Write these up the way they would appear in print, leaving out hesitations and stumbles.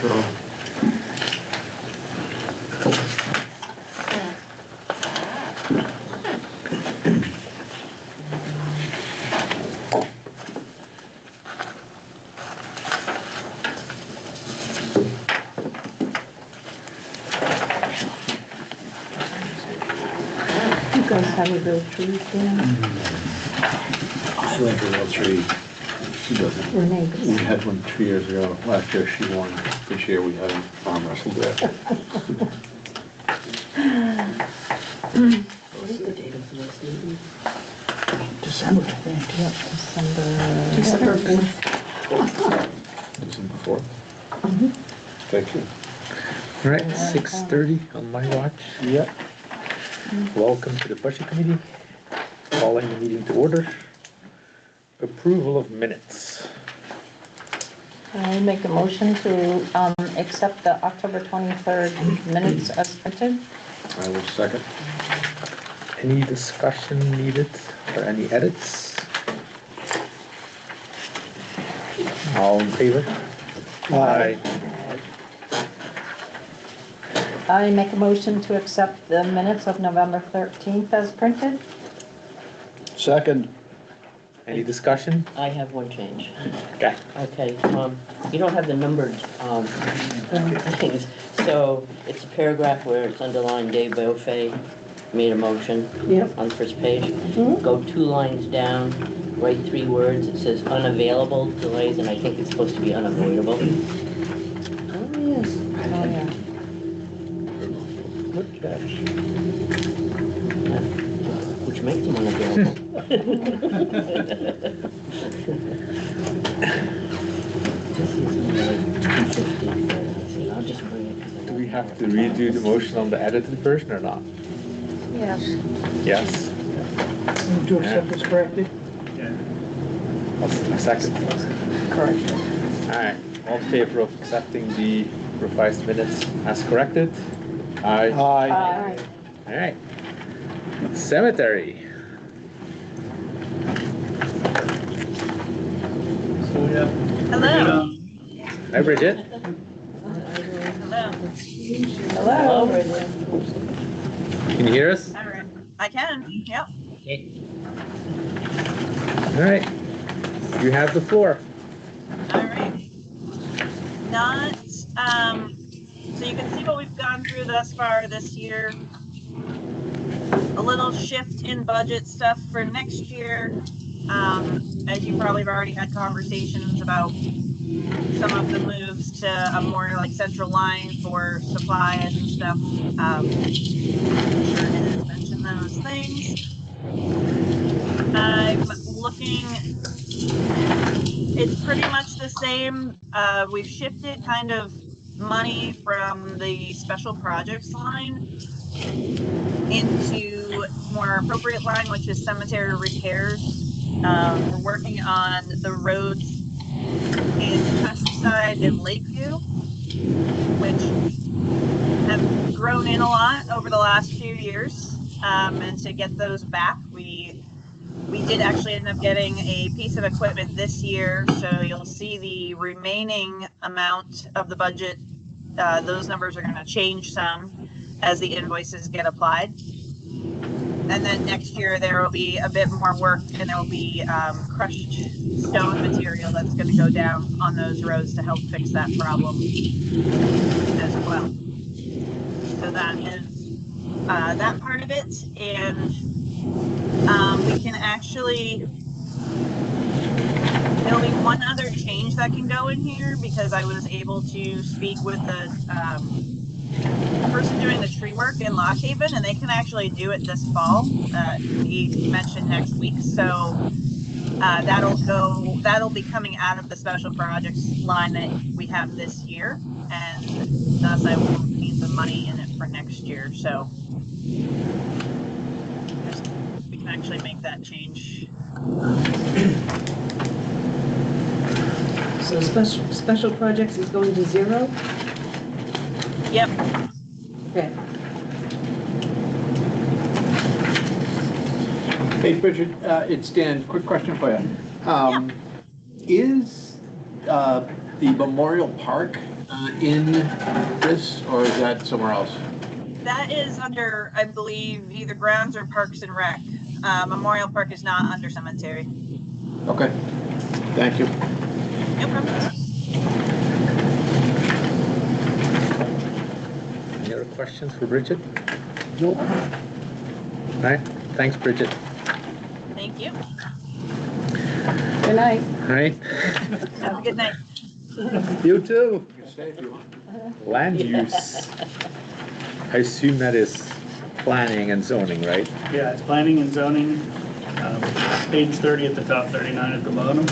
Carol. You guys have a real tree down? She went to real tree. She doesn't. We're We neighbors. had one 2 years ago. Last year she won. This year we had an arm wrestle there. What is the date of the next meeting? December, I think. Yep, December 4th. December 4th. Thank you. All right, 6:30 on my watch. Yeah. Welcome to the Budget Committee. Calling the meeting to order. Approval of minutes. I make a motion to accept the October 23rd minutes as printed. I will second. Any discussion needed or any edits? All in favor? Aye. I make a motion to accept the minutes of November 13th as printed. Second. Any discussion? I have one change. Okay. Okay, you don't have the numbered, things. So it's a paragraph where it's underlined, Dave Beaufay made a motion. Yep. On the first page. Go 2 lines down, write 3 words. It says unavailable delays, and I think it's supposed to be unavoidable. Oh, yes. Oh, yeah. Good catch. Which makes them unavailable. This is like 250, but I said, I'll just bring it. 'Cause I Do we don't have to redo the motion on the edited version or not? Yes. Yes. Move to accept as corrected. A second. Correct. All right. All in favor of accepting the revised minutes as corrected? Aye. Aye. All right. Cemetery. Hello. Hi, Bridget. Hello. Hello. Can you hear us? All right. I can. Yep. All right. You have the floor. All right. Not. So you can see what we've gone through thus far this year. A little shift in budget stuff for next year. As you probably have already had conversations about some of the moves to a more like central line for supplies and stuff. I'm sure it has mentioned those things. I'm looking, it's pretty much the same. We've shifted kind of money from the special projects line into more appropriate line, which is cemetery repairs. We're working on the roads in Countryside and Lakeview, which have grown in a lot over the last few years. And to get those back, we did actually end up getting a piece of equipment this year. So you'll see the remaining amount of the budget. Those numbers are going to change some as the invoices get applied. And then next year there will be a bit more work, and there will be crushed stone material that's going to go down on those roads to help fix that problem as well. So that is that part of it, and we can actually, there'll be one other change that can go in here because I was able to speak with the person doing the tree work in Lock Haven, and they can actually do it this fall. He mentioned next week, so that'll be coming out of the special projects line that we have this year, and thus I won't need the money in it for next year. So we can actually make that change. So special projects is going to 0? Yep. Okay. Hey, Bridget, it's Dan. Quick question for you. Is the Memorial Park in this, or is that somewhere else? That is under, I believe, either grounds or Parks and Rec. Memorial Park is not under cemetery. Okay, thank you. No problem. Any other questions for Bridget? Nope. All right, thanks, Bridget. Thank you. Good night. All right, Have a good night. You too. You can stay if you want. land use. I assume that is planning and zoning, right? Yeah, it's planning and zoning, page 30 at the top, 39 at the bottom.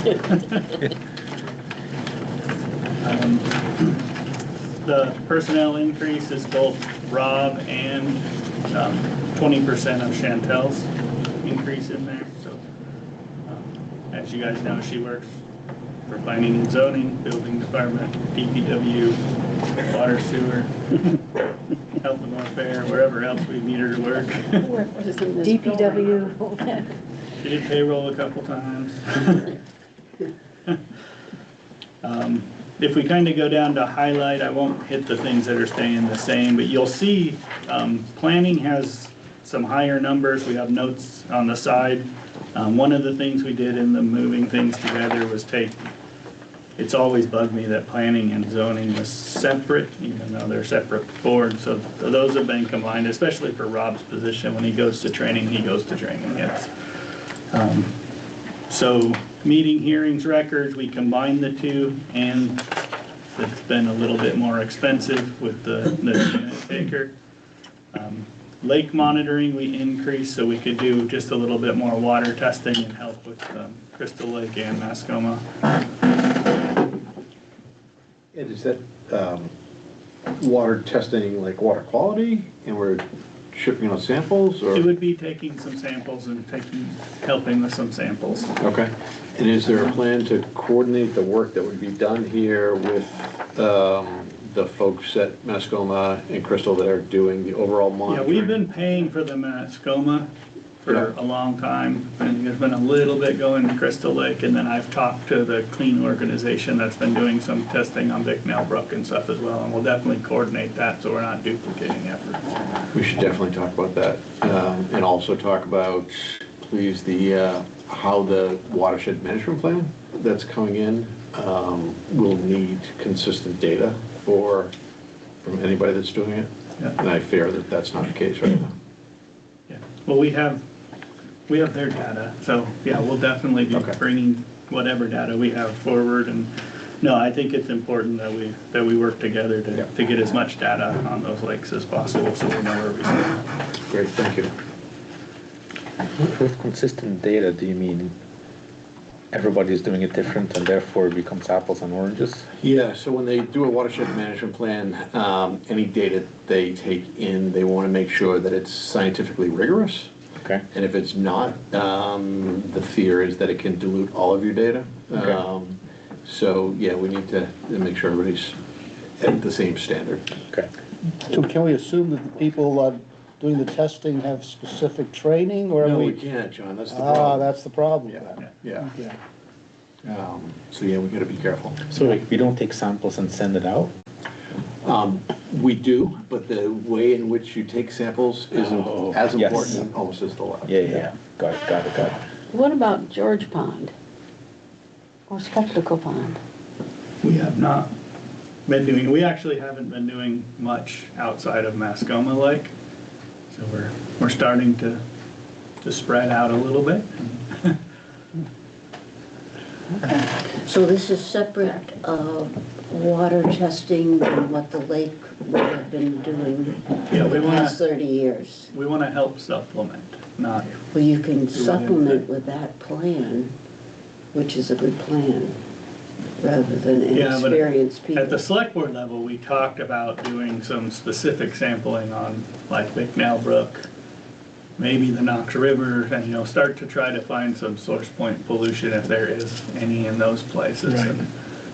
The personnel increase is both Rob and 20% of Chantel's increase in there. So, as you guys know, she works for planning and zoning, building department, DPW, water sewer, health and welfare, wherever else we need her to work. DPW. She did payroll a couple times. If we kind of go down to highlight, I won't hit the things that are staying the same, but you'll see planning has some higher numbers. We have notes on the side. One of the things we did in the moving things together was it's always bugged me that planning and zoning was separate, even though they're separate boards. So those have been combined, especially for Rob's position. When he goes to training, he goes to training, yes. So meeting, hearings, records, we combined the two, and it's been a little bit more expensive with the unit taker. Lake monitoring, we increased so we could do just a little bit more water testing and help with Crystal Lake and Mascoma. And is that water testing, like water quality, and we're shipping out samples, or? It would be taking some samples and helping with some samples. Okay, and is there a plan to coordinate the work that would be done here with the folks at Mascoma and Crystal that are doing the overall Yeah, monitoring? we've been paying for the Mascoma for a long time, and there's been a little bit going to Crystal Lake, and then I've talked to the Clean organization that's been doing some testing on Bicknell Brook and stuff as well, and we'll definitely coordinate that so we're not duplicating efforts. We should definitely talk about that, and also talk about, please, the how the watershed management plan that's coming in will need consistent data from anybody that's doing it. Yeah. And I fear that that's not the case right now. Yeah. Well, we have their data, so yeah, we'll definitely be Okay. bringing whatever data we have forward. And no, I think it's important that we work together to get as much data on those lakes as possible, so we know where we stand. Great, thank you. With consistent data, do you mean everybody's doing it different and therefore it becomes apples and oranges? Yeah, so when they do a watershed management plan, any data they take in, they want to make sure that it's scientifically rigorous. Okay. And if it's not, the fear is that it can dilute all of your data. Okay. So, yeah, we need to make sure everybody's at the same standard. Okay. So can we assume that the people doing the testing have specific training, or are No, we we? can't, John, that's the problem. That's the problem. Yeah, then. yeah. Yeah. So, yeah, we gotta be careful. So like we don't take samples and send it out? We do, but the way in which you take samples is as yes. important almost as the lab. Yeah. Got it. What about George Pond? Or Spectacle Pond? We have not been doing, we actually haven't been doing much outside of Mascoma Lake. So we're starting to spread out a little bit. So this is separate water testing than what the lake would have been doing Yeah, for we the wanna- past 30 years. We want to help supplement, not, Well, you can Do it in supplement the- with that plan, which is a good plan, rather than Yeah, but inexperienced people. at the select board level, we talked about doing some specific sampling on like Bicknell Brook, maybe the Knox River, and start to try to find some source point pollution if there is any in those places. Right. And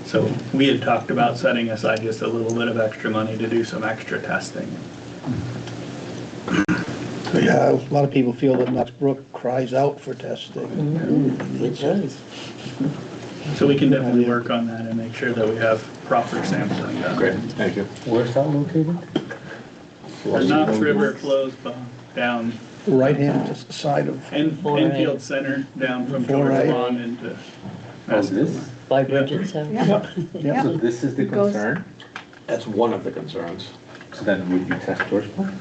so we had talked about setting aside just a little bit of extra money to do some extra testing. Yeah, a lot of people feel that Knox Brook cries out for testing. It does. So we can definitely work on that and make sure that we have proper sampling done. Great, thank you. Where's that located? The Knox River flows down Right-hand side of, Enfield Center, down from Four George A. Lawn into Oh, this? Mascoma. By Bridget's house? yeah, So this is the It goes- concern? That's one of the concerns. So then would you test George Pond?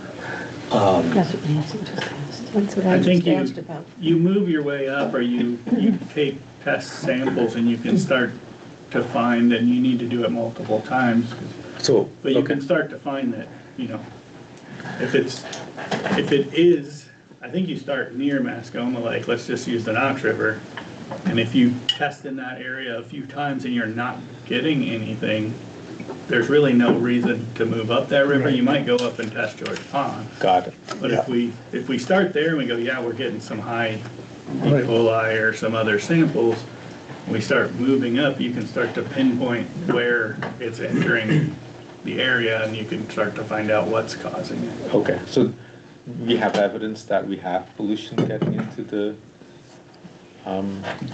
That's what Nancy just asked. That's what I I think just asked about. you move your way up, or you take test samples and you can start to find, and you need to do it multiple times, So, but you okay, can start to find that, if it is, I think you start near Mascoma Lake, let's just use the Knox River, and if you test in that area a few times and you're not getting anything, there's really no reason to move up that river. You might go up and test George Pond. got it. But if we start there and we go, yeah, we're getting some high E. Right. coli or some other samples, we start moving up, you can start to pinpoint where it's entering the area, and you can start to find out what's causing it. Okay, so we have evidence that we have pollution getting into the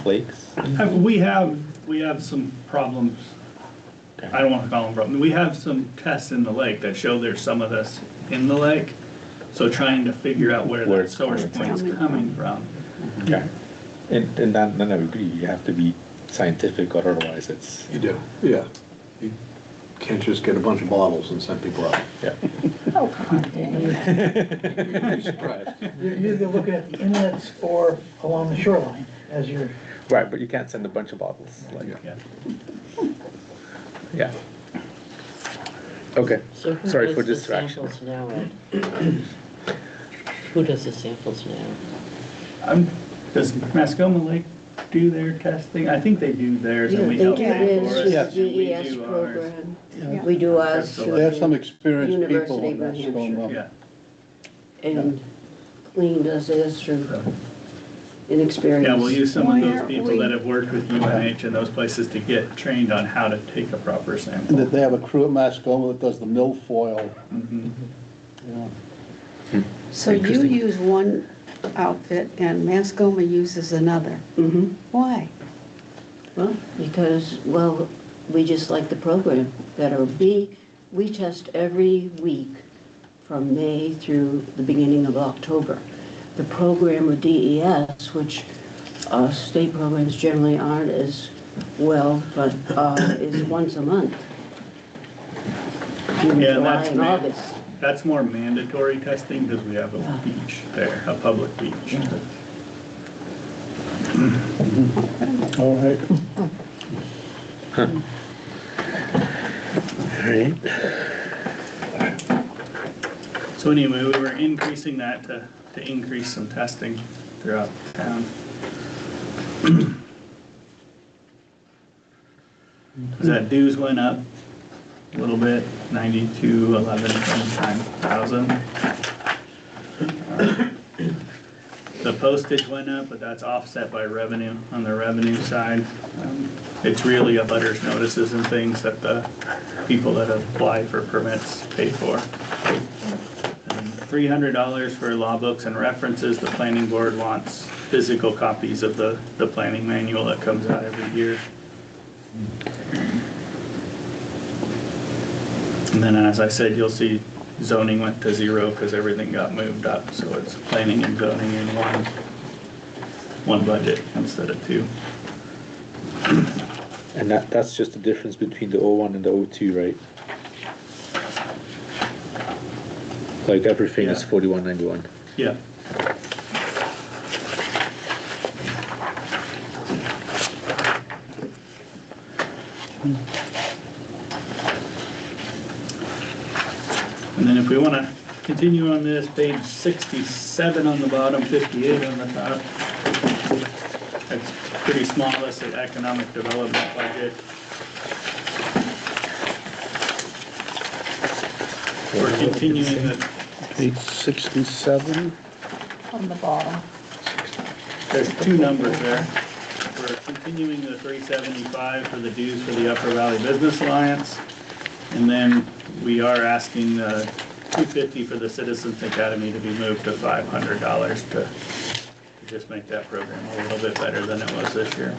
lakes? We have some problems. I don't want to call them problems. We have some tests in the lake that show there's some of this in the lake. So trying to figure out where Where that it's source coming point's coming from. Okay. And then I agree, you have to be scientific or otherwise it's, You do, yeah. You can't just get a bunch of bottles and send people out. yeah. Oh, come on, Dave. You'd be surprised. You're either looking at the inlets or along the shoreline as you're, Right, but you can't send a bunch of bottles, like, Yeah. yeah. Okay, So who sorry does for the distraction. samples now, Ed? Who does the samples now? Does Mascoma Lake do their testing? I think they do theirs and we They help do pay this for through it. the and we DES do ours. program. We do ours So through they have some the experienced people University on of that New Hampshire. stone. Yeah, And Clean does theirs through inexperienced. yeah, we'll use some of Why those aren't people we- that have worked with UNH and those places to get trained on how to take a proper And sample. that they have a crew at Mascoma that does the milfoil. Mhm. Yeah. So you use one outfit and Mascoma uses another. Mhm. Why? Well, because, we just like the program better. We test every week from May through the beginning of October. The program with DES, which state programs generally aren't as well, but is once a month. June, Yeah, and July, that's and August. That's more mandatory testing because we have a beach there, a public beach. All right. Alright. So anyway, we were increasing that to increase some testing throughout town. That dues went up a little bit, 92, 11, 29,000. The postage went up, but that's offset by revenue on the revenue side. It's really a butters notices and things that the people that apply for permits pay for. $300 for law books and references. The planning board wants physical copies of the planning manual that comes out every year. And then, as I said, you'll see zoning went to 0 because everything got moved up. So it's planning and zoning in one budget instead of 2. And that's just the difference between the 01 and the 02, right? Like everything is Yeah. 4191. Yeah. And then if we want to continue on this, page 67 on the bottom, 58 on the top. That's pretty small, that's the economic development budget. We're continuing the, Page 67. On the bottom. there's 2 numbers there. We're continuing the 375 for the dues for the Upper Valley Business Alliance. And then we are asking the $250 for the Citizens Academy to be moved to $500 to just make that program a little bit better than it was this year.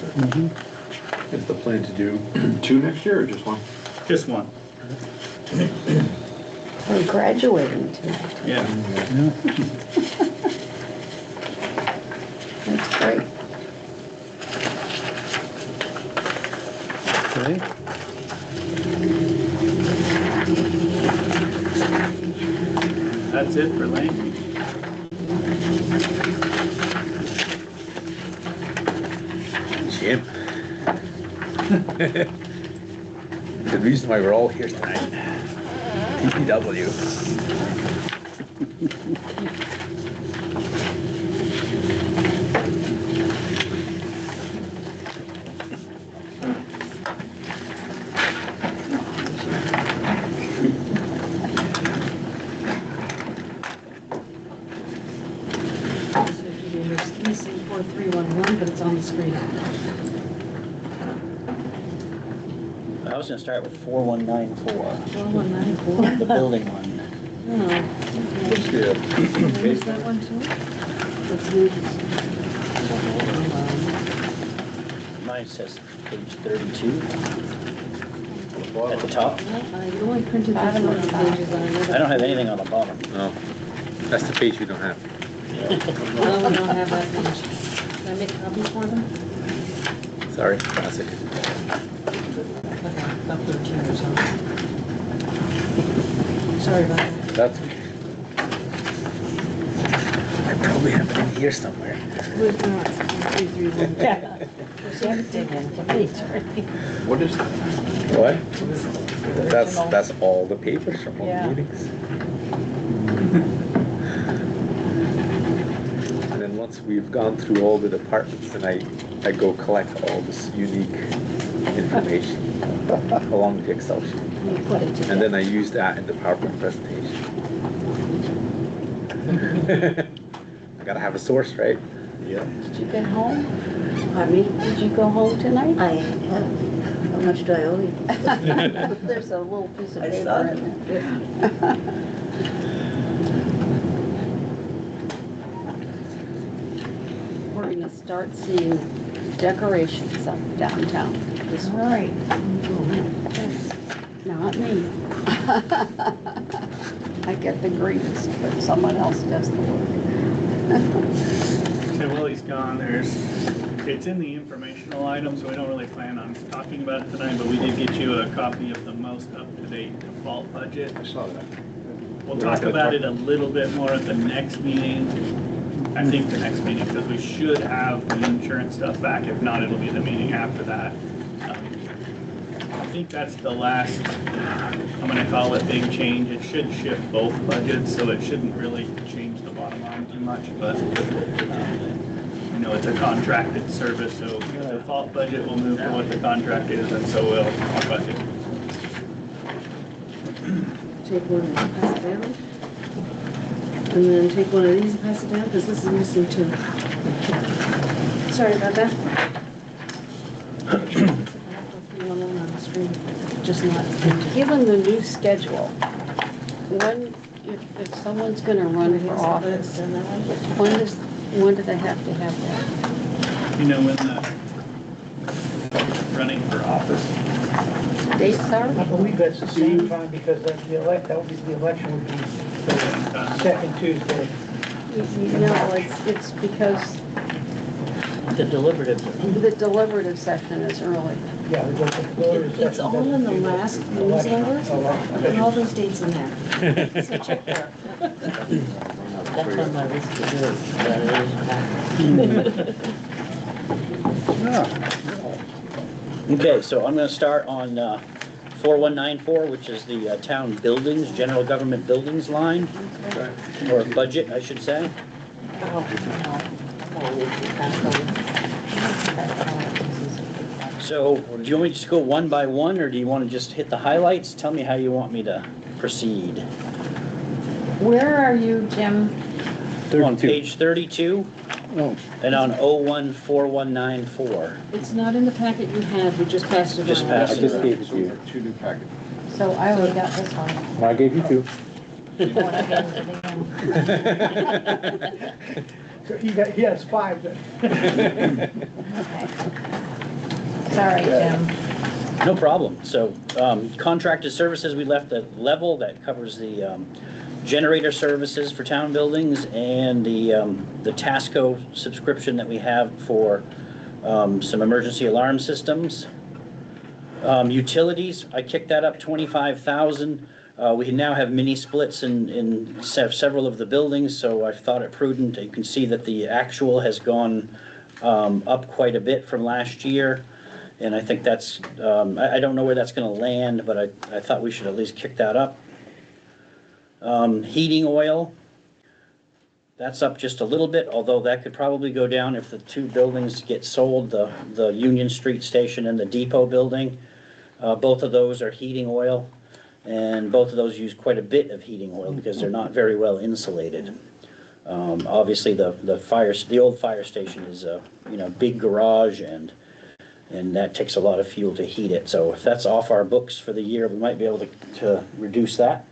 Is the plan to do 2 next year or just 1? Just one. We're graduating tonight. Yeah. That's great. Okay. That's it for Lane. Jim. The reason why we're all here tonight. DPW. It's 4311, but it's on the screen. I was gonna start with 4194, 4194. the building one. What's the Is that one too? Let's move Mine says page 32 at the top. I only printed this one of the pages on another. I don't have anything on the bottom. No, that's the page we don't have. No, we don't have that page. Can I make copies for them? Sorry, classic. Okay, I'll put it here or something. Sorry about that. That's okay. I probably have it in here somewhere. Where's not? 331. Yeah. There's everything in the page, right? What is that? What? That's all the papers from all Yeah. the meetings. And then once we've gone through all the departments, then I go collect all this unique information along with the Excel sheet. You put it together. And then I use that in the PowerPoint presentation. I gotta have a source, right? Yeah. Did you get home? Pardon me? Did you go home tonight? I have. How much do I owe you? There's a little piece of I saw paper in there. We're gonna start seeing decorations up downtown this All week. right. Not me. I get the greens, but someone else does the work. Okay, while he's gone, it's in the informational item, so we don't really plan on talking about it tonight, but we did get you a copy of the most up-to-date default budget. I saw that. We'll talk about it a little bit more at the next meeting. I think the next meeting, because we should have the insurance stuff back. If not, it'll be the meeting after that. I think that's the last, I'm gonna call it big change. It should shift both budgets, so it shouldn't really change the bottom line too much, but you know, it's a contracted service, so the default budget will move to what the contract is, and so will our budget. Take one and pass it down. And then take one of these and pass it down, because this is missing too. Sorry about that. One on the screen, just not. Given the new schedule, when, if someone's gonna run for office, when do they have to have that? You know, when the running for office, Dates are? I believe that's the same time because that the election would be the second Tuesday. No, it's because The deliberative. the deliberative session is early. Yeah, the deliberative It's session all in the doesn't do last the election. newsletter, and all those dates in there. So check there. That's on my list to do, but it is Okay, so I'm gonna start on 4194, which is the town buildings, general government buildings line, or budget, I should say. So, do you want me to just go one by one, or do you want to just hit the highlights? Tell me how you want me to proceed. Where are you, Jim? On page 32 Oh, and on 014194. It's not in the packet you had, we just passed it on. Just passed I just gave it to you. 2 new packets. So I only got this one. I gave you 2. When I get it again. So he has 5 then. Okay. Sorry, Jim. No problem. So, contracted services, we left at level. That covers the generator services for town buildings and the Tasco subscription that we have for some emergency alarm systems. Utilities, I kicked that up 25,000. We now have mini splits in several of the buildings, so I thought it prudent. You can see that the actual has gone up quite a bit from last year. And I think that's, I don't know where that's gonna land, but I thought we should at least kick that up. Heating oil, that's up just a little bit, although that could probably go down if the two buildings get sold, the Union Street Station and the Depot building. Both of those are heating oil, and both of those use quite a bit of heating oil because they're not very well insulated. Obviously, the old fire station is a big garage, and that takes a lot of fuel to heat it. So if that's off our books for the year, we might be able to reduce that.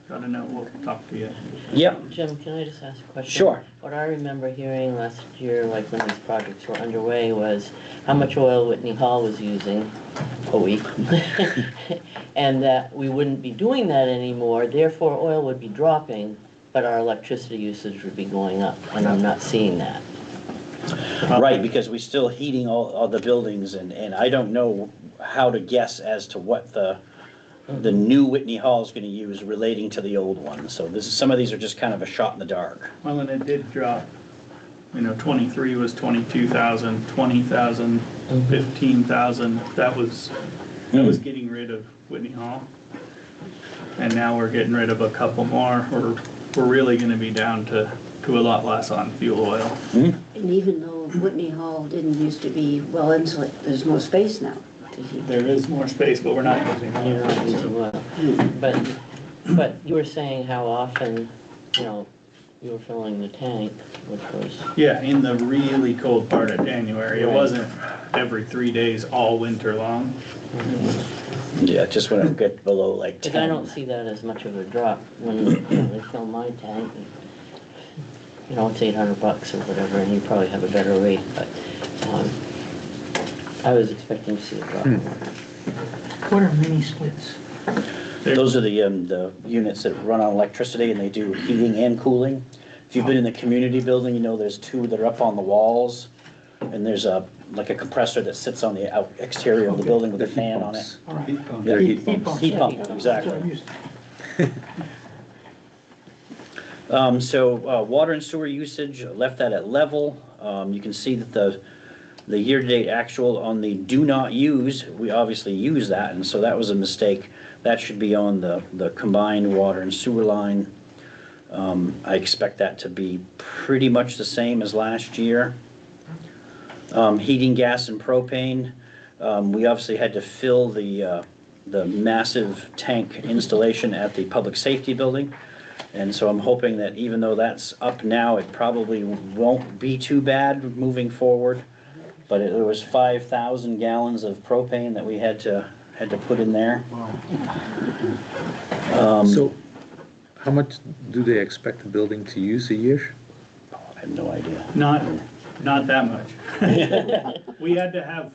Gotta know, we'll talk to you. Yep. Jim, can I just ask a question? Sure. What I remember hearing last year, like when these projects were underway, was how much oil Whitney Hall was using a week. And that we wouldn't be doing that anymore, therefore oil would be dropping, but our electricity usage would be going up, and I'm not seeing that. Right, because we're still heating all the buildings, and I don't know how to guess as to what the new Whitney Hall is gonna use relating to the old one. So some of these are just kind of a shot in the dark. Well, and it did drop, 23 was 22,000, 20,000, 15,000. That was getting rid of Whitney Hall. And now we're getting rid of a couple more. We're really gonna be down to a lot less on fuel oil. And even though Whitney Hall didn't used to be well insulated, there's more space now. There is more space, but we're not using You're oil. not using oil. But you were saying how often, you were filling the tank, which was, Yeah, in the really cold part of January. It wasn't every 3 days all winter long. Yeah, just when it gets below like 10. because I don't see that as much of a drop when they fill my tank. It's $800 or whatever, and you probably have a better rate, but I was expecting to see a drop. What are mini splits? Those are the units that run on electricity, and they do heating and cooling. If you've been in the community building, there's two that are up on the walls, and there's like a compressor that sits on the exterior of the building with a fan on it. All right. Yeah, Heat pumps. Heat pump, That's what exactly. I'm used to. So water and sewer usage, left that at level. You can see that the year-to-date actual on the do not use, we obviously use that, and so that was a mistake. That should be on the combined water and sewer line. I expect that to be pretty much the same as last year. Heating, gas, and propane. We obviously had to fill the massive tank installation at the public safety building. And so I'm hoping that even though that's up now, it probably won't be too bad moving forward. But there was 5,000 gallons of propane that we had to put in there. So, how much do they expect the building to use a year? I have no idea. Not that much. We had to have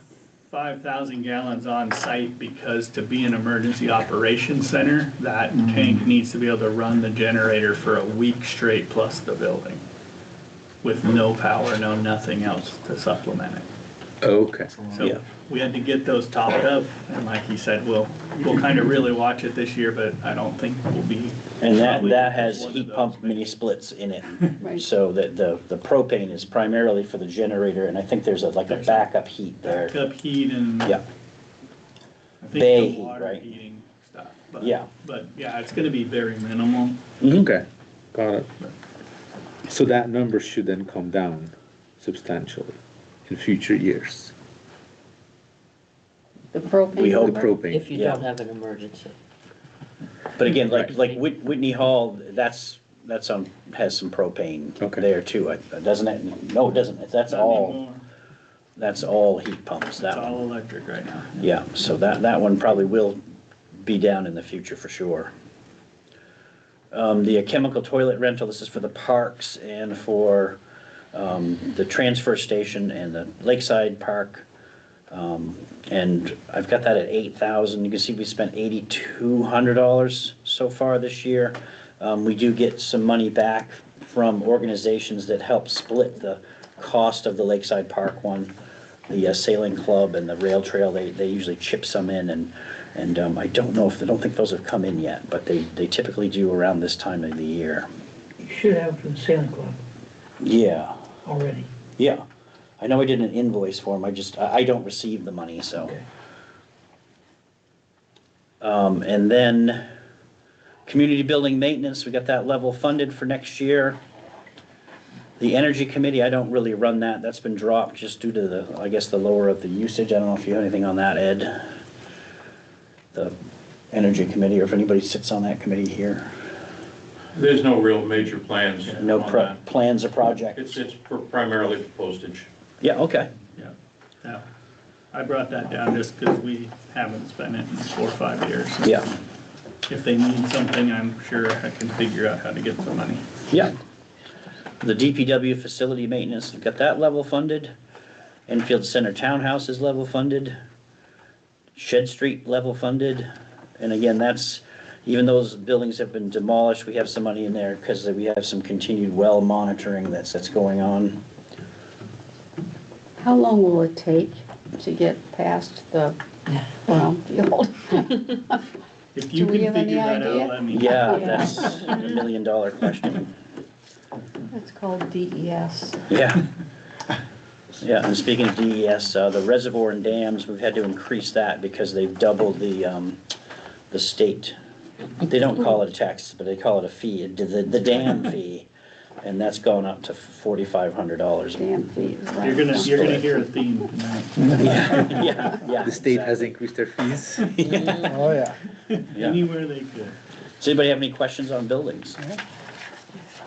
5,000 gallons on site because to be an emergency operations center, that tank needs to be able to run the generator for a week straight plus the building with no power, nothing else to supplement it. Okay. So Yeah. we had to get those topped up, and like he said, we'll kind of really watch it this year, but I don't think we'll be. And probably that has one of heat those pump maybe. mini splits in it. Right. So that the propane is primarily for the generator, and I think there's a backup heat there. Backup heat and. Yeah. I think Bay the heat, water right? heating stuff. But- Yeah. But yeah, it's gonna be very minimal. Okay, got it. So that number should then come down substantially in future years. The propane. We hope The number? propane. If you Yeah. don't have an emergency. But again, Right. like Whitney Hall, has some propane Okay. there too, doesn't it? No, it doesn't. That's Not all, anymore. that's all heat pumps, It's that all one. electric right now. Yeah, so that one probably will be down in the future for sure. The chemical toilet rental, this is for the parks and for the transfer station and the Lakeside Park. And I've got that at 8,000. You can see we spent $8,200 so far this year. We do get some money back from organizations that help split the cost of the Lakeside Park one. The sailing club and the rail trail, they usually chip some in, and I don't think those have come in yet, but they typically do around this time of the year. You should have for the sailing club Yeah, already. yeah. I know I did an invoice for them, I don't receive the money, so. Okay. And then, community building maintenance, we got that level funded for next year. The Energy Committee, I don't really run that, that's been dropped just due to the, I guess, the lower of the usage. I don't know if you have anything on that, Ed. The Energy Committee, or if anybody sits on that committee here. There's no real major plans No on that. plans or projects? It's primarily postage. Yeah, okay. Yeah. I brought that down just because we haven't spent it in 4 or 5 years. Yeah. If they need something, I'm sure I can figure out how to get the money. Yeah. The DPW facility maintenance, we've got that level funded. Enfield Center Townhouse is level funded. Shed Street level funded. And again, that's, even those buildings have been demolished, we have some money in there because we have some continued well monitoring that's going on. How long will it take to get past the brownfield? If you Do we can have any figure that idea? out, let me. Yeah, that's a $1 million question. It's called DES. Yeah. Yeah, and speaking of DES, the reservoir and dams, we've had to increase that because they've doubled the state. They don't call it a tax, but they call it a fee, the dam fee, and that's gone up to $4,500. Damn feet. You're gonna hear a theme tonight. Yeah. The state has increased their fees. Yeah. Oh, yeah. Yeah. Anywhere they could. Does anybody have any questions on buildings?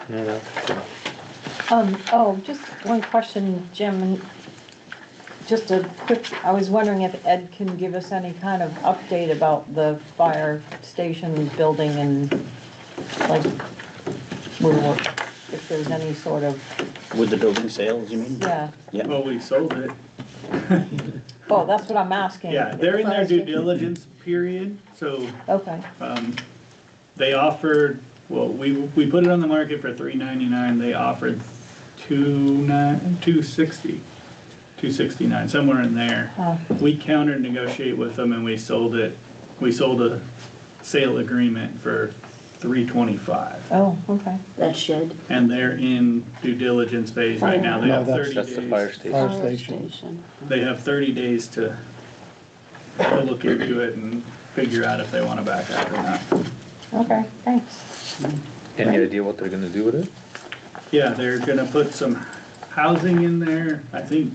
No. Just one question, Jim, and just a quick, I was wondering if Ed can give us any kind of update about the fire station building and like, if there's any sort of, With the building sales, you mean? yeah. Yeah. Well, we sold it. Oh, that's what I'm asking. Yeah, they're in their due diligence period, so Okay, they offered, well, we put it on the market for $399. They offered $269, somewhere in there. We counter negotiate with them and we sold it. We sold a sale agreement for $325. oh, okay. That shed, And they're in due diligence phase right now. They No, have 30 That's the fire days. station. Fire station. They have 30 days to look into it and figure out if they want to back out or not. Okay, thanks. Any idea what they're gonna do with it? Yeah, they're gonna put some housing in there, I think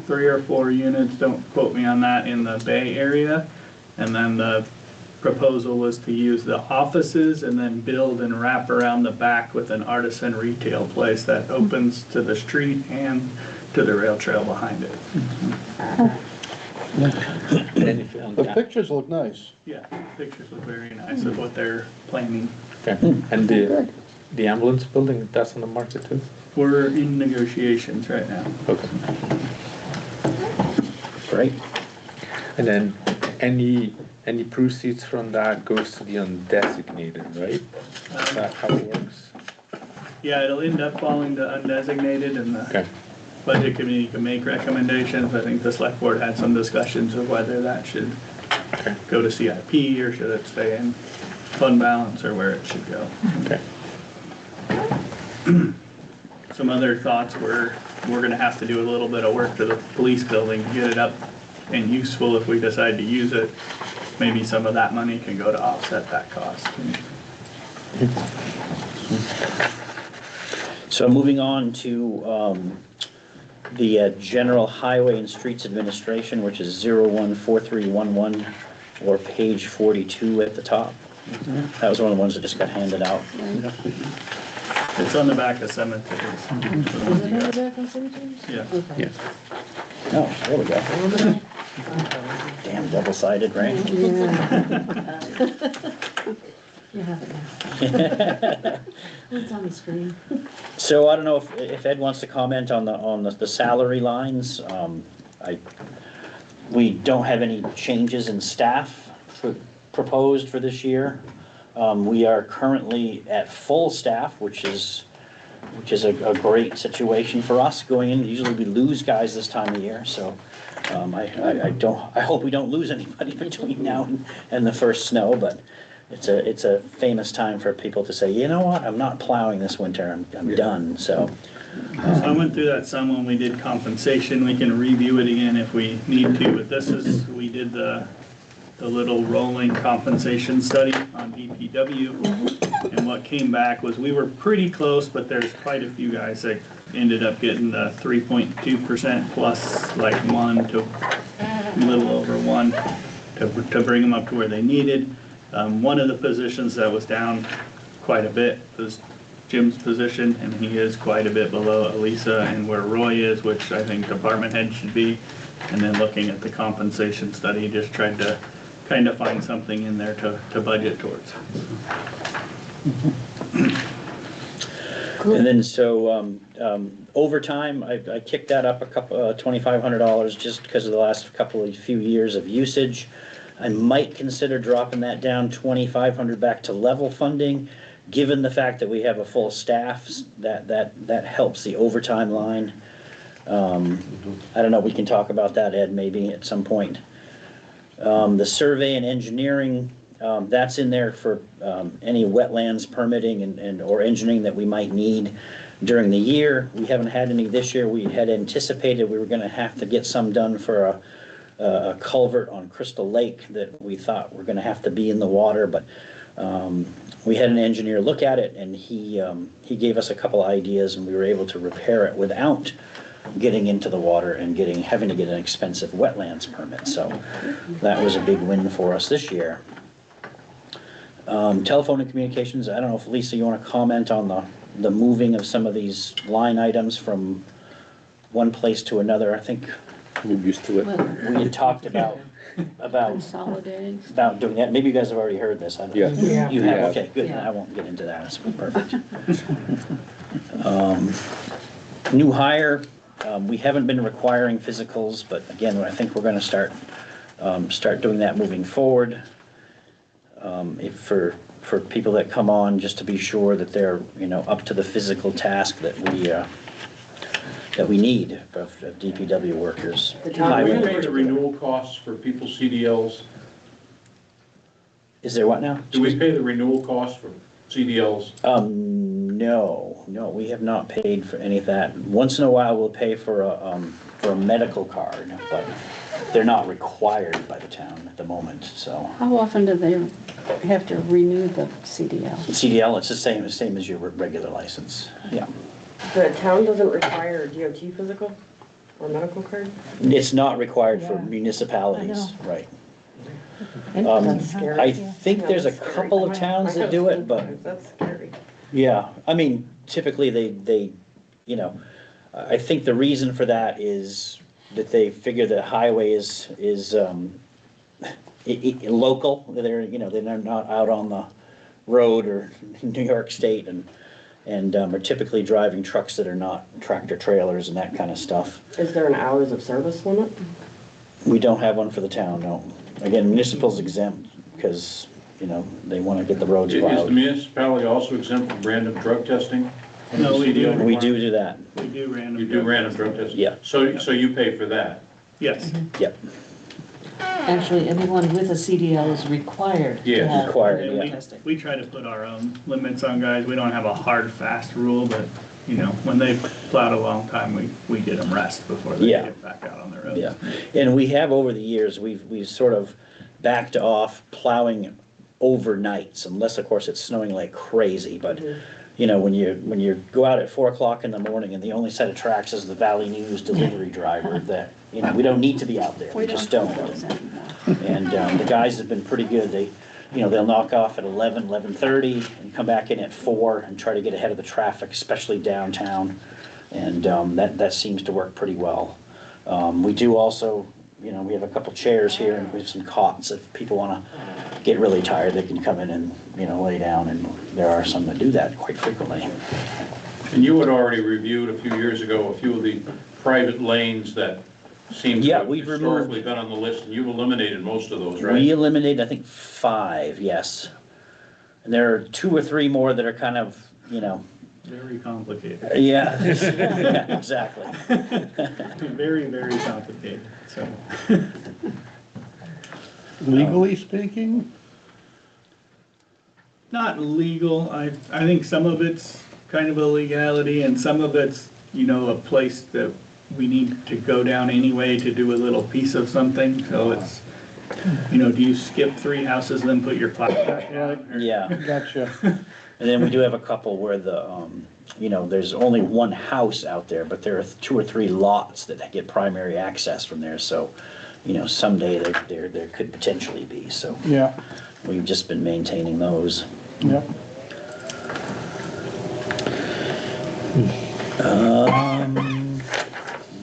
3 or 4 units, don't quote me on that, in the Bay Area. And then the proposal was to use the offices and then build and wrap around the back with an artisan retail place that opens to the street and to the rail trail behind it. The pictures look nice. Yeah, pictures look very nice of what they're planning. Okay. And the ambulance building, that's on the market too? We're in negotiations right now. Okay. Great. And then any proceeds from that goes to the undesignated, right? Is that how it works? Yeah, it'll end up falling to undesignated and the Okay. budget committee can make recommendations. I think the select board had some discussions of whether that should Okay. go to CIP or should it stay in fund balance or where it should go. Okay. Some other thoughts were, we're gonna have to do a little bit of work to the police building, to get it up and useful if we decide to use it. Maybe some of that money can go to offset that cost. So moving on to the General Highway and Streets Administration, which is 014311, or page 42 at the top. That was one of the ones that just got handed out. It's on the back of cemeteries. Yeah. Yeah. Oh, there we go. Damn double-sided, right? it's on the screen. So I don't know if Ed wants to comment on the salary lines. We don't have any changes in staff proposed for this year. We are currently at full staff, which is a great situation for us going in. Usually we lose guys this time of year, so I hope we don't lose anybody between now and the first snow, but it's a famous time for people to say, you know what, I'm not plowing this winter, I'm done, so. So I went through that some when we did compensation. We can review it again if we need to, but this is, we did the little rolling compensation study on DPW. And what came back was we were pretty close, but there's quite a few guys that ended up getting the 3.2% plus like 1 to a little over 1 to bring them up to where they needed. One of the positions that was down quite a bit was Jim's position, and he is quite a bit below Elisa and where Roy is, which I think department head should be. And then looking at the compensation study, just tried to kind of find something in there to budget towards. And then so overtime, I kicked that up a couple $2,500 just because of the last few years of usage. I might consider dropping that down 2,500 back to level funding. Given the fact that we have a full staff, that helps the overtime line. I don't know, we can talk about that, Ed, maybe at some point. The survey and engineering, that's in there for any wetlands permitting and or engineering that we might need during the year. We haven't had any this year. We had anticipated we were gonna have to get some done for a culvert on Crystal Lake that we thought were gonna have to be in the water, but we had an engineer look at it, and he gave us a couple ideas, and we were able to repair it without getting into the water and having to get an expensive wetlands permit. So that was a big win for us this year. Telephone and communications, I don't know if Lisa, you want to comment on the moving of some of these line items from one place to another. I think We're used to it. we had talked about Consolidating. about doing that. Maybe you guys have already heard this. I don't know. Yeah. You have, Yeah. okay, good. Yeah. I won't get into that. It's perfect. New hire, we haven't been requiring physicals, but again, I think we're gonna start doing that moving forward. For people that come on, just to be sure that they're, up to the physical task that we need of DPW workers. Do we pay the renewal costs for people's CDLs? Is there what now? Do we pay the renewal costs for CDLs? No, we have not paid for any of that. Once in a while, we'll pay for a medical card, but they're not required by the town at the moment, so. How often do they have to renew the CDL? CDL, it's the same as your regular license, yeah. The town doesn't require a DOT physical or medical card? It's not required for Yeah. municipalities, right. That's scary. I think there's a That's couple scary. of towns that do it, but That's scary. yeah, I mean, typically they, I think the reason for that is that they figure the highway is local. They're not out on the road or New York State and are typically driving trucks that are not tractor trailers and that kind of stuff. Is there an hours of service limit? We don't have one for the town, no. Again, municipal's exempt because, they want to get the roads Is the plowed. municipality also exempt from random drug testing? No, we do. We do that, We do random. You do random drug testing? Yeah. So you pay for that? Yes. yep. Actually, anyone with a CDL is required to Yeah. have Required, And drug testing. we try to put our own limits on guys. We don't have a hard, fast rule, but, when they've plowed a long time, we get them rest before they Yeah. get back out on the road. Yeah, and we have over the years, we've sort of backed off plowing overnights, unless of course it's snowing like crazy, but when you go out at 4 o'clock in the morning and the only set of tracks is the Valley News delivery driver, that, we don't need to be out there, we just don't. And the guys have been pretty good. They'll knock off at 11:30 and come back in at 4 and try to get ahead of the traffic, especially downtown. And that seems to work pretty well. We do also, we have a couple chairs here and we have some cots. If people want to get really tired, they can come in and, lay down, and there are some that do that quite frequently. And you had already reviewed a few years ago, a few of the private lanes that seem to Yeah, have we've historically removed- been on the list, and you've eliminated most of those, We right? eliminated, I think, 5, yes. And there are 2 or 3 more that are kind of, you know, Very complicated. yeah, yeah, exactly. Very, very complicated, so. Legally speaking, Not legal, I think some of it's kind of a legality and some of it's, you know, a place that we need to go down anyway to do a little piece of something, so it's, you know, do you skip 3 houses and then put your plaque back down? or- Yeah. gotcha. And then we do have a couple where the, you know, there's only 1 house out there, but there are 2 or 3 lots that get primary access from there, so, you know, someday there could potentially be, so Yeah, we've just been maintaining those. yeah.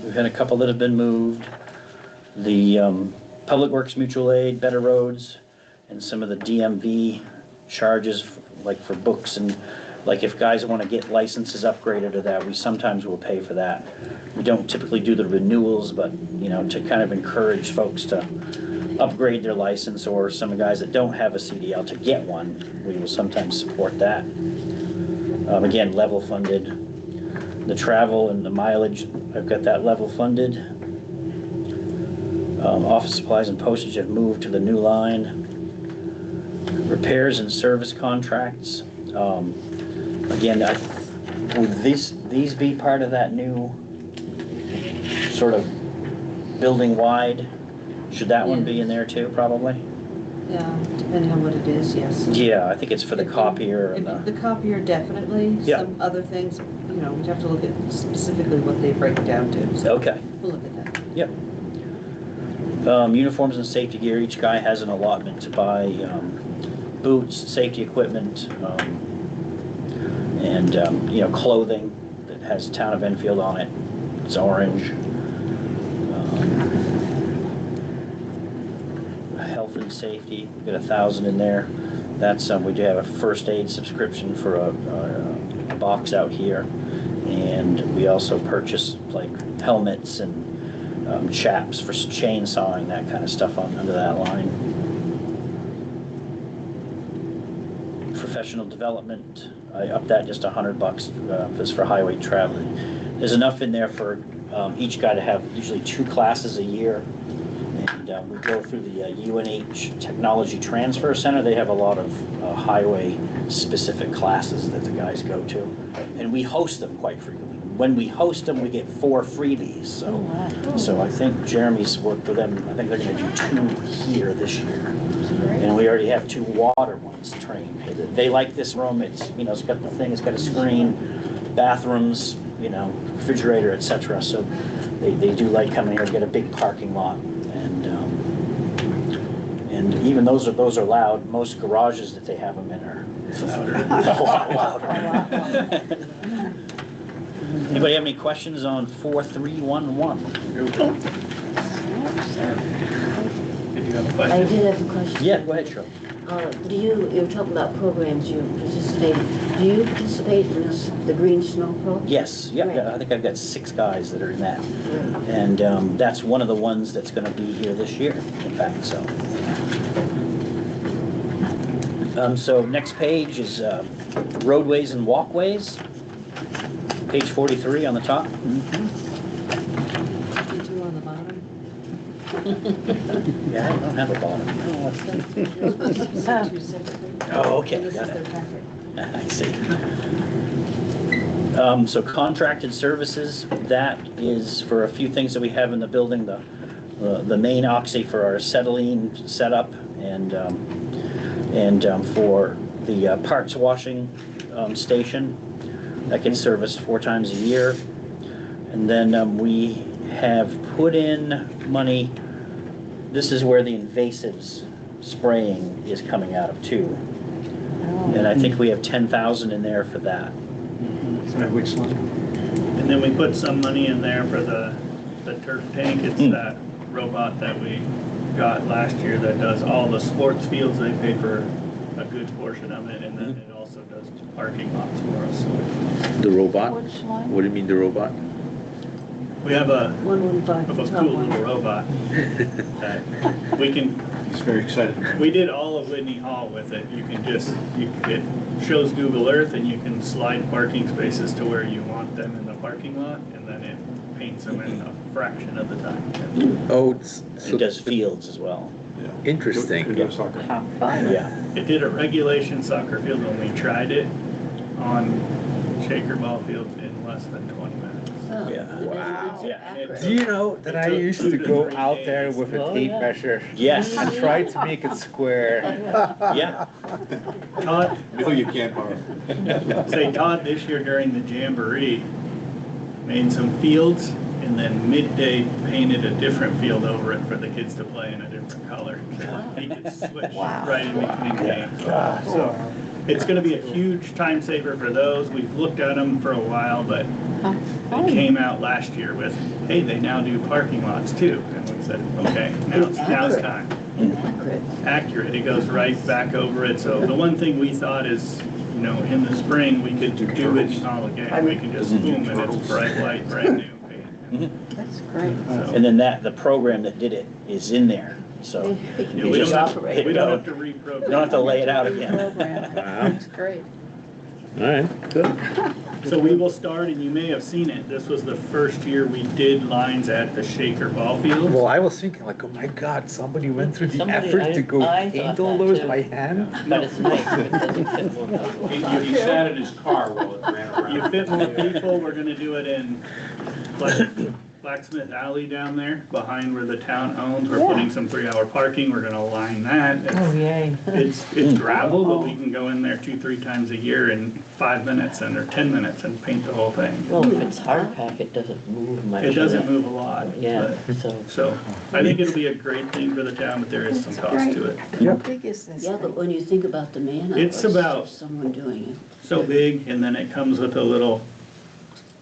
We've had a couple that have been moved. The Public Works Mutual Aid, Better Roads, and some of the DMV charges, like for books and, like if guys want to get licenses upgraded to that, we sometimes will pay for that. We don't typically do the renewals, but, you know, to kind of encourage folks to upgrade their license, or some guys that don't have a CDL to get one, we will sometimes support that. Again, level funded. The travel and the mileage, I've got that level funded. Office supplies and postage have moved to the new line. Repairs and service contracts. Again, would these be part of that new sort of building wide? Should that one be in there too, probably? Yeah, depending on what it is, yes. Yeah, I think it's for the copier and The copier, definitely. Yeah. Some other things, you know, we'd have to look at specifically what they break down to. So okay. we'll look at that. Yep. Uniforms and safety gear, each guy has an allotment to buy boots, safety equipment, and, you know, clothing that has Town of Enfield on it. It's orange. Health and safety, we've got 1,000 in there. That's, we do have a first aid subscription for a box out here. And we also purchase like helmets and chaps for chainsawing, that kind of stuff under that line. Professional development, I upped that just $100 just for highway traveling. There's enough in there for each guy to have usually 2 classes a year. And we go through the UNH Technology Transfer Center. They have a lot of highway-specific classes that the guys go to. And we host them quite frequently. When we host them, we get 4 freebies. So I think Jeremy's worked with them. I think they're going to do 2 here this year. And we already have 2 water ones trained. They like this room. It's, you know, it's got the thing, it's got a screen, bathrooms, you know, refrigerator, etc. So they do like coming here to get a big parking lot. And even those are loud. Most garages that they have them in are a lot louder. Anybody have any questions on 4311? Did you have a I question? did have a question. Yeah, go ahead, Cheryl. You were talking about programs you participate. Do you participate in the Green Snow Program? Yes, yeah, Right. I think I've got 6 guys that are in that. And that's one of the ones that's going to be here this year, in fact, so. So next page is roadways and walkways. Page 43 on the top. 52 on the bottom. Yeah, I don't have a bottom. Oh, okay, This got is their it. packet. I see. So contracted services, that is for a few things that we have in the building, the main oxy for our acetylene setup, and for the parts washing station that gets serviced 4 times a year. And then we have put in money. This is where the invasives spraying is coming out of too. And I think we have 10,000 in there for that. Which one? And then we put some money in there for the turf tank. It's that robot that we got last year that does all the sports fields. They pay for a good portion of it, and then it also does parking lots for us. The robot? Which line? What do you mean, the robot? We have a 115. of a cool little robot that we can, He's very excited. we did all of Whitney Hall with it. You can just, it shows Google Earth and you can slide parking spaces to where you want them in the parking lot, and then it paints them in a fraction of the time. Oh, It does fields as well. Yeah. Interesting. Good soccer. How fun. Yeah. It did a regulation soccer field when we tried it on Shaker Ball Field in less than 20 minutes. Oh, Yeah. the measurements are Yeah. accurate. Do you know that I used to go out there with a Oh, tape yeah. measure Yes. and try to make it square? Yeah. Todd, No, you can't borrow. say Todd this year during the Jamboree made some fields and then midday painted a different field over it for the kids to play in a different color. He could switch right in between games. So it's gonna be a huge time saver for those. We've looked at them for a while, but they came out last year with, hey, they now do parking lots too. And we said, okay, now's time. Accurate. Accurate, it goes right back over it. So the one thing we thought is, you know, in the spring, we could do it all again. We can just boom, and it's bright white, brand new paint. That's great. And then the program that did it is in there, so. It can Yeah, be we don't have, operated. we don't have to reprogram. You don't have to lay it out again. Program. Wow. That's great. All right, good. So we will start, and you may have seen it, this was the first year we did lines at the Shaker Ball Field. Well, I was thinking like, oh my God, somebody went through the Somebody- effort to go I paint thought all that those too. by hand? But it's nice, it doesn't fit more people. He sat in his car while it ran around. You fit more people, we're gonna do it in Blacksmith Alley down there, behind where the town owns. We're putting some 3-hour parking, we're gonna line that. Oh, yay. It's gravel, but we can go in there 2-3 times a year in 5 minutes or 10 minutes and paint the whole thing. Well, if it's hard pack, it doesn't move much. It doesn't move a lot. Yeah, but- so. So I think it'll be a great thing for the town, but there is some cost to it. How big is this? Yeah, but when you think about the man It's hours, about- someone doing it. So big, and then it comes with a little,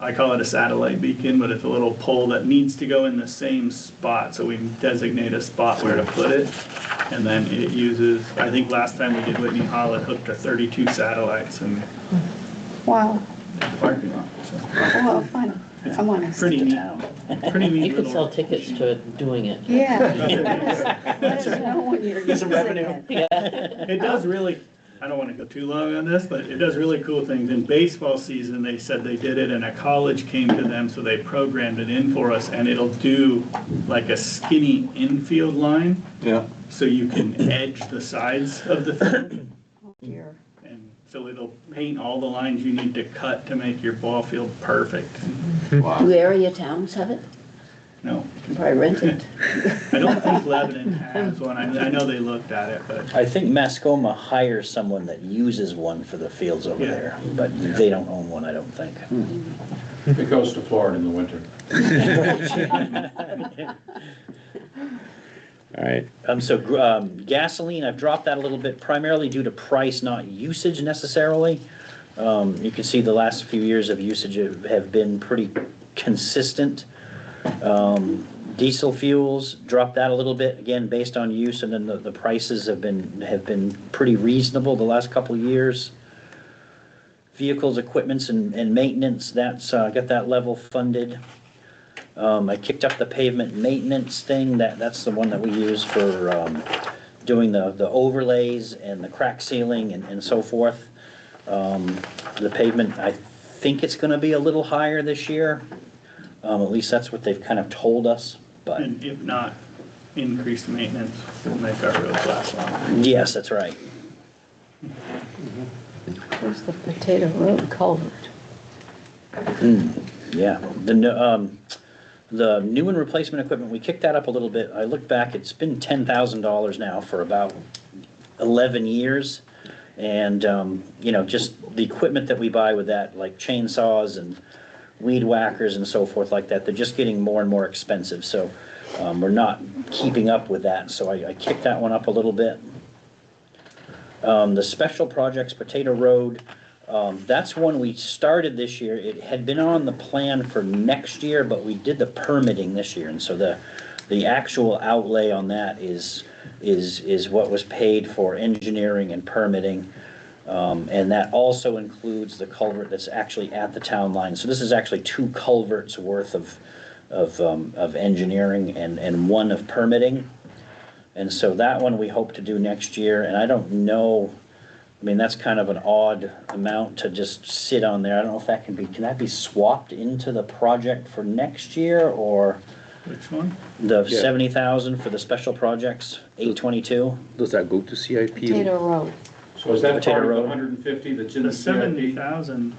I call it a satellite beacon, but it's a little pole that needs to go in the same spot, so we can designate a spot where to put it. And then it uses, I think last time we did Whitney Hall, it hooked to 32 satellites in Wow. the parking lot. So Well, fun. I want to Pretty see neat. town. Pretty neat You could sell little. tickets to doing it. Yeah. Let us know when you're using it. Yeah. It does really, I don't want to go too long on this, but it does really cool things. In baseball season, they said they did it and a college came to them, so they programmed it in for us, and it'll do like a skinny infield line, Yeah. so you can edge the sides of the field. Dear. And so it'll paint all the lines you need to cut to make your ball field perfect. Wow. Do area towns have it? No, You can probably rent it. I don't think Lebanon has one. I know they looked at it, but I think Mascoma hires someone that uses one for the fields over Yeah. there, but they don't own one, I don't think. It goes to Florida in the winter. All right, So gasoline, I've dropped that a little bit, primarily due to price, not usage necessarily. You can see the last few years of usage have been pretty consistent. Diesel fuels, dropped that a little bit, again, based on use, and then the prices have been pretty reasonable the last couple of years. Vehicles, equipments, and maintenance, that's, got that level funded. I kicked up the pavement maintenance thing, that's the one that we use for, doing the overlays and the crack sealing and so forth. The pavement, I think it's gonna be a little higher this year. At least that's what they've kind of told us, but, and if not, increased maintenance will make our roads last longer. yes, that's right. Where's the Potato Road culvert? Yeah, the new and replacement equipment, we kicked that up a little bit. I looked back, it's been $10,000 now for about 11 years. And, you know, just the equipment that we buy with that, like chainsaws and weed whackers and so forth like that, they're just getting more and more expensive. So we're not keeping up with that. So I kicked that one up a little bit. The special projects, Potato Road, that's one we started this year. It had been on the plan for next year, but we did the permitting this year. And so the actual outlay on that is what was paid for engineering and permitting. And that also includes the culvert that's actually at the town line. So this is actually 2 culverts worth of engineering and one of permitting. And so that one we hope to do next year, and I don't know, I mean, that's kind of an odd amount to just sit on there. I don't know if that can that be swapped into the project for next year, or? Which one? The Yeah. 70,000 for the special projects, 822? Does that go to CIP? Potato Road. So is that Potato part of the Road. 150 that's in The the CIP? 70,000,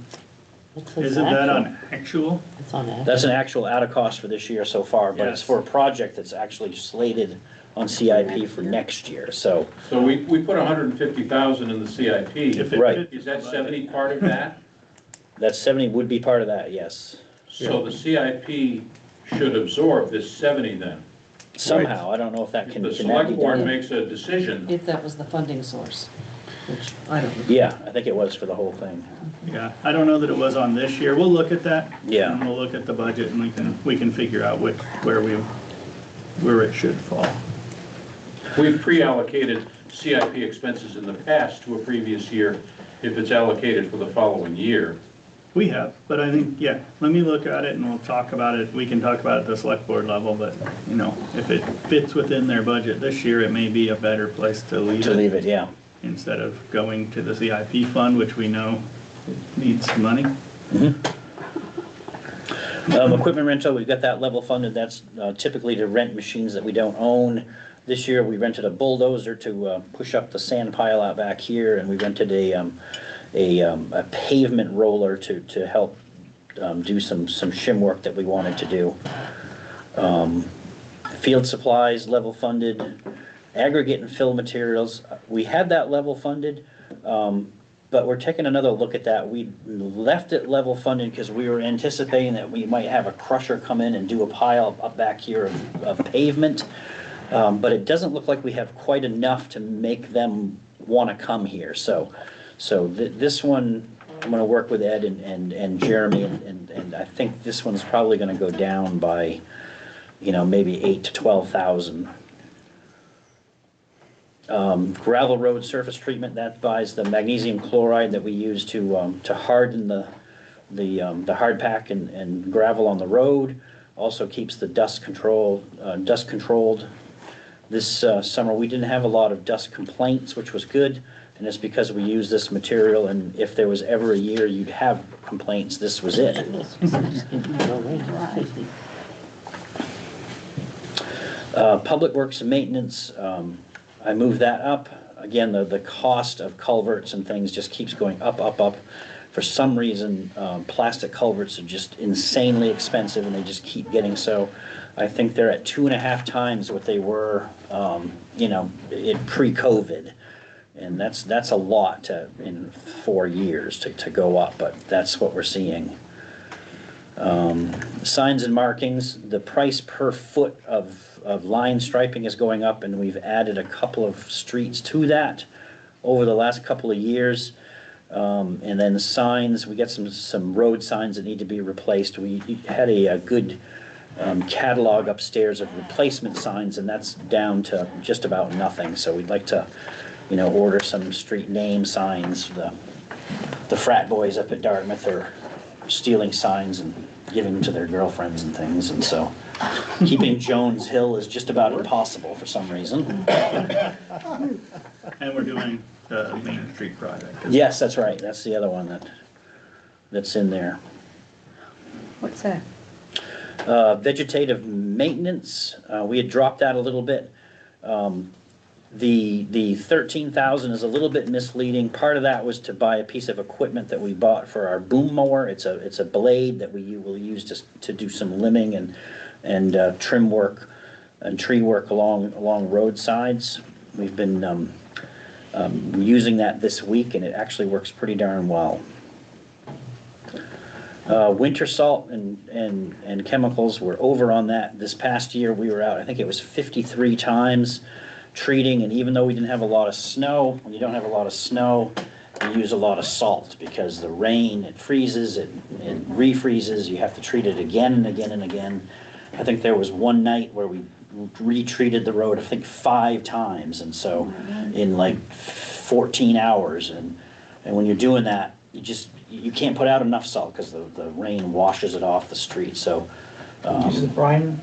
It says isn't that actual. on actual? It's on actual. That's an actual out of cost for this year so far, but it's Yes. for a project that's actually slated on CIP for next year, so. So we put 150,000 in the CIP. If it Right. fits Is that the 70 budget. part of that? That 70 would be part of that, yes. So the CIP should absorb this 70 then? Somehow, I don't know if that If can the that be select board done. makes a decision, If that was the funding source, which I don't know. Yeah, I think it was for the whole thing. Yeah, I don't know that it was on this year. We'll look at that. Yeah. And we'll look at the budget and we can figure out where it should fall. we've pre-allocated CIP expenses in the past to a previous year if it's allocated for the following year. We have, but I think, yeah, let me look at it and we'll talk about it. We can talk about it at the select board level, but, you know, if it fits within their budget this year, it may be a better place to leave it. To leave it, yeah. Instead of going to the CIP fund, which we know needs money. Equipment rental, we've got that level funded. That's typically to rent machines that we don't own. This year, we rented a bulldozer to push up the sand pile out back here, and we rented a pavement roller to help do some shim work that we wanted to do. Field supplies, level funded. Aggregate and fill materials, we had that level funded, but we're taking another look at that. We left it level funded because we were anticipating that we might have a crusher come in and do a pile up back here of pavement. But it doesn't look like we have quite enough to make them want to come here. So this one, I'm going to work with Ed and Jeremy, and I think this one's probably going to go down by, you know, maybe 8,000 to 12,000. Gravel road surface treatment, that buys the magnesium chloride that we use to harden the hard pack and gravel on the road. Also keeps the dust controlled. This summer we didn't have a lot of dust complaints, which was good, and it's because we use this material, and if there was ever a year you'd have complaints, this was it. Public works and maintenance, I moved that up. Again, the cost of culverts and things just keeps going up, up, up. For some reason, plastic culverts are just insanely expensive and they just keep getting so. I think they're at 2.5 times what they were, you know, pre-COVID. And that's a lot in 4 years to go up, but that's what we're seeing. Signs and markings, the price per foot of line striping is going up, and we've added a couple of streets to that over the last couple of years. And then signs, we got some road signs that need to be replaced. We had a good catalog upstairs of replacement signs, and that's down to just about nothing. So we'd like to, you know, order some street name signs. The frat boys up at Dartmouth are stealing signs and giving them to their girlfriends and things, and so keeping Jones Hill is just about impossible for some reason. And we're doing the Main Street project. Yes, that's right. That's the other one that's in there. What's that? Vegetative maintenance, we had dropped that a little bit. The 13,000 is a little bit misleading. Part of that was to buy a piece of equipment that we bought for our boom mower. It's a blade that we will use to do some limbing and trim work and tree work along roadsides. We've been using that this week, and it actually works pretty darn well. Winter salt and chemicals, we're over on that. This past year we were out, I think it was 53 times treating, and even though we didn't have a lot of snow, when you don't have a lot of snow, you use a lot of salt because the rain, it freezes, it refreezes, you have to treat it again and again and again. I think there was one night where we retreated the road, I think 5 times, and so in like 14 hours, and when you're doing that, you can't put out enough salt because the rain washes it off the street. So Is the brine,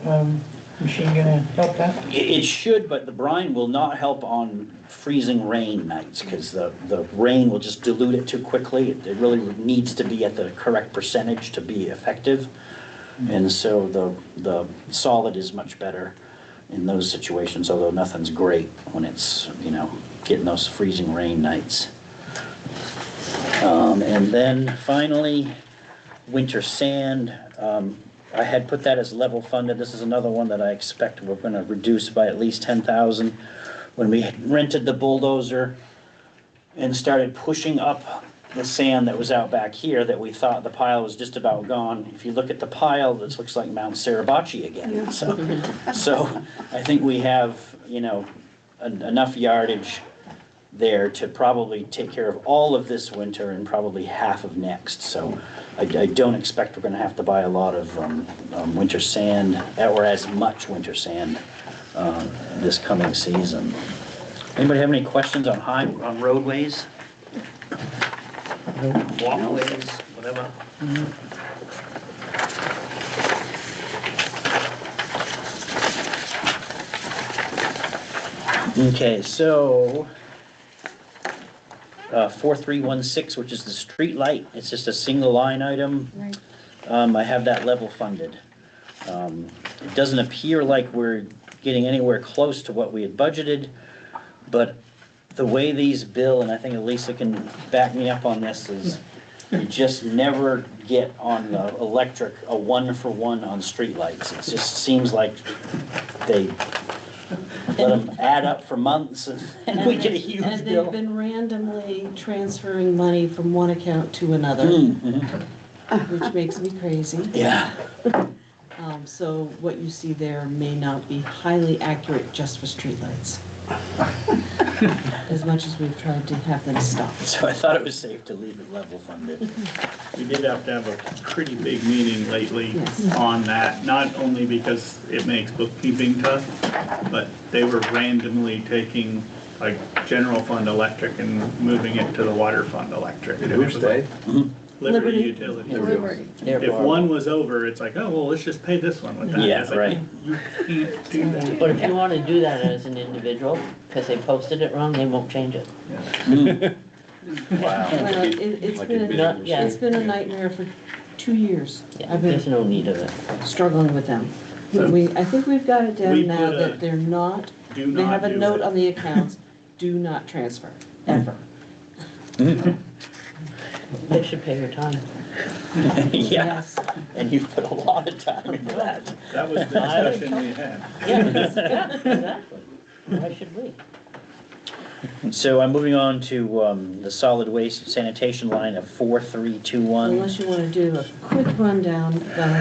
machine gonna help that? It should, but the brine will not help on freezing rain nights, because the rain will just dilute it too quickly. It really needs to be at the correct percentage to be effective. And so the solid is much better in those situations, although nothing's great when it's, you know, getting those freezing rain nights. And then finally, winter sand. I had put that as level funded. This is another one that I expect we're gonna reduce by at least 10,000. When we rented the bulldozer and started pushing up the sand that was out back here, that we thought the pile was just about gone. If you look at the pile, this looks like Mount Suribachi again. So I think we have, you know, enough yardage there to probably take care of all of this winter and probably half of next. So I don't expect we're gonna have to buy a lot of winter sand, or as much winter sand this coming season. Anybody have any questions on roadways? Walkways, whatever? Okay, so 4316, which is the street light, it's just a single line item. Right. I have that level funded. It doesn't appear like we're getting anywhere close to what we had budgeted, but the way these bill, and I think Elisa can back me up on this, is you just never get on the electric a 1-for-1 on streetlights. It just seems like they let them add up for months and we get a huge And bill. they've been randomly transferring money from one account to another, which makes me crazy. Yeah. So what you see there may not be highly accurate just for streetlights. As much as we've tried to have them stop. So I thought it was safe to leave it level funded. We did have to have a pretty big meeting lately on that, not only because it makes bookkeeping tough, but they were randomly taking like general fund electric and moving it to the water fund electric. And it was like Liberty Utilities. If one was over, it's like, oh, well, let's just pay this one with that. Yeah, It's like, right. You can't do that. But if you want to do that as an individual, because they posted it wrong, they won't change it. Wow. Well, it's been a nightmare for 2 years. Yeah, I've been there's no need of it. struggling with them. I think we've got it We down now put a that they're not, Do they have not a do note it. on the accounts, do not transfer, ever. They should pay your time. Yeah, Yes. and you put a lot of time into that. That was the discussion we had. Yeah, exactly. Why should we? So I'm moving on to the solid waste sanitation line of 4321. Unless you want to do a quick rundown,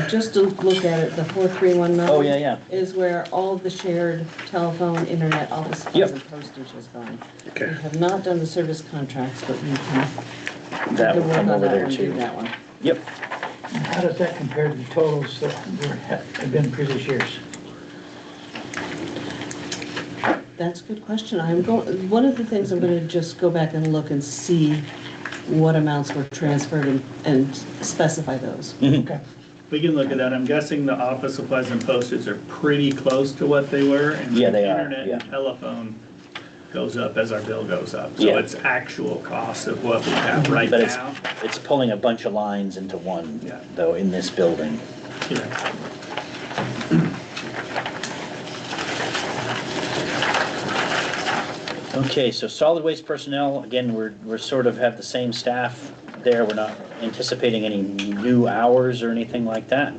just to look at it, the 4319. Oh, yeah. Is where all of the shared telephone, internet, all the supplies Yep. and postage has gone. Okay. We have not done the service contracts, but we can That will work come on over that there one, do too. that one. Yep. How does that compare to the totals that have been previous years? That's a good question. One of the things I'm gonna just go back and look and see what amounts were transferred and specify those. Okay. We can look at that. I'm guessing the office supplies and postage are pretty close to what they were. And Yeah, the they are, internet and yeah. telephone goes up as our bill goes up. So Yeah. it's actual cost of what we have right But now. it's pulling a bunch of lines into one, Yeah. though, in this building. Yeah. Okay, so solid waste personnel, again, we're sort of have the same staff there. We're not anticipating any new hours or anything like that.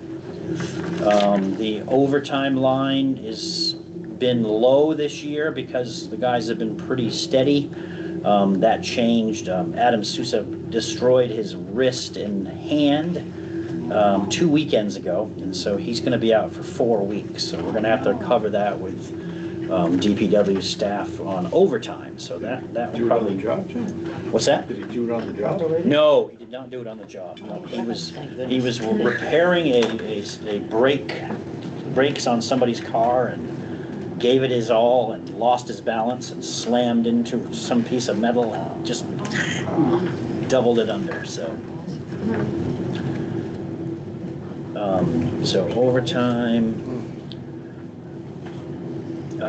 The overtime line has been low this year because the guys have been pretty steady. That changed. Adam Sousa destroyed his wrist and hand 2 weekends ago, and so he's gonna be out for 4 weeks. So we're gonna have to cover that with DPW staff on overtime, so that Do will it on probably. the job, Jim? What's that? Did he do it on the job? No, he did not do it on the job. No, he was repairing a brakes on somebody's car and gave it his all and lost his balance and slammed into some piece of metal and just doubled it under, so. So overtime,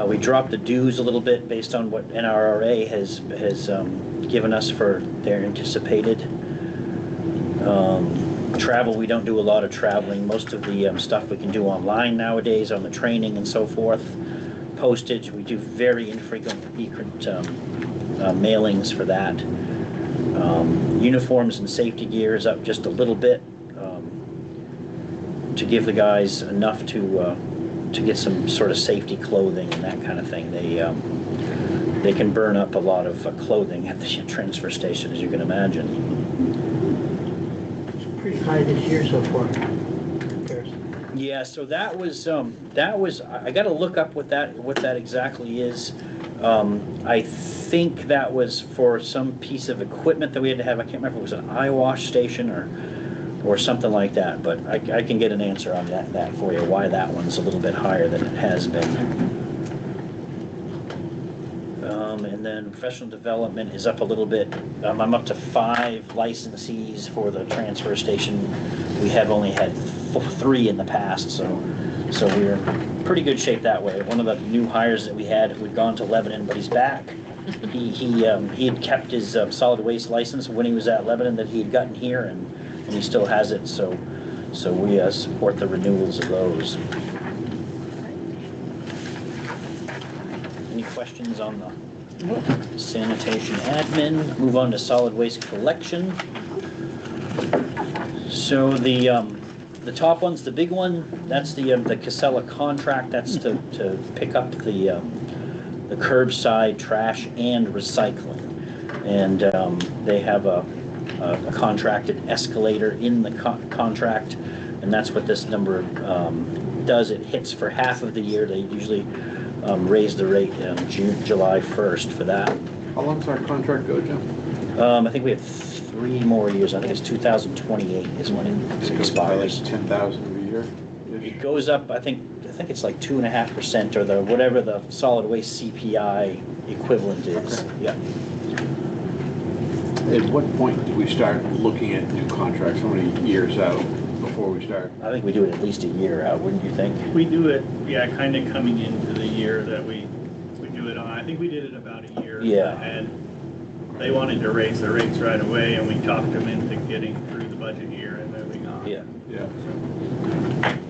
we dropped the dues a little bit based on what NRRA has given us for their anticipated. Travel, we don't do a lot of traveling. Most of the stuff we can do online nowadays on the training and so forth. Postage, we do very infrequent mailings for that. Uniforms and safety gear is up just a little bit to give the guys enough to get some sort of safety clothing and that kind of thing. They can burn up a lot of clothing at the transfer station, as you can imagine. Pretty high this year so far. Yeah, so that was I got to look up what that exactly is. I think that was for some piece of equipment that we had to have. I can't remember if it was an eye wash station or something like that, but I can get an answer on that for you, why that one's a little bit higher than it has been. And then professional development is up a little bit. I'm up to 5 licensees for the transfer station. We have only had 3 in the past, so we're in pretty good shape that way. One of the new hires that we'd gone to Lebanon, but he's back. He had kept his solid waste license when he was at Lebanon that he had gotten here, and he still has it, so we support the renewals of those. Any questions on the sanitation admin? Move on to solid waste collection. So the top one's the big one. That's the Casella contract. That's to pick up the curbside trash and recycling, and they have a contracted escalator in the contract, and that's what this number does. It hits for half of the year. They usually raise the rate July 1st for that. How long does our contract go, Jim? I think we have 3 more years. I think it's 2028 is when it expires. 10,000 a year. It goes up. I think it's like 2.5% or whatever the solid waste CPI equivalent is. Okay. Yeah. At what point do we start looking at new contracts? How many years out before we start? I think we do it at least a year out, wouldn't you think? We do it, yeah, kind of coming into the year that we do it on. I think we did it about a year. Yeah. And they wanted to raise the rates right away, and we talked them into getting through the budget year and moving on. Yeah. Yeah.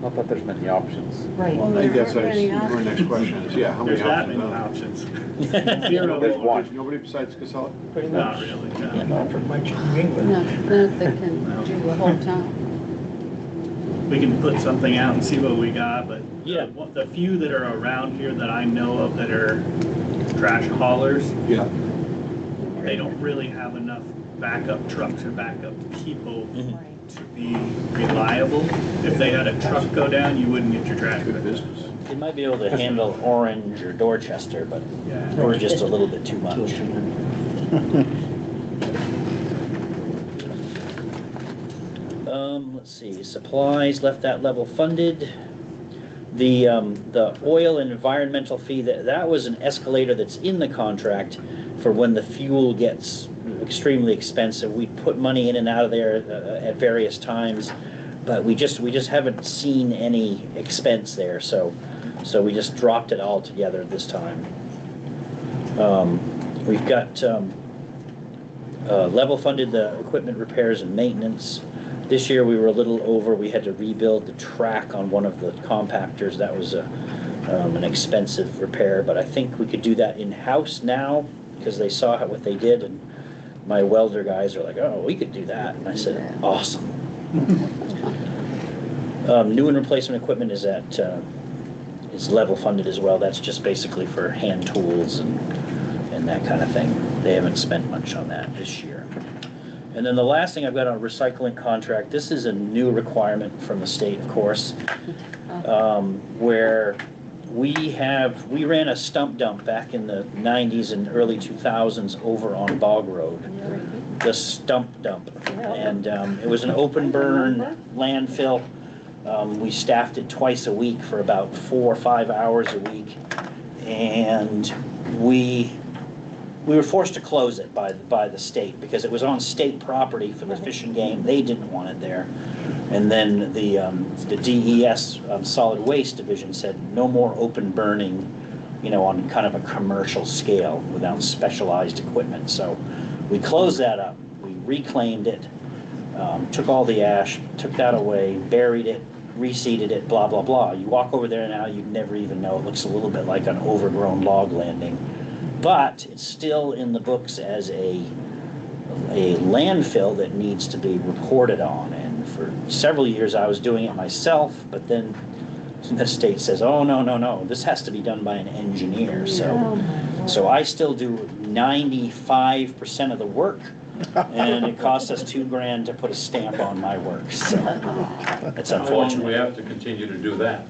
Not that there's many options. Right. Well, I guess my next question is, yeah, how many There's that options? many options. Zero. There's one. There's nobody besides Casella? Pretty Not much. really, Yeah, no. not pretty much in New England. No, that they can do the whole time. We can put something out and see what we got, but Yeah. the few that are around here that I know of that are trash haulers, Yeah. they don't really have enough backup trucks or backup people to be reliable. If they had a truck go down, you wouldn't get your trash Good back. business. They might be able to handle Orange or Dorchester, but Yeah. we're just a little bit too much. Let's see, supplies, left that level funded. The oil and environmental fee, that was an escalator that's in the contract for when the fuel gets extremely expensive. We put money in and out of there at various times, but we just haven't seen any expense there, so we just dropped it all together this time. We've got level funded the equipment repairs and maintenance. This year we were a little over. We had to rebuild the track on one of the compactors. That was an expensive repair, but I think we could do that in-house now because they saw what they did, and my welder guys are like, oh, we could do that. And I said, awesome. New and replacement equipment is level funded as well. That's just basically for hand tools and that kind of thing. They haven't spent much on that this year. And then the last thing I've got on a recycling contract, this is a new requirement from the state, of course, where we ran a stump dump back in the 90s and early 2000s over on Bog Road, the stump dump. And it was an open burn landfill. We staffed it twice a week for about 4 or 5 hours a week. And we we were forced to close it by the state because it was on state property for the Fish and Game. They didn't want it there. And then the DES Solid Waste Division said no more open burning, on kind of a commercial scale without specialized equipment. So we closed that up. We reclaimed it, took all the ash, took that away, buried it, reseeded it, blah, blah, blah. You walk over there now, you'd never even know. It looks a little bit like an overgrown log landing. But it's still in the books as a landfill that needs to be reported on. And for several years I was doing it myself, but then the state says, oh, no, this has to be done by an engineer. So I still do 95% of the work, and it costs us $2,000 to put a stamp on my work. So it's How long do unfortunate. we have to continue to do that?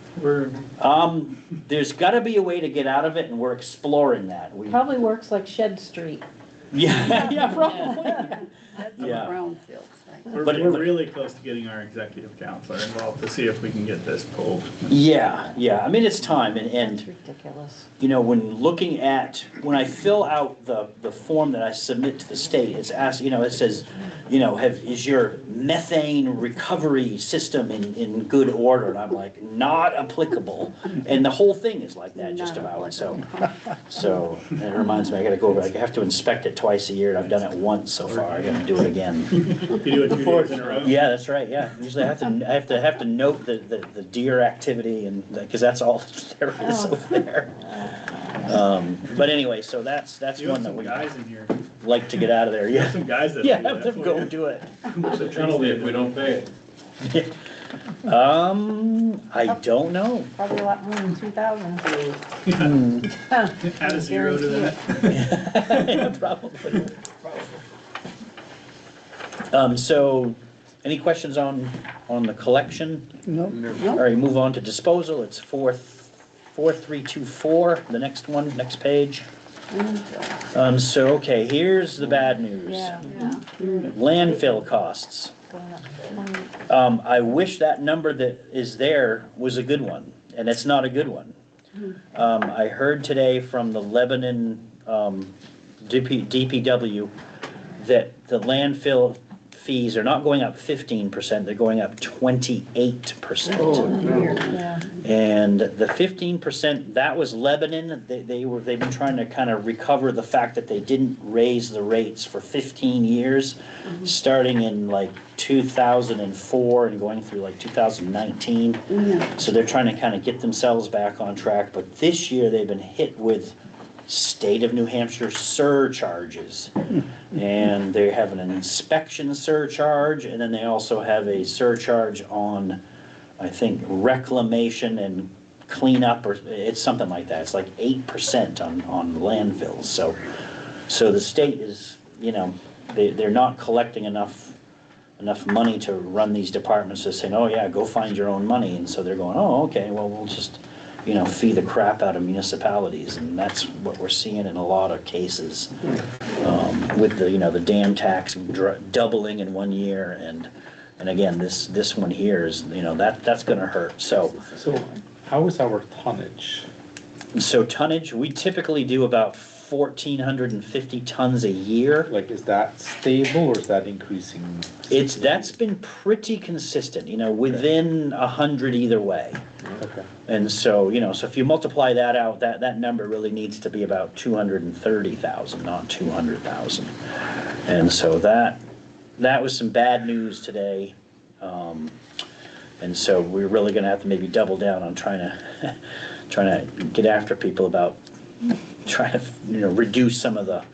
There's got to be a way to get out of it, and we're exploring that. Probably works like Shed Street. Yeah, probably. That's Yeah. a brownfield site. We're really close to getting our executive counselor involved to see if we can get this pulled. Yeah. I mean, it's time, and That's ridiculous. when I fill out the form that I submit to the state, it's asked, it says, is your methane recovery system in good order? And I'm like, not applicable. And the whole thing is like that, just about. So it reminds me, I have to inspect it twice a year, and I've done it once so far. I got to do it again. You do it 2 days in a row? Yeah, that's right. Yeah, usually I have to note the deer activity, and because that's all there is over there. But anyway, so that's You one have that some we guys in here. like to get out of there. You have Yeah, some guys that. yeah, do that have them for go you. and do it. What's the penalty if we don't pay it? I don't know. Probably a lot more than 2,000. Add a 0 to that. Yeah, probably. So, any questions on the collection? No. All right, move on to disposal. It's 4324, the next one, next page. Okay, here's the bad news. Yeah. Landfill costs. Going up 20. I wish that number that is there was a good one, and it's not a good one. I heard today from the Lebanon DPW that the landfill fees are not going up 15%, they're going up 28%. Yeah. And the 15%, that was Lebanon. They've been trying to kind of recover the fact that they didn't raise the rates for 15 years, starting in like 2004 and going through like 2019. So they're trying to kind of get themselves back on track. But this year they've been hit with state of New Hampshire surcharges. And they have an inspection surcharge, and then they also have a surcharge on, I think, reclamation and cleanup, or it's something like that. It's like 8% on landfills. So the state is, they're not collecting enough money to run these departments. They're saying, oh yeah, go find your own money. And so they're going, oh, okay, well, we'll just fee the crap out of municipalities, and that's what we're seeing in a lot of cases, with the dam tax doubling in 1 year, and again, this one here is, that's gonna hurt, so how is our tonnage? So tonnage, we typically do about 1,450 tons a year. Like, is that stable or is that increasing? That's been pretty consistent, within 100 either way. Okay. And so, so if you multiply that out, that number really needs to be about 230,000, not 200,000. And so that was some bad news today. And so we're really gonna have to maybe double down on trying to get after people about trying to, reduce some of the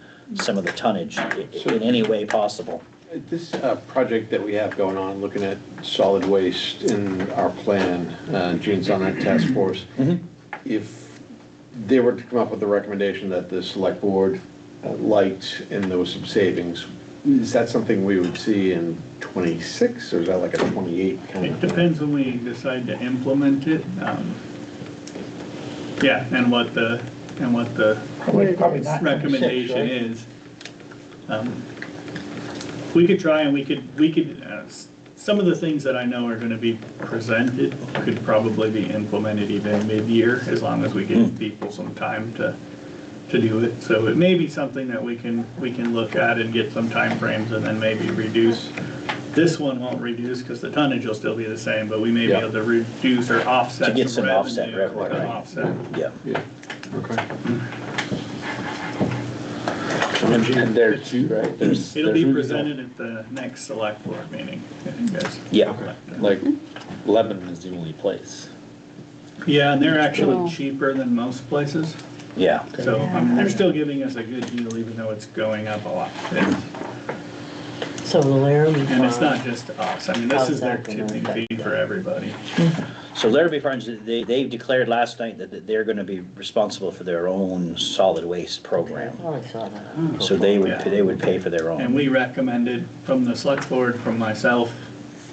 tonnage in any way possible. This project that we have going on, looking at solid waste in our plan, Gene's on that task force. If they were to come up with a recommendation that the select board liked and there was some savings, is that something we would see in 26, or is that like a 28 kind It of thing? depends when we decide to implement it. Yeah, and what the Probably not 26, recommendation right? is. We could try, and we could, some of the things that I know are gonna be presented could probably be implemented even mid-year, as long as we give people some time to to do it. So it may be something that we can look at and get some timeframes and then maybe reduce. This one won't reduce because the tonnage will still be the same, but we may be able to reduce or offset To get some offset revenue. revenue, right. Offset. Yeah. Okay. And there too, right? It'll be presented at the next select board meeting, I think that's. Yeah. Like, Lebanon is the only place. Yeah, and they're Oh. actually cheaper than most places. Yeah. So, I mean, they're still giving us a good deal even though it's going up a lot. So the Laramie And it's Farm, not just us, I mean, this is their tipping fee for everybody. So Larrabee Farms, they declared last night that they're gonna be responsible for their own solid waste program. oh, I saw that. So they would pay for their And own. we recommended from the select board, from myself,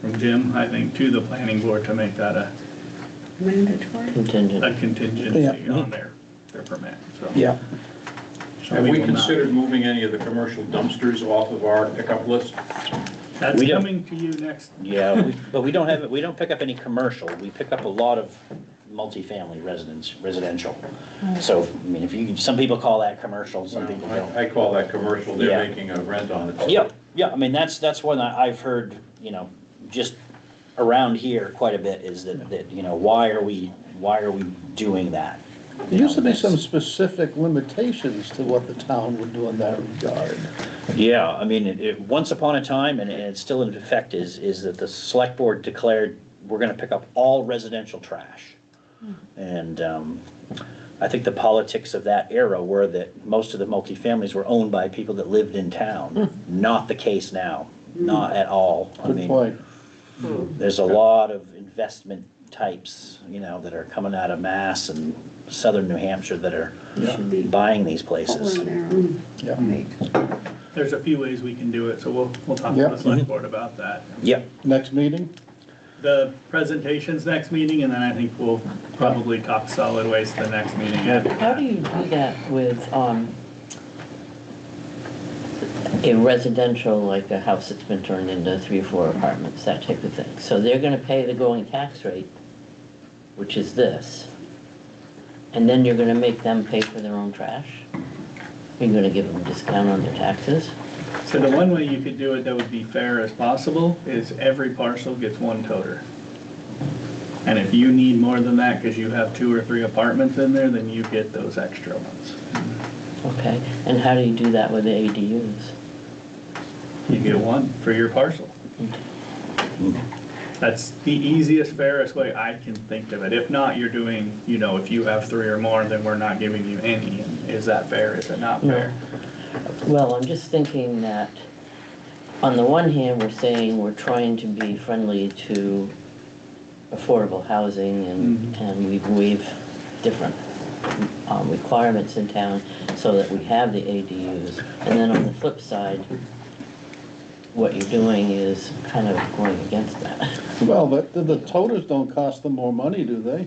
from Jim, I think, to the planning board to make that Mandatory? Contingent. a contingency Yeah. on their permit, so. Yeah. So Have we will not- considered moving any of the commercial dumpsters off of our pickup list? That's We don't- coming to you next. Yeah, but we don't pick up any commercial. We pick up a lot of multifamily residential. So, I mean, some people call that commercial, some people don't. I call that commercial, Yeah. they're making a rent on it. Yeah, I mean, that's one that I've heard, just around here quite a bit is that, why are we doing that? There used to be some specific limitations to what the town would do in that regard. Yeah, I mean, once upon a time, and it's still in effect, is that the select board declared, we're gonna pick up all residential trash. And, I think the politics of that era were that most of the multifamilies were owned by people that lived in town. Not the case now, not at all. I Good mean, point. there's a lot of investment types, that are coming out of Mass and southern New Hampshire that are buying these places. Yeah. There's a few ways we can do it, so we'll talk to Yeah. the select board about that. Yep, Next meeting? The presentation's next meeting, and then I think we'll probably talk solid waste the next meeting. How do you do that with, a residential, like a house that's been turned into 3 or 4 apartments, that type of thing? So they're gonna pay the going tax rate, which is this, and then you're gonna make them pay for their own trash? You're gonna give them a discount on their taxes? So the one way you could do it that would be fair as possible is every parcel gets one toter. And if you need more than that because you have 2 or 3 apartments in there, then you get those extra ones. Okay, and how do you do that with the ADUs? You get one for your parcel. That's the easiest, fairest way I can think of it. If not, you're doing, if you have 3 or more, then we're not giving you any. And is that fair? Is it not fair? Well, I'm just thinking that, on the one hand, we're saying we're trying to be friendly to affordable housing and we waive different requirements in town so that we have the ADUs. And then on the flip side, what you're doing is kind of going against that. Well, the toters don't cost them more money, do they?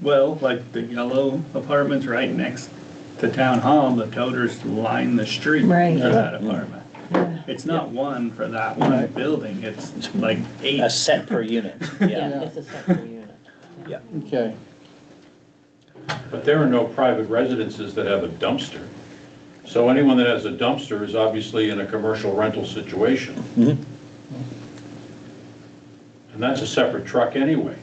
Well, like the yellow apartments right next to town hall, the toters line the street Right. for that apartment. It's not one for that one building, it's like 8. a set per unit, Yeah, yeah. it's a separate unit. Okay. But there are no private residences that have a dumpster. So anyone that has a dumpster is obviously in a commercial rental situation. Mhm. And that's a separate truck anyway.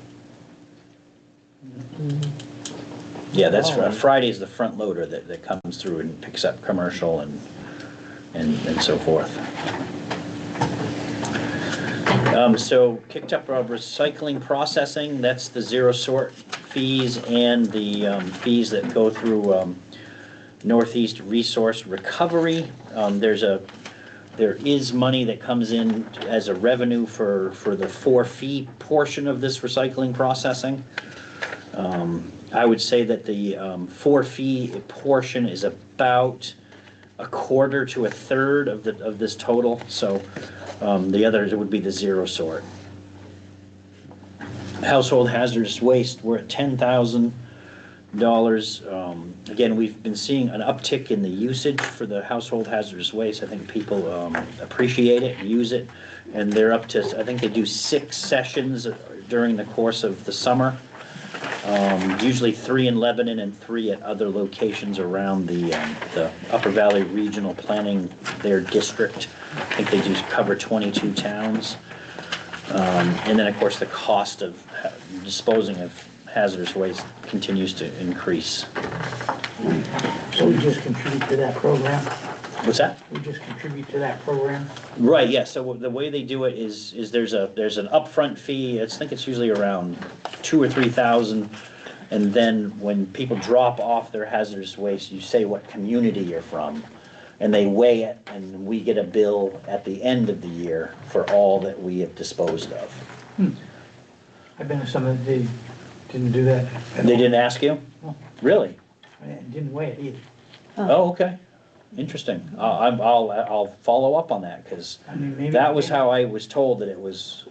Yeah, that's, Friday's the front loader that comes through and picks up commercial and so forth. So kicked up our recycling processing, that's the zero sort fees and the fees that go through Northeast Resource Recovery. There is money that comes in as a revenue for the 4-fee portion of this recycling processing. I would say that the 4-fee portion is about 1/4 to 1/3 of this total. So the others would be the zero sort. Household hazardous waste, we're at $10,000. Again, we've been seeing an uptick in the usage for the household hazardous waste. I think people appreciate it, use it, and they're up to, I think they do 6 sessions during the course of the summer. Usually 3 in Lebanon and 3 at other locations around the Upper Valley Regional Planning, their district. I think they do cover 22 towns. And then, of course, the cost of disposing of hazardous waste continues to increase. So we just contribute to that program? What's that? We just contribute to that program? Right, yeah, so the way they do it is there's an upfront fee, I think it's usually around 2,000 or 3,000, and then when people drop off their hazardous waste, you say what community you're from, and they weigh it, and we get a bill at the end of the year for all that we have disposed of. I've been to some of the, they didn't do that. They didn't ask you? No. Really? I didn't weigh it either. Oh, okay. Interesting. I'll follow up on that, because I mean, maybe. that was how I was told that it was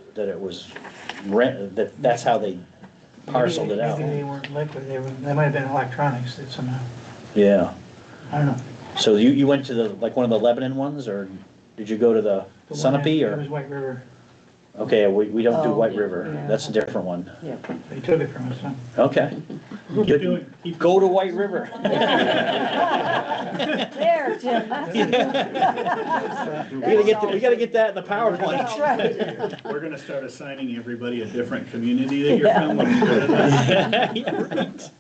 that's how they parceled it out. Maybe they weren't liquid, they might have been electronics that somehow, Yeah. I don't know. So you went to like one of the Lebanon ones, or did you go to the The one Sunapee, It was or? White River, Okay, we don't do Oh, White River. yeah. That's a different one. they took it from us, huh? Okay. Keep doing, keep Go to White River. There, Jim, that's. We gotta get that in the PowerPoint. That's right. We're gonna start assigning everybody a different community that you're Yeah. from. when you go to that. Yeah, right.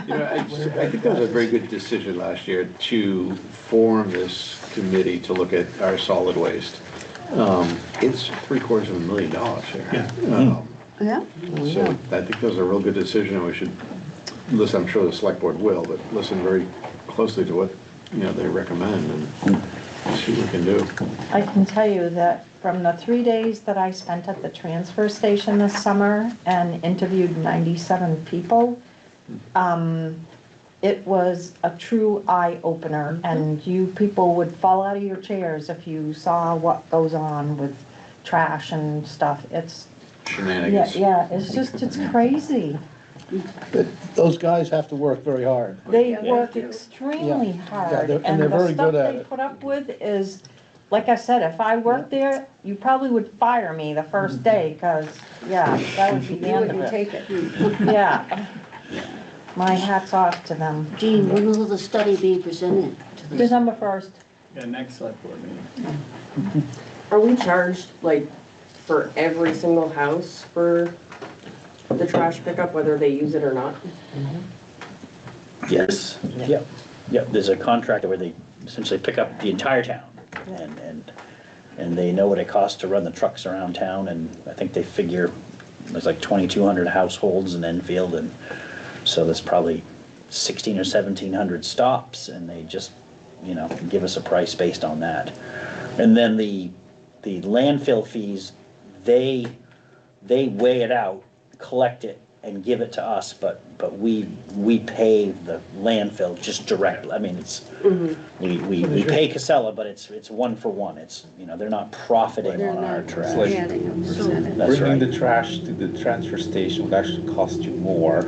You know, I think that was a very good decision last year to form this committee to look at our solid waste. It's $750,000 here. Yeah. So I think that was a real good decision, and we should listen, I'm sure the select board will, but listen very closely to what, they recommend and see what we can do. I can tell you that from the 3 days that I spent at the transfer station this summer and interviewed 97 people, it was a true eye-opener, and you people would fall out of your chairs if you saw what goes on with trash and stuff. It's, Shenanigans. yeah, it's crazy. Those guys have to work very hard. They work extremely hard, and and they're the very stuff good at they it. put up with is, like I said, if I worked there, you probably would fire me the first day, because, that would be the end of it. Take it. Yeah. My hat's off to them. Jean, when will the study be presented to the? December 1st. Yeah, next select board meeting. Are we charged, like, for every single house for the trash pickup, whether they use it or not? Yes, yep, there's a contract where they essentially pick up the entire town, and they know what it costs to run the trucks around town, and I think they figure there's like 2,200 households in Enfield, and so there's probably 1,600 or 1,700 stops, and they just, give us a price based on that. And then the landfill fees, they weigh it out, collect it, and give it to us, but we pay the landfill just directly. I mean, it's, we pay Casella, but it's one for one. It's, they're not profiting on our trash. like- Adding a percentage. That's Bringing right. the trash to the transfer station would actually cost you more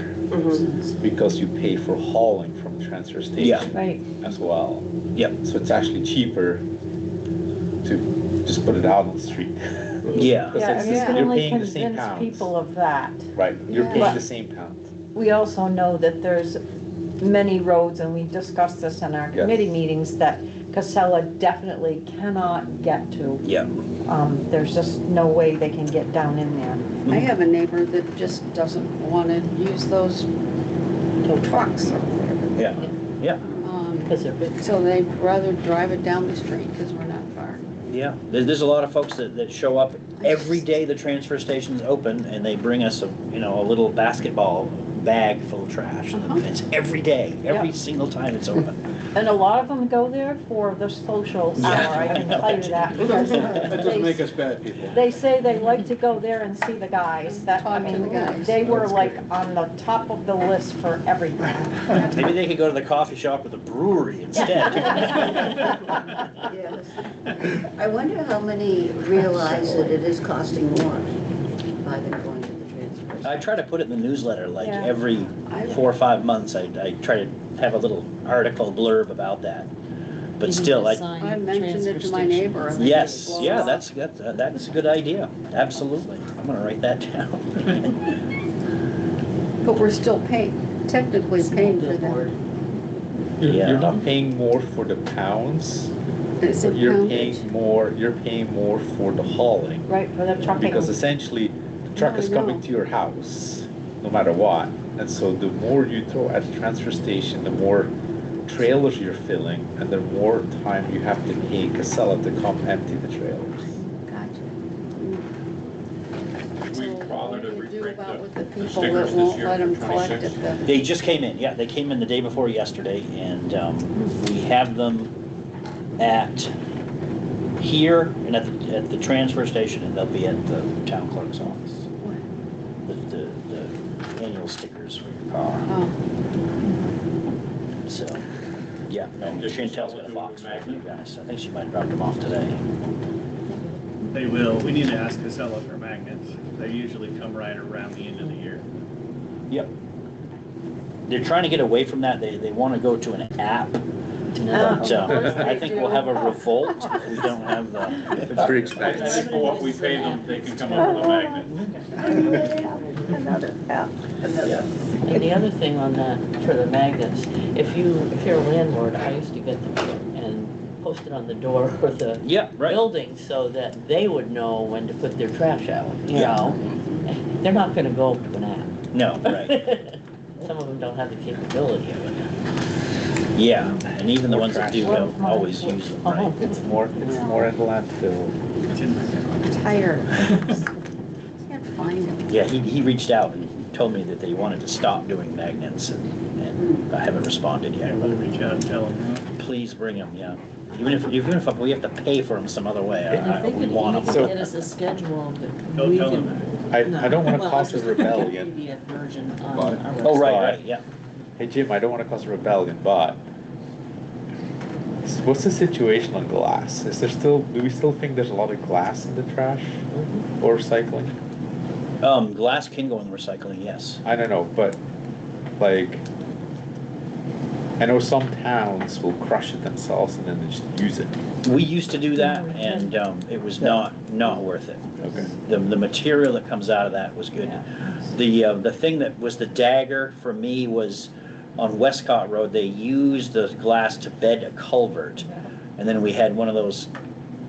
because you pay for hauling from the transfer station Right. as well. Yep, So it's actually cheaper to just put it out on the street. yeah, Because Yeah, it's and you just- can you're only paying the same convince pounds. people of that. Right, you're Yeah. paying But- the same pound. We also know that there's many roads, and we discussed this in our Yes. committee meetings, that Casella definitely cannot get to. yeah, There's just no way they can get down in there. I have a neighbor that just doesn't want to use those trucks. yeah, yeah, Because they're big. So they'd rather drive it down the street because we're not far. yeah. There's a lot of folks that show up every day the transfer station's open, and they bring us a little basketball bag full of trash. And it's every day, every Yeah. single time it's open. And a lot of them go there for the social hour, I can tell you that. because That doesn't they- make us bad people. They say they like to go there and see the guys, that, I Talk to mean, the guys. they were like on the top of the list for everything. Maybe they could go to the coffee shop or the brewery instead. Yes. I wonder how many realize that it is costing more by them going to the transfer. I try to put it in the newsletter, like Yeah. every 4 or 5 months, I try to have a little article blurb about that. But still, I mentioned it to my neighbor. and they yes, blow yeah, up. that's a good idea, absolutely. I'm gonna write that down. But we're still paying, technically paying for that. Yeah. You're not paying more for the pounds, It's a but you're poundage. paying more for the hauling. Right, for the trucking. Because essentially, the truck Yeah, is I coming know. to your house, no matter what. And so the more you throw at the transfer station, the more trailers you're filling, and the more time you have to pay Casella to come empty the trailers. Gotcha. We'd rather to What do you do reprint about with the the people stickers that this won't year let for them collect 26. at the? They just came in, yeah, they came in the day before yesterday, and we have them at here and at the transfer station, and they'll be at the town clerk's office. The annual stickers for your car. Oh, So, yeah, no, Chantel's got a box for you guys. I think she might have dropped them off today. They will. We need to ask Casella for magnets. They usually come right around the end of the year. Yep. They're trying to get away from that. They want to go to an app. But I think we'll have a revolt if we don't have the. It's pretty I expensive. think for what we pay them, they can come up with a magnet. Another app, Yeah. And the other thing on that, for the magnets, if you're a landlord, I used to get them and post it on the door of the Yeah, right. building so that they would know when to put their trash out, you Yeah. know? They're not gonna go to an app. No, right. Some of them don't have the capability of it. Yeah, and even the ones that do don't always use them, right? It's more in the landfill. tired. Can't find them. Yeah, he reached out and told me that they wanted to stop doing magnets, and I haven't responded yet. I'll reach out and tell them. Please bring them, yeah. Even if we have to pay for them some other way, I think we if want you them. can get us a schedule that Don't we tell can. them I don't want to Well, cause a it's just a rebellion. PDF version on But- our website. Oh, right, yeah. Hey Jim, I don't want to cause a rebellion, but what's the situation on glass? Do we still think there's a lot of glass in the trash or recycling? Glass can go in the recycling, yes. I don't know, but like, I know some towns will crush it themselves and then they just use it. We used to do that, and it was not worth it. Okay. The material that comes out of that was good. The thing that was the dagger for me was on Westcott Road, they used the glass to bed a culvert. And then we had one of those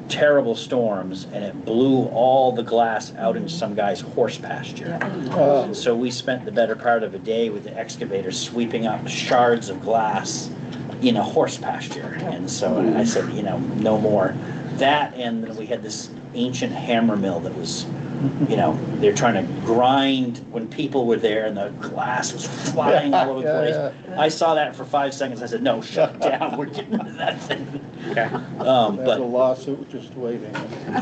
terrible storms, and it blew all the glass out into some guy's horse pasture. And so we spent the better part of a day with the excavator sweeping up shards of glass in a horse pasture. And so I said, no more. That, and then we had this ancient hammer mill that was, they're trying to grind when people were there, and the glass was flying all over the place. I saw that for 5 seconds. I said, no, shut it down. We're getting rid of that thing. Okay. There's a lawsuit just waiting.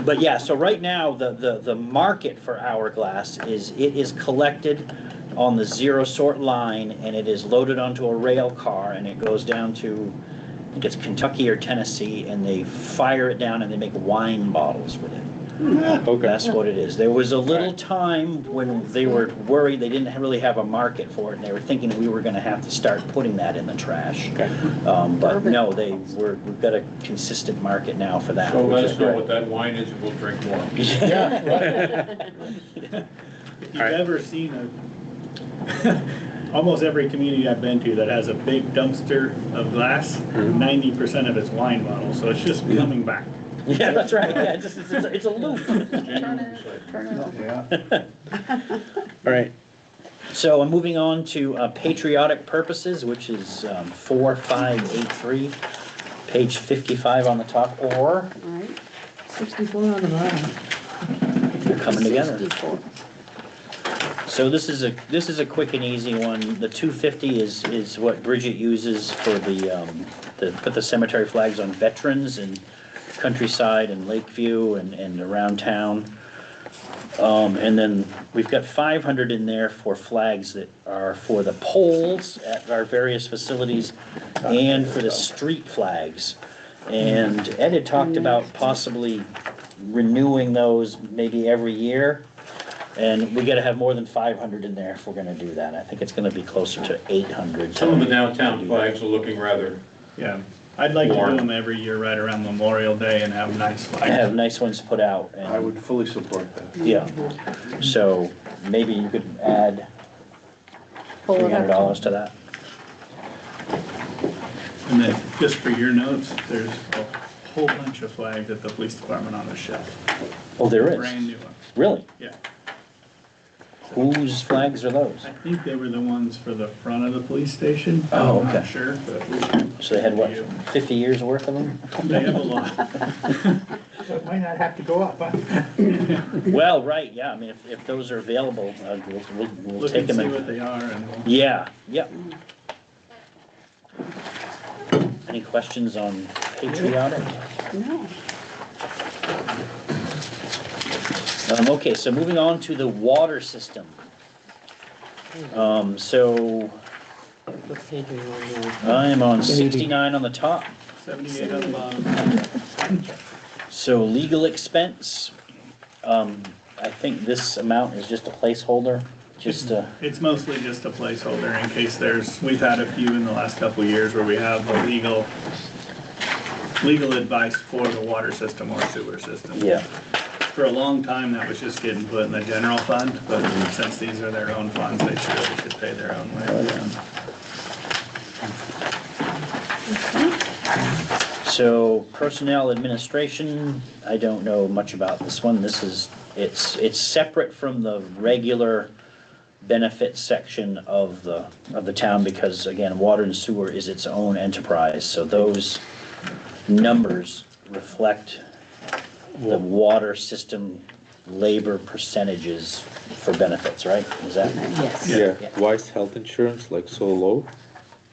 But yeah, so right now, the market for hourglass is collected on the zero sort line, and it is loaded onto a rail car, and it goes down to, I think it's Kentucky or Tennessee, and they fire it down and they make wine bottles with it. Okay. That's what it is. There was a little time when they were worried they didn't really have a market for it, and they were thinking we were gonna have to start putting that in the trash. Okay. But no, we've got a consistent market now for that. So which let is us know great. what that wine is and we'll drink more. Yeah. If you've ever seen almost every community I've been to that has a big dumpster of glass, 90% of it's wine bottles, so it's just coming back. Yeah, that's right. Yeah, it's a loop. All right. So I'm moving on to patriotic purposes, which is 4583, page 55 on the top, or All right, 64 on the bottom. they're coming together. 64. So this is a quick and easy one. The 250 is what Bridget uses for to put the cemetery flags on veterans and Countryside and Lakeview and around town. And then we've got 500 in there for flags that are for the poles at our various facilities and for the street flags. And Ed had talked about possibly renewing those maybe every year. And we gotta have more than 500 in there if we're gonna do that. I think it's gonna be closer to 800. Some of the downtown flags are looking rather, Yeah, I'd like to do them every year right around Memorial Day and have nice I flags. have nice ones put out. And I would fully support that. yeah, so maybe you could add pull it up. $300 to that. And then, just for your notes, there's a whole bunch of flags at the police department on the shelf. Oh, there is? Brand new ones. Really? Yeah. Whose flags are those? I think they were the ones for the front of the police station. Oh, I'm okay. not sure, but we can. So they had what, 50 years worth of them? They have a lot. So it might not have to go up, huh? Well, right, yeah, I mean, if those are available, we'll Look take and them. see what they are and we'll. Yeah, yep. Any questions on patriotic? No. Okay, so moving on to the water system. So What page are you on now? I'm on 69 on the top. 78 on the bottom. So legal expense, I think this amount is just a placeholder, just It's mostly just a placeholder in case we've had a few in the last couple of years where we have a legal advice for the water system or sewer system. yeah. For a long time, that was just getting put in the general fund, but since these are their own funds, they should pay their own way. So personnel administration, I don't know much about this one. It's separate from the regular benefits section of the town because again, water and sewer is its own enterprise. So those numbers reflect the water system labor percentages for benefits, right? Is that? Yes. Yeah, why is health insurance like so low?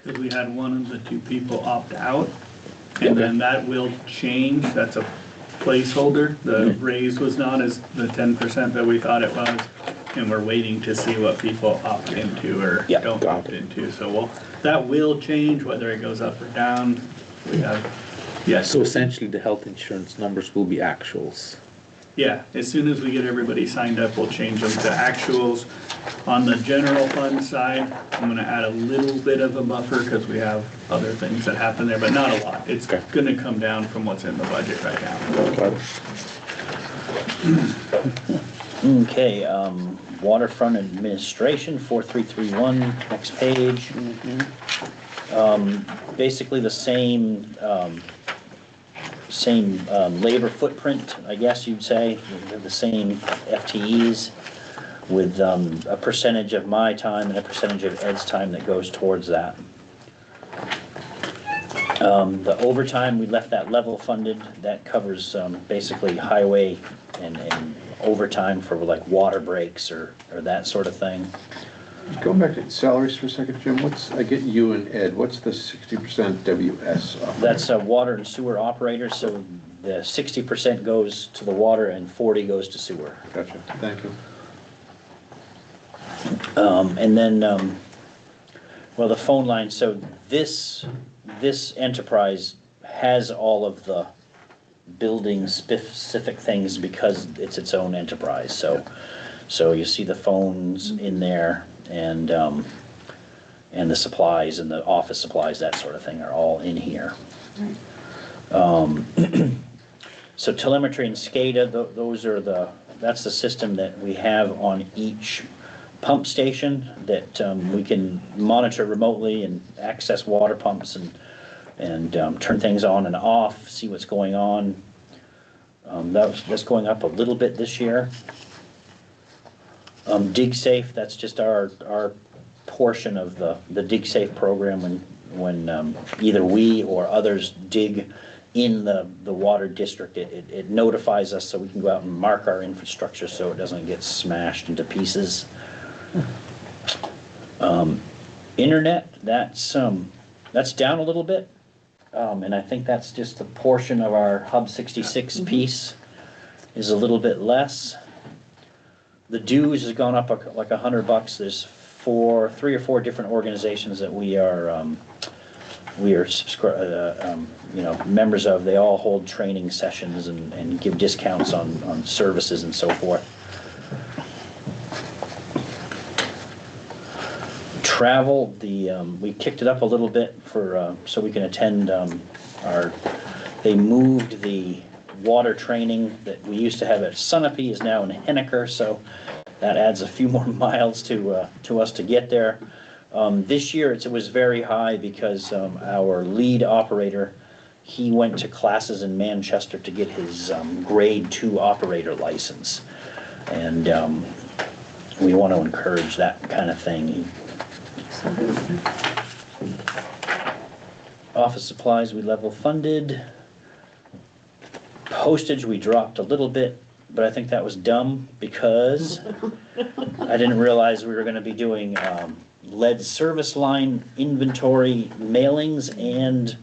Because we had one of the two people opt out, and then that will change. That's a placeholder. The raise was not as the 10% that we thought it was, and we're waiting to see what people opt into or Yeah, don't opt into. So that will change whether it goes up or down. We have, yes. So essentially the health insurance numbers will be actuals. Yeah, as soon as we get everybody signed up, we'll change them to actuals. On the general fund side, I'm gonna add a little bit of a buffer because we have other things that happen there, but not a lot. It's Okay. gonna come down from what's in the budget right now. Okay, waterfront administration, 4331, next page. Basically the same labor footprint, I guess you'd say, the same FTEs with a percentage of my time and a percentage of Ed's time that goes towards that. The overtime, we left that level funded. That covers basically highway and overtime for like water breaks or that sort of thing. Going back to salaries for a second, Jim, I get you and Ed, what's the 60% WS? That's a water and sewer operator, so the 60% goes to the water and 40 goes to sewer. Gotcha, thank you. And then, well, the phone line, so this enterprise has all of the building specific things because it's its own enterprise, so you see the phones in there and the supplies and the office supplies, that sort of thing are all in here. So telemetry and SCADA, that's the system that we have on each pump station that we can monitor remotely and access water pumps and turn things on and off, see what's going on. That's going up a little bit this year. DigSafe, that's just our portion of the DigSafe program when either we or others dig in the water district. It notifies us so we can go out and mark our infrastructure so it doesn't get smashed into pieces. Internet, that's down a little bit, and I think that's just a portion of our Hub 66 piece is a little bit less. The dues has gone up like $100. There's 3 or 4 different organizations that we are members of. They all hold training sessions and give discounts on services and so forth. Travel, we kicked it up a little bit so we can attend they moved the water training that we used to have at Sunapee is now in Henniker, so that adds a few more miles to us to get there. This year, it was very high because our lead operator, he went to classes in Manchester to get his grade 2 operator license. And we want to encourage that kind of thing. Office supplies, we level funded. Postage, we dropped a little bit, but I think that was dumb because I didn't realize we were gonna be doing lead service line inventory mailings and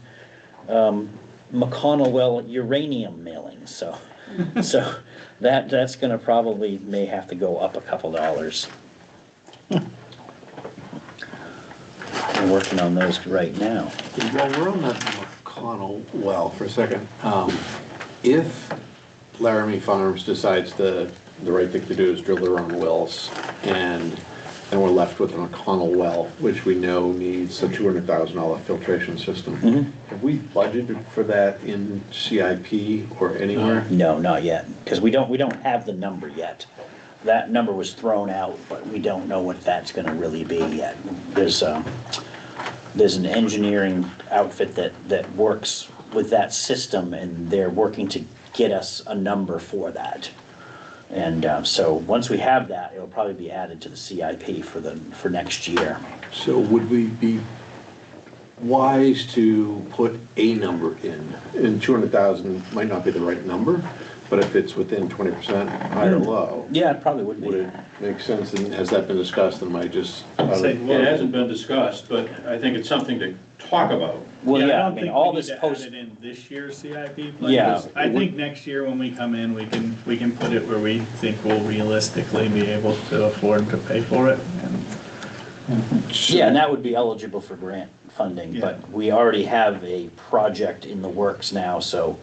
McConnell uranium mailings, so that's gonna probably may have to go up a couple dollars. We're working on those right now. While we're on that McConnell well for a second, if Laramie Farms decides the right thing to do is drill their own wells, and then we're left with a McConnell well, which we know needs a $200,000 filtration system. Have we budgeted for that in CIP or anywhere? No, not yet, because we don't have the number yet. That number was thrown out, but we don't know what that's gonna really be yet. There's an engineering outfit that works with that system, and they're working to get us a number for that. And so once we have that, it'll probably be added to the CIP for next year. So would we be wise to put a number in? And 200,000 might not be the right number, but if it's within 20% high or low. Yeah, it probably would be. Would it make sense, and has that been discussed, and am I just? It hasn't been discussed, but I think it's something to talk about. Well, I yeah, I don't mean, think all we this need to post. add it in this year's CIP plan. Yeah. 'Cause I think next year when we come in, we can put it where we think we'll realistically be able to afford to pay for it. Yeah, and that would be eligible for grant funding, but we already have a project in the works now, so,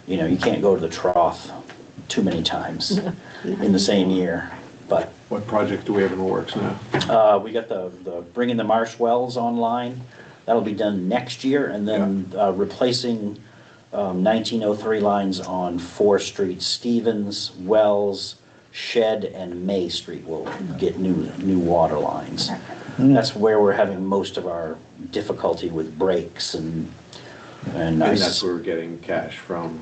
you know, you can't go to the trough too many times in the same year, but. What project do we have in the works now? We got the bringing the marsh wells online. That'll be done next year, and then replacing 1903 lines on 4th Street, Stevens, Wells, Shed, and May Street will get new water lines. That's where we're having most of our difficulty with breaks and that's where we're getting cash from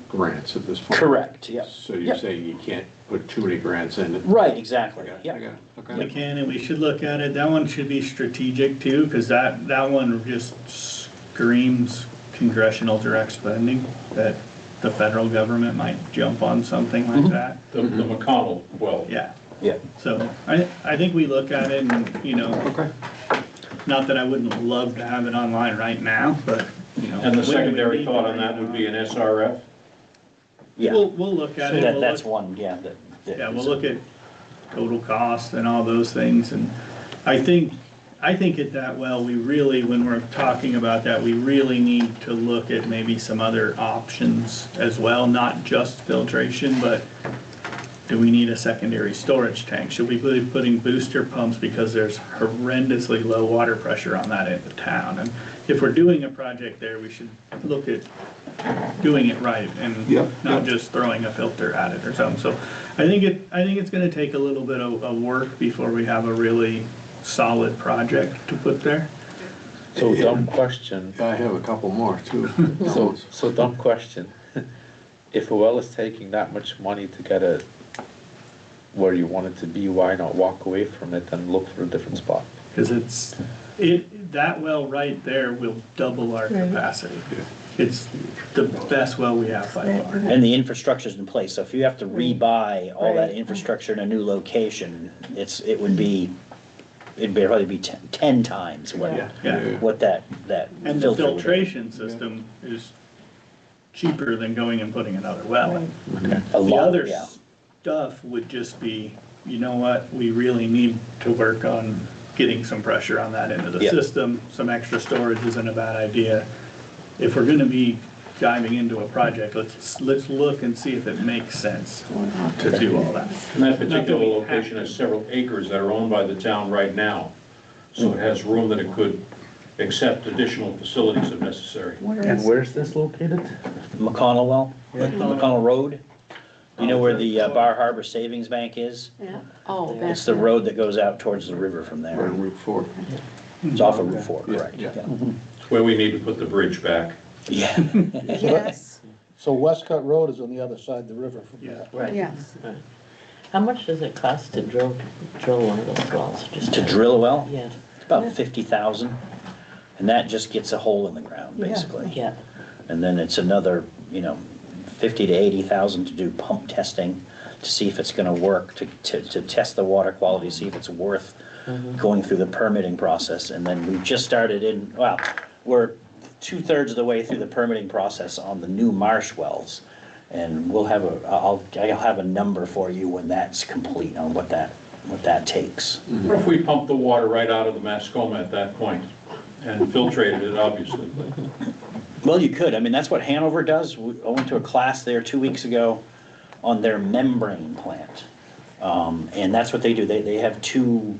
grants at this point? Correct, yeah. So you're saying you can't put too many grants in? Right, exactly. We can, and we should look at it. That one should be strategic too, because that one just screams congressional direct spending, that the federal government might jump on something like that. The McConnell well. Yeah. Yeah. So I think we look at it and, you know, not that I wouldn't love to have it online right now, but, you know. And the secondary thought on that would be an SRF? Yeah. We'll look at it. That's one, yeah. Yeah, we'll look at total cost and all those things, and I think at that well, we really, when we're talking about that, we really need to look at maybe some other options as well, not just filtration, but do we need a secondary storage tank? Should we be putting booster pumps because there's horrendously low water pressure on that end of town? And if we're doing a project there, we should look at doing it right and not just throwing a filter at it or something. So I think it's gonna take a little bit of work before we have a really solid project to put there. So dumb question. I have a couple more too. So dumb question. If a well is taking that much money to get it where you want it to be, why not walk away from it and look for a different spot? Because that well right there will double our capacity. It's the best well we have by far. And the infrastructure's in place, so if you have to rebuy all that infrastructure in a new location, it'd probably be 10 times what that And the filtration system is cheaper than going and putting another well in. The other stuff would just be, you know what, we really need to work on getting some pressure on that end of the system. Some extra storage isn't a bad idea. If we're gonna be diving into a project, let's look and see if it makes sense to do all that. And that particular location has several acres that are owned by the town right now. So it has room that it could accept additional facilities if necessary. And where's this located? McConnell well, McConnell Road. You know where the Bar Harbor Savings Bank is? Yeah. Oh, back It's the there. road that goes out towards the river from there. On Route 4. It's off of Route 4, correct? Yeah. It's where we need to put the bridge back. Yeah. Yes, So Westcott Road is on the other side of the river from Yeah. that. Right. yes. Right. How much does it cost to drill one of those wells? Just To drill a well? Yeah, It's about 50,000, and that just gets a hole in the ground, basically. yeah. And then it's another, 50 to 80,000 to do pump testing, to see if it's gonna work, to test the water quality, see if it's worth going through the permitting process. And then we've just started we're 2/3 of the way through the permitting process on the new marsh wells. And I'll have a number for you when that's complete on what that takes. What if we pumped the water right out of the Mascoma at that point and filtrated it, obviously? Well, you could. I mean, that's what Hanover does. I went to a class there 2 weeks ago on their membrane plant. And that's what they do. They have two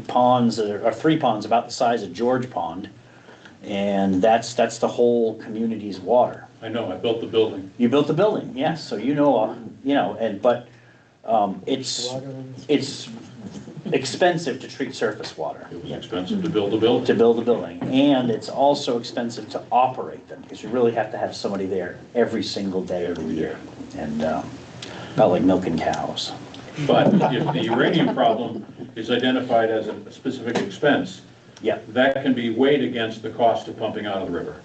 ponds or 3 ponds about the size of George Pond. And that's the whole community's water. I know, I built the building. You built the building, yes. So it's expensive to treat surface water. It was expensive to build a building. To build a building, and it's also expensive to operate them, because you really have to have somebody there every single day of the year, and about like milking cows. But if the uranium problem is identified as a specific expense, Yeah, that can be weighed against the cost of pumping out of the river.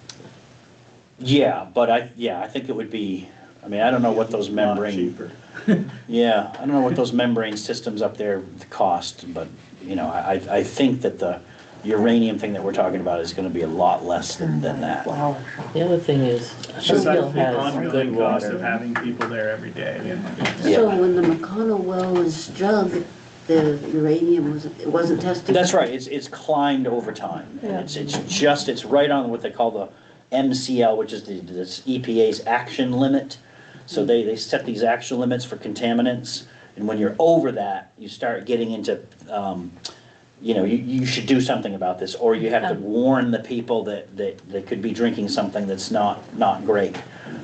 yeah, but I think it would be, I mean, I don't know what those membrane, Cheaper. yeah, I don't know what those membrane systems up there cost, but, I think that the uranium thing that we're talking about is gonna be a lot less than that. The other thing is, Besides Shingle the has ongoing good cost of water. having people there every day. Yeah. So when the McConnell well was dug, the uranium wasn't tested? That's right, it's climbed over time. And it's right on what they call the MCL, which is this EPA's action limit. So they set these action limits for contaminants, and when you're over that, you start getting into, you should do something about this, or you have to warn the people that they could be drinking something that's not great.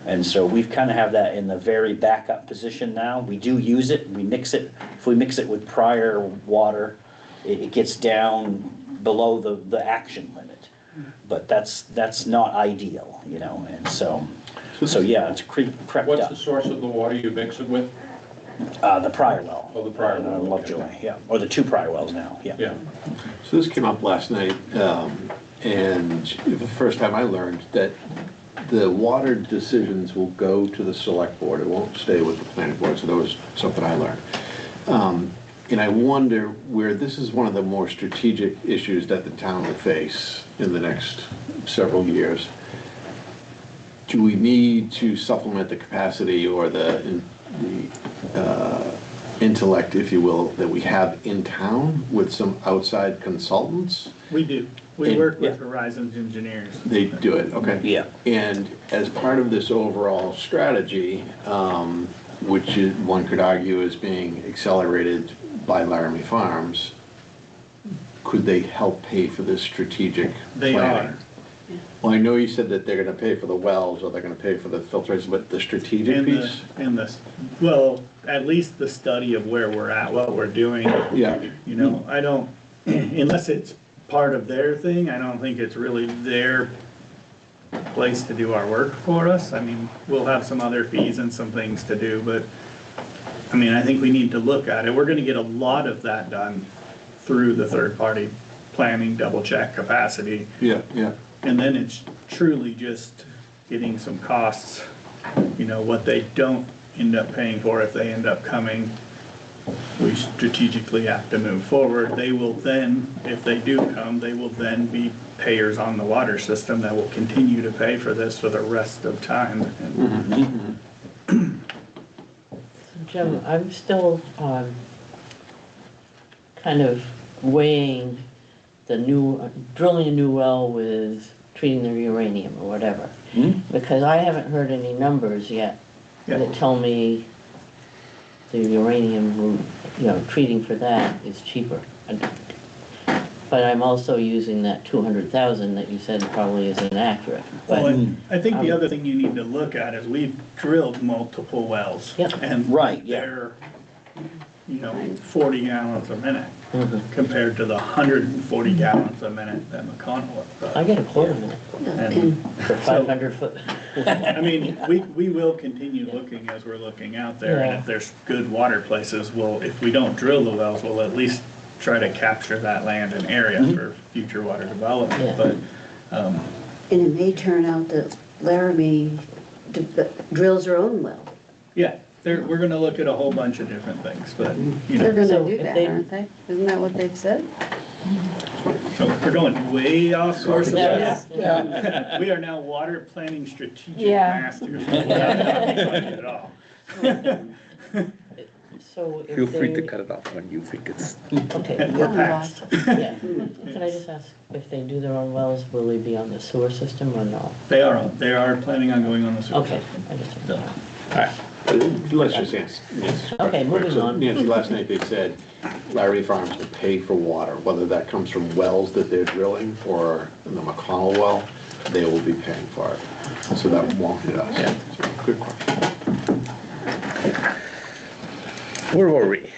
And so we've kind of have that in the very backup position now. We do use it, we mix it. If we mix it with prior water, it gets down below the action limit. But that's not ideal, and so yeah, it's crept What's up. the source of the water you mix it with? The prior well. Oh, the prior well, okay. Lovejoy, yeah, or the 2 prior wells now, yeah. Yeah. So this came up last night, and the first time I learned that the water decisions will go to the select board. It won't stay with the planning board, so that was something I learned. And I wonder where this is one of the more strategic issues that the town will face in the next several years. Do we need to supplement the capacity or the intellect, if you will, that we have in town with some outside consultants? We do. We work with Horizons Engineers. They do it, okay. Yeah. And as part of this overall strategy, which one could argue is being accelerated by Laramie Farms, could they help pay for this strategic They planning? are. Well, I know you said that they're gonna pay for the wells, or they're gonna pay for the filtration, but the strategic piece? Well, at least the study of where we're at, what we're doing. Yeah. I don't, unless it's part of their thing, I don't think it's really their place to do our work for us. I mean, we'll have some other fees and some things to do, but, I think we need to look at it. We're gonna get a lot of that done through the third-party planning, double-check capacity. Yeah, yeah. And then it's truly just getting some costs, what they don't end up paying for if they end up coming. We strategically have to move forward. They will then, if they do come, they will then be payers on the water system that will continue to pay for this for the rest of time. Jim, I'm still kind of weighing drilling a new well with treating the uranium or whatever. Because I haven't heard any numbers yet that tell me the uranium, treating for that is cheaper. But I'm also using that 200,000 that you said probably is inaccurate. But, Well, and I think the other thing you need to look at is we've drilled multiple wells. Yep. And Right, yeah. they're, 40 gallons a minute Mhm. compared to the 140 gallons a minute that McConnell does. I get a quarter minute And for 500 foot. I mean, we will continue looking as we're looking out there, and Yeah. if there's good water places, if we don't drill the wells, we'll at least try to capture that land and area for future water development, Yeah. but, And it may turn out that Laramie drills her own well. yeah, we're gonna look at a whole bunch of different things, but, They're gonna So do if that, they- aren't they? Isn't that what they've said? so we're going way off course. Yeah. We are now water planning strategic Yeah. masters. We're not talking about it at all. So if Feel free to they- cut it off when you think it's. Okay, We're past. yeah. Can I just ask, if they do their own wells, will they be on the sewer system or no? They are planning on going on the sewer Okay, system. I just want to know. Let's just answer Nancy's Okay, question. moving So on. Nancy, last night they said Larry Farms will pay for water, whether that comes from wells that they're drilling or the McConnell well, they will be paying for it. So that won't hit us. So, good question. Where were we?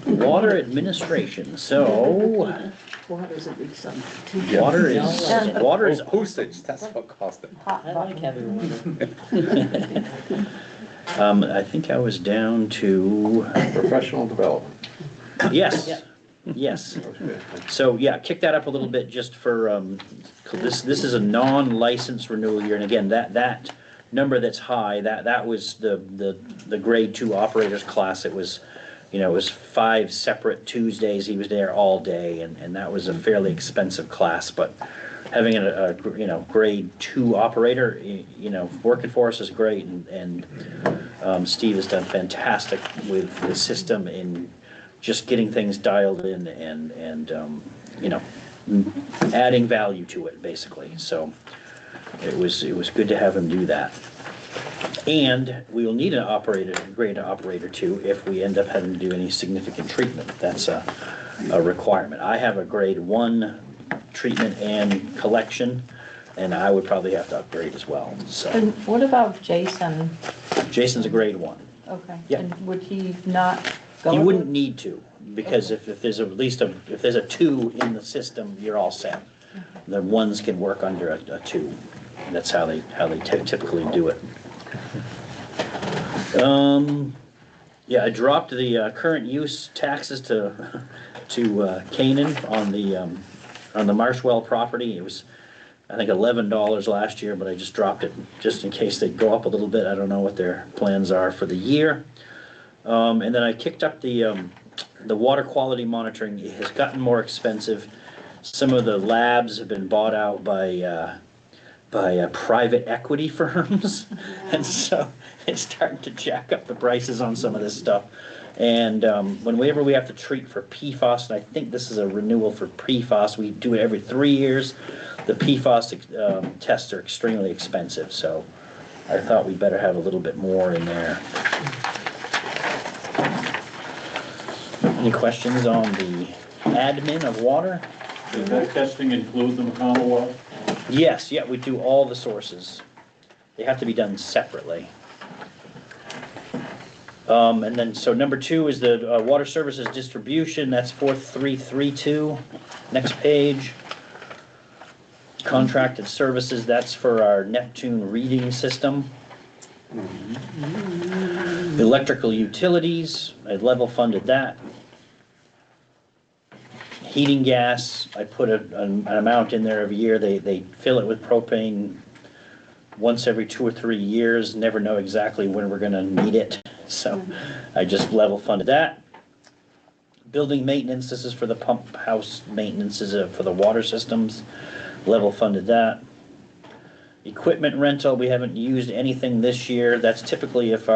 Water administration, so, Water's a big subject. water is, Postage, that's what cost it. I like having water. I think I was down to, Professional development. yes, Yep. yes. That was good. So, yeah, kick that up a little bit just for, this is a non-licensed renewal year, and again, that number that's high, that was the grade 2 operators class. It was, it was 5 separate Tuesdays, he was there all day, and that was a fairly expensive class, but having a grade 2 operator, working for us is great, and Steve has done fantastic with the system in just getting things dialed in and adding value to it, basically. So it was good to have him do that. And we will need a grade operator too if we end up having to do any significant treatment. That's a requirement. I have a grade 1 treatment and collection, and I would probably have to upgrade as well. So And what about Jason? Jason's a grade 1. Okay. Yeah. And would he not go? You to- wouldn't need to, because if there's if there's a 2 in the system, you're all set. The 1s can work under a 2. That's how they typically do it. Yeah, I dropped the current use taxes to Canaan on the Marshwell property. It was, I think, $11 last year, but I just dropped it just in case they go up a little bit. I don't know what their plans are for the year. And then I kicked up the water quality monitoring. It has gotten more expensive. Some of the labs have been bought out by private equity firms, and so it's starting to jack up the prices on some of this stuff. And whenever we have to treat for PFAS, and I think this is a renewal for PFAS, we do it every 3 years. The PFAS tests are extremely expensive, so I thought we'd better have a little bit more in there. Any questions on the admin of water? Does that testing include the McConnell well? Yes, yeah, we do all the sources. They have to be done separately. And then, so number 2 is the water services distribution. That's 4332. Next page. Contracted services, that's for our Neptune reading system. Electrical utilities, I level funded that. Heating gas, I put an amount in there every year. They fill it with propane once every 2 or 3 years, never know exactly when we're gonna need it. So I just level funded that. Building maintenance, this is for the pump house maintenance, is for the water systems, level funded that. Equipment rental, we haven't used anything this year. That's typically if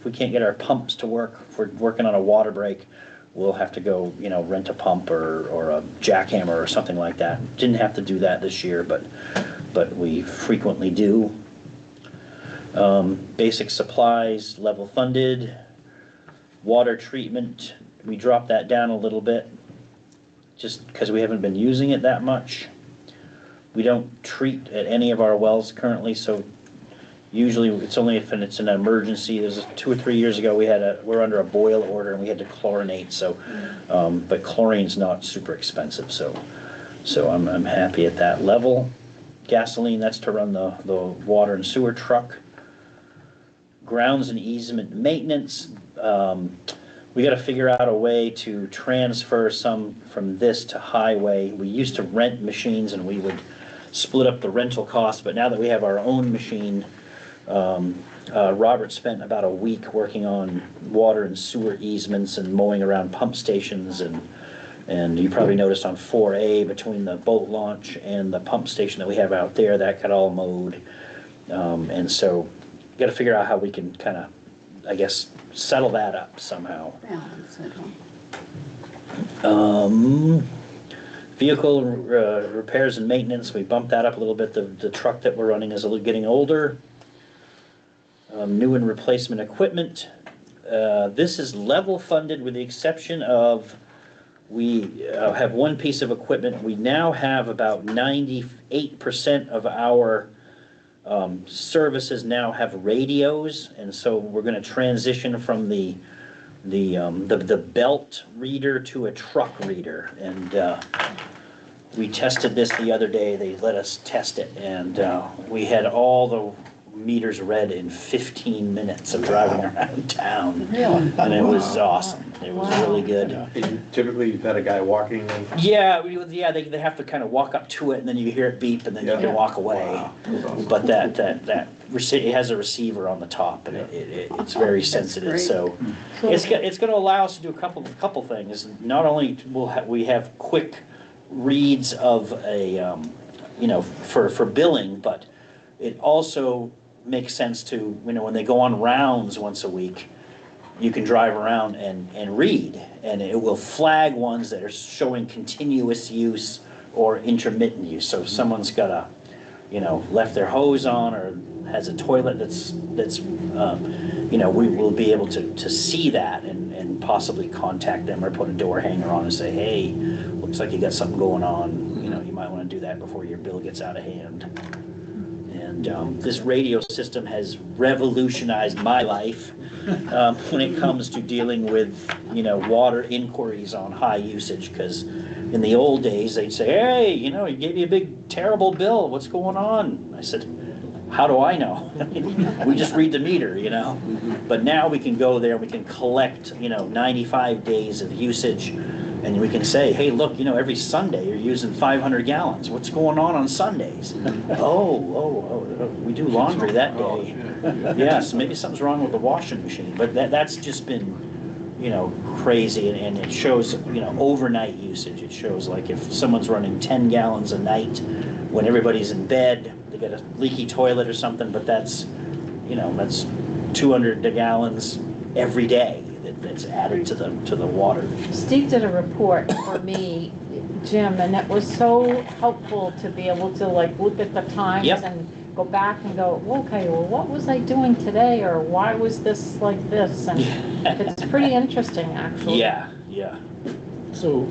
we can't get our pumps to work, if we're working on a water break, we'll have to go, rent a pump or a jackhammer or something like that. Didn't have to do that this year, but we frequently do. Basic supplies, level funded. Water treatment, we dropped that down a little bit. just because we haven't been using it that much. We don't treat at any of our wells currently, so usually it's only if it's an emergency. There's 2 or 3 years ago, we're under a boil order and we had to chlorinate, so, but chlorine's not super expensive, so I'm happy at that level. Gasoline, that's to run the water and sewer truck. Grounds and easement maintenance, we gotta figure out a way to transfer some from this to highway. We used to rent machines and we would split up the rental costs, but now that we have our own machine, Robert spent about a week working on water and sewer easements and mowing around pump stations, and you probably noticed on 4A between the boat launch and the pump station that we have out there, that got all mowed. And so got to figure out how we can kind of, I guess, settle that up somehow. Balance it, Vehicle repairs and maintenance, we bumped that up a little bit. The truck that we're running is getting older. New and replacement equipment. This is level funded with the exception of we have one piece of equipment. We now have about 98% of our services now have radios, and so we're going to transition from the belt reader to a truck reader, and we tested this the other day. They let us test it, and we had all the meters read in 15 minutes of driving around town. Really? And it was awesome. It was really good. Typically, you've had a guy walking and... Yeah, they have to kind of walk up to it, and then you hear it beep, and then you can walk away. Wow. Awesome. But it has a receiver on the top, and it's very sensitive. So it's going to allow us to do a couple things. Not only will we have quick reads of a for billing, but it also makes sense to, when they go on rounds once a week, you can drive around and read, and it will flag ones that are showing continuous use or intermittent use. So if someone's got left their hose on or has a toilet that's we will be able to see that and possibly contact them or put a door hanger on and say, hey, looks like you got something going on. You might want to do that before your bill gets out of hand. And this radio system has revolutionized my life when it comes to dealing with, water inquiries on high usage. Because in the old days, they'd say, hey, you gave me a big, terrible bill. What's going on? I said, how do I know? We just read the meter, But now we can go there, we can collect, 95 days of usage. And we can say, hey, look, every Sunday you're using 500 gallons. What's going on Sundays? Oh, we do laundry that day. Yes, maybe something's wrong with the washing machine. But that's just been, crazy. And it shows, overnight usage. It shows like if someone's running 10 gallons a night when everybody's in bed, they got a leaky toilet or something, but that's 200 gallons every day. That's added to the water. Steve did a report for me, Jim, and it was so helpful to be able to look at the times and go back and go, okay, well, what was I doing today, or why was this like this? And it's pretty interesting, actually. Yeah. So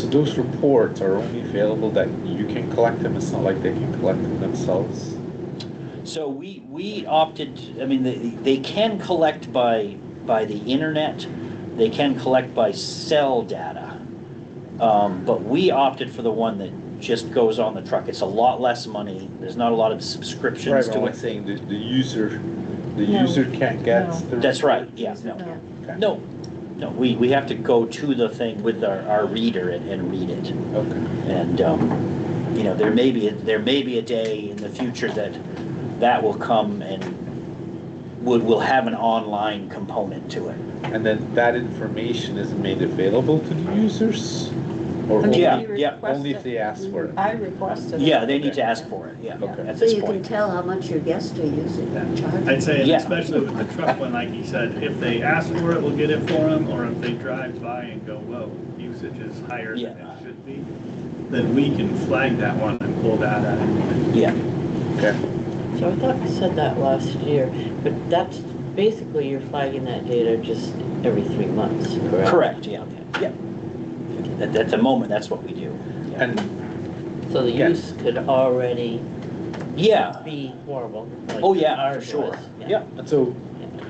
those reports are only available that you can collect them. It's not like they can collect them themselves. So we opted. I mean, they can collect by the internet, they can collect by cell data, but we opted for the one that just goes on the truck. It's a lot less money. There's not a lot of subscriptions right, to it. I'm saying the user can't get. No. That's right. Yeah. No. We have to go to the thing with our reader and read it. Okay. And there may be a day in the future that will come and will have an online component to it. And then that information is made available to the users? Or only if they ask for it? I requested it. Yeah, they need to ask for it, yeah, Okay. at So this you can point. tell how much your guests are using, charging. I'd say, Yeah. especially with the truck one, like he said, if they ask for it, we'll get it for them, or if they drive by and go, whoa, usage is higher than it should be, then we can flag that one and pull that out. Yeah. Okay. So I thought you said that last year, but that's basically you're flagging that data just every 3 months, correct? Correct, yeah. At the moment, that's what we do. Yeah. And So the Yeah. use could already Yeah, be horrible. like oh yeah, for ours sure, was. yeah. And so,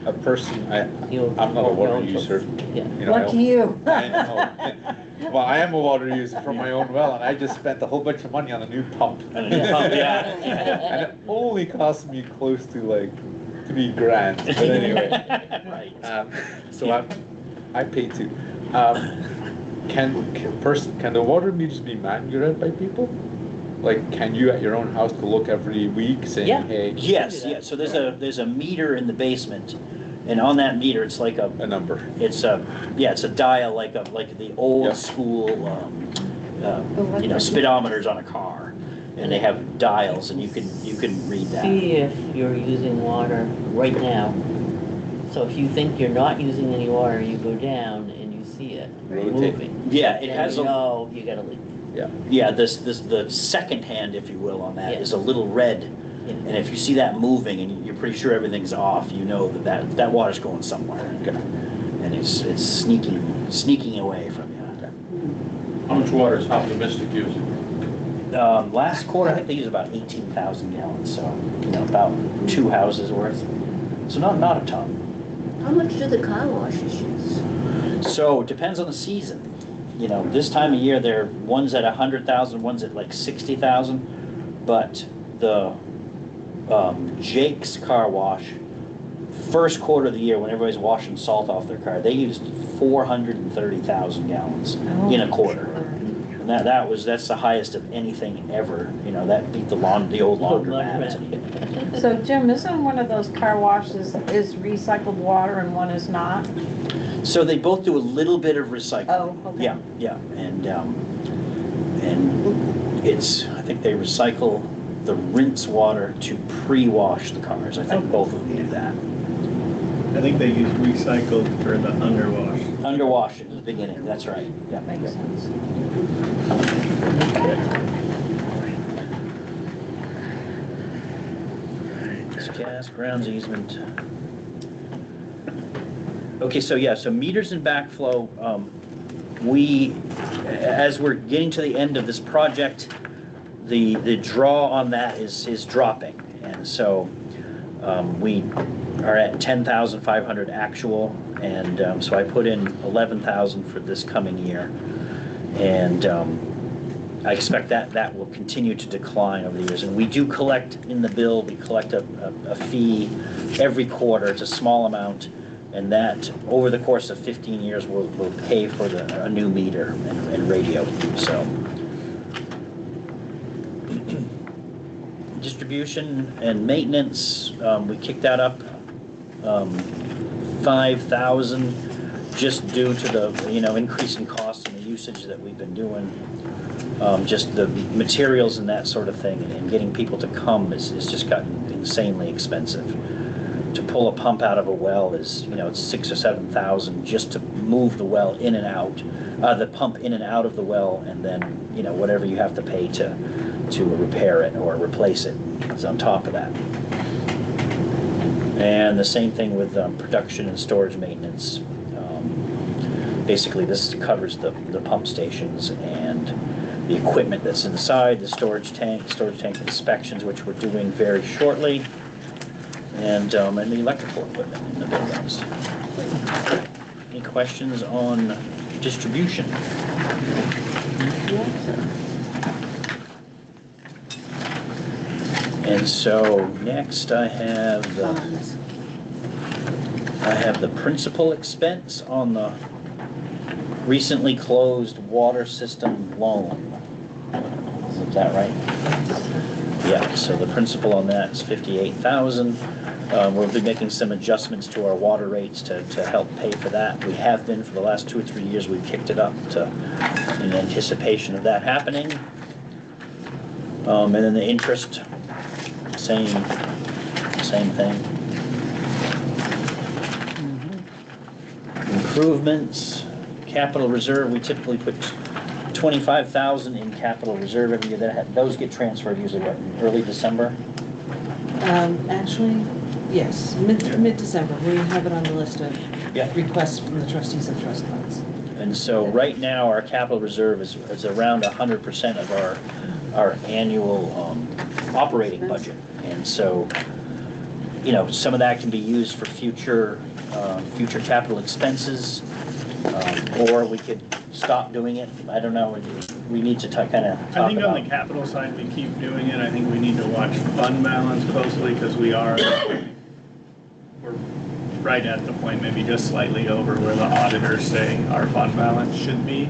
a person, You'll- I'm not a water you'll- user. Yeah. You know, I Lucky you. I know. Well, I am a water user from my own well, and I just spent a whole bunch of money on a new pump. And a new pump, yeah. And it only cost me close to like $3,000, but anyway. Right. So I pay too. Can the water meters be manual by people? Like, can you at your own house go look every week saying, Yeah. hey? Yes, yeah, so there's a meter in the basement, and on that meter, it's like a number. It's a dial like the old Yep. school, speedometers on a car, and they have dials, and you can read that. See if you're using water right now. So if you think you're not using any water, you go down and you see it moving. Yeah, it Then has you a know you got a leak. Yeah. yeah. the second hand, if you will, on that Yeah. is a little red, Yeah. and if you see that moving and you're pretty sure everything's off, you know that water's going somewhere, and it's sneaking away from you. How much water is Optimistic using? Last quarter, I think they used about 18,000 gallons, so about 2 houses worth. So not a ton. How much do the car washes use? So it depends on the season. This time of year, one's at 100,000, one's at like 60,000. But the Jake's Car Wash, first quarter of the year when everybody's washing salt off their car, they used 430,000 gallons in a quarter. And that's the highest of anything ever. That beat the old laundromat. So Jim, isn't one of those car washes is recycled water and one is not? So they both do a little bit of recycling. Oh, okay. Yeah, and it's, I think they recycle the rinse water to pre-wash the cars. I think both of them do that. I think they use recycled for the underwash. Underwash at the beginning, that's right. Yeah. Makes sense. It's gas, grounds easement. Okay, so meters and backflow, as we're getting to the end of this project, the draw on that is dropping. And so we are at 10,500 actual, and so I put in 11,000 for this coming year. And I expect that will continue to decline over the years. And we do collect in the bill, we collect a fee every quarter. It's a small amount, and that over the course of 15 years will pay for a new meter and radio. So distribution and maintenance, we kicked that up 5,000 just due to the increasing costs and the usage that we've been doing. Just the materials and that sort of thing, and getting people to come is just gotten insanely expensive. To pull a pump out of a well is, it's 6,000 or 7,000 just to move the well in and out, the pump in and out of the well, and then, whatever you have to pay to repair it or replace it is on top of that. And the same thing with production and storage maintenance. Basically, this covers the pump stations and the equipment that's inside, the storage tank inspections, which we're doing very shortly, and the electrical equipment in the buildings. Any questions on distribution? And so next I have the principal expense on the recently closed water system loan. Is that right? Yeah, so the principal on that is 58,000. We'll be making some adjustments to our water rates to help pay for that. We have been for the last 2 or 3 years. We've kicked it up in anticipation of that happening. And then the interest, same thing. Improvements, capital reserve, we typically put 25,000 in capital reserve every year. Those get transferred usually in early December? Actually, yes, mid-December, we have it on the list of Yeah. requests from the trustees of trust funds. And so right now, our capital reserve is around 100% of our annual operating budget. And so, you know, some of that can be used for future capital expenses, or we could stop doing it. I don't know, we need to kind of talk about. I think on the capital side, we keep doing it. I think we need to watch fund balance closely because we're right at the point, maybe just slightly over where the auditors say our fund balance should be.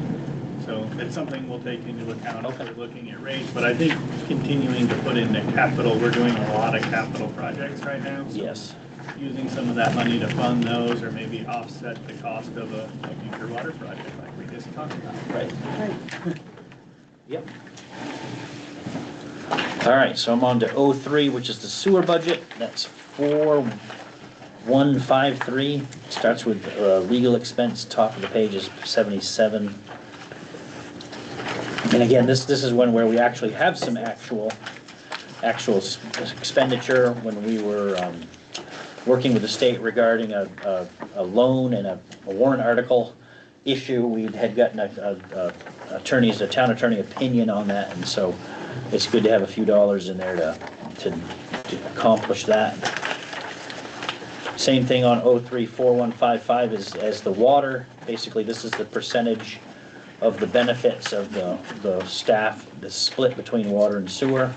So it's something we'll take into account if we're looking at rates. But I think continuing to put into capital, we're doing a lot of capital projects right now. So yes. Using some of that money to fund those or maybe offset the cost of a future water project like we just talked about. Right. Yep. All right, so I'm on to 03, which is the sewer budget. That's 4153. Starts with legal expense, top of the page is 77. And again, this is one where we actually have some actual expenditure when we were working with the state regarding a loan and a warrant article issue. We had gotten a town attorney opinion on that, and so it's good to have a few dollars in there to accomplish that. Same thing on 034155 as the water. Basically, this is the percentage of the benefits of the staff, the split between water and sewer.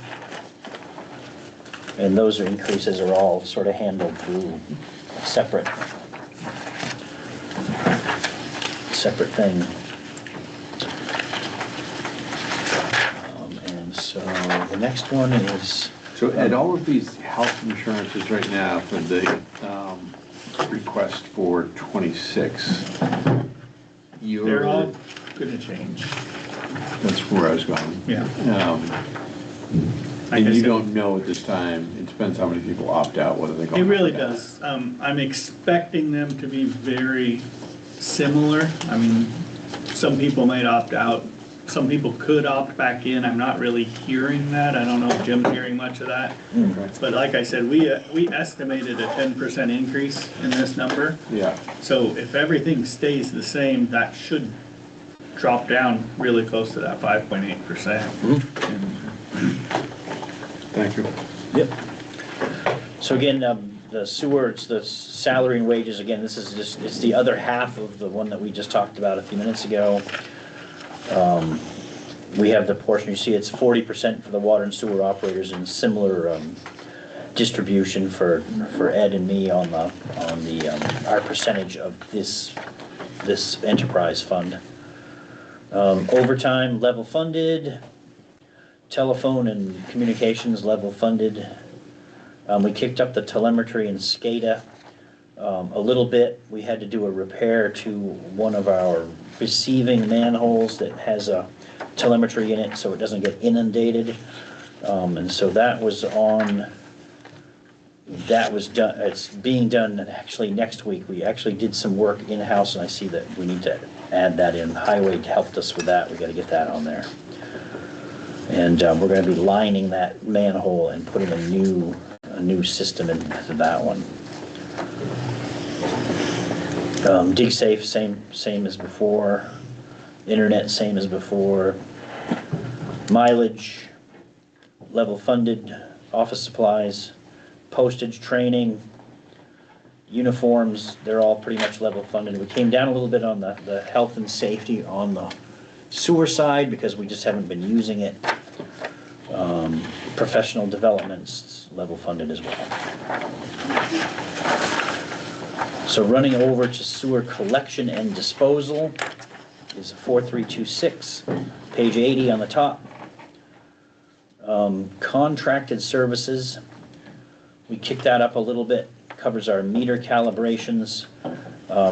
And those increases are all sort of handled through a separate thing. And so the next one is... So Ed, all of these health insurances right now for the request for 26, they're all going to change. That's where I was going. Yeah. And you don't know at this time, it depends how many people opt out, whether they go. It really does. I'm expecting them to be very similar. I mean, some people might opt out. Some people could opt back in. I'm not really hearing that. I don't know if Jim's hearing much of that. Okay. But like I said, we estimated a 10% increase in this number. Yeah. So if everything stays the same, that should drop down really close to that 5.8%. Thank you. Yep. So again, the sewer, it's the salary and wages. Again, this is just, it's the other half of the one that we just talked about a few minutes ago. We have the portion, you see it's 40% for the water and sewer operators, and similar distribution for Ed and me on our percentage of this enterprise fund. Overtime level funded, telephone and communications level funded. We kicked up the telemetry and SCADA a little bit. We had to do a repair to one of our receiving manholes that has a telemetry in it so it doesn't get inundated. And so that was done, it's being done actually next week. We actually did some work in-house, and I see that we need to add that in. Highway helped us with that. We got to get that on there. And we're going to be lining that manhole and putting a new system into that one. DigSafe, same as before. Internet, same as before. Mileage, level funded. Office supplies, postage, training, uniforms, they're all pretty much level funded. We came down a little bit on the health and safety on the sewer side because we just haven't been using it. Professional developments, level funded as well. So running over to sewer collection and disposal is 4326, page 80 on the top. Contracted services, we kicked that up a little bit, covers our meter calibrations.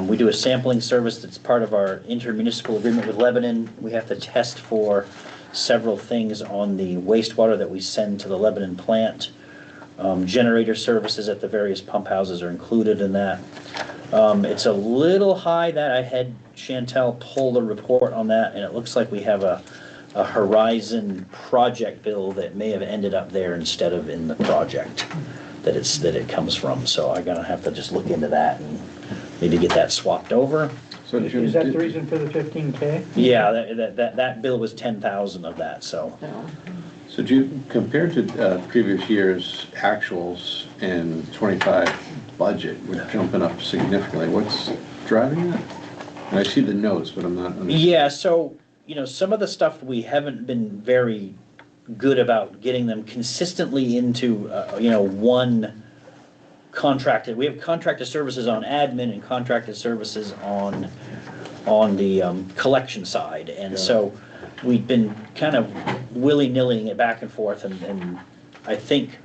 We do a sampling service that's part of our intermunicipal agreement with Lebanon. We have to test for several things on the wastewater that we send to the Lebanon plant. Generator services at the various pump houses are included in that. It's a little high that I had Chantel pull the report on that, and it looks like we have a Horizon project bill that may have ended up there instead of in the project that it comes from. So I'm gonna have to just look into that and maybe get that swapped over. So So Jim, Is that the reason for the 15K? Yeah, that bill was 10,000 of that, so. So Jim, compared to previous years' actuals and 25 budget, we're jumping up significantly. What's driving that? And I see the notes, but I'm not understanding. Yeah, so, some of the stuff we haven't been very good about getting them consistently into, one contracted. We have contracted services on admin and contracted services on the collection side. And so we've been kind of willy-nillying it back and forth, and I think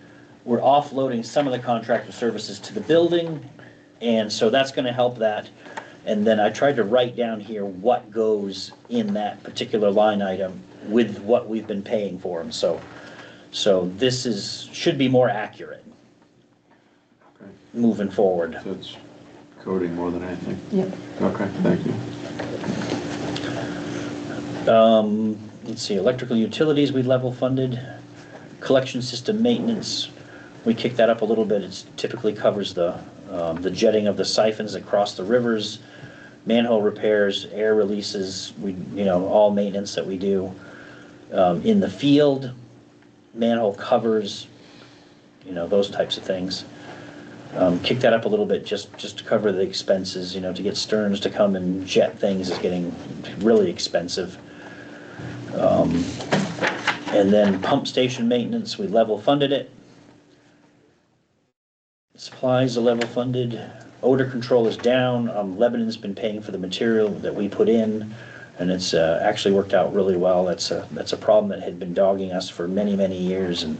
we're offloading some of the contracted services to the building, and so that's gonna help that. And then I tried to write down here what goes in that particular line item with what we've been paying for them, so this should be more accurate moving forward. So it's coding more than anything? Yep. Okay, thank you. Let's see, electrical utilities, we level funded. Collection system maintenance, we kicked that up a little bit. It typically covers the jetting of the siphons across the rivers, manhole repairs, air releases, all maintenance that we do. In the field, manhole covers, those types of things. Kick that up a little bit just to cover the expenses, to get Stearns to come and jet things is getting really expensive. And then pump station maintenance, we level funded it. Supplies are level funded. Odor control is down. Lebanon's been paying for the material that we put in, and it's actually worked out really well. That's a problem that had been dogging us for many, many years, and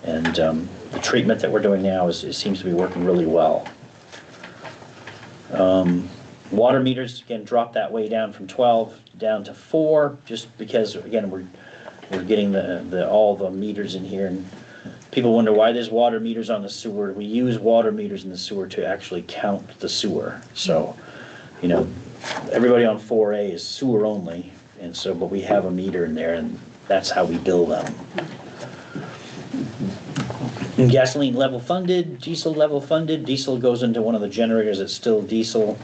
the treatment that we're doing now seems to be working really well. Water meters, again, dropped that way down from 12 down to 4, just because, again, we're getting all the meters in here, and people wonder why there's water meters on the sewer. We use water meters in the sewer to actually count the sewer. So, everybody on 4A is sewer only, and so, but we have a meter in there, and that's how we bill them. And gasoline level funded, diesel level funded. Diesel goes into one of the generators that's still diesel.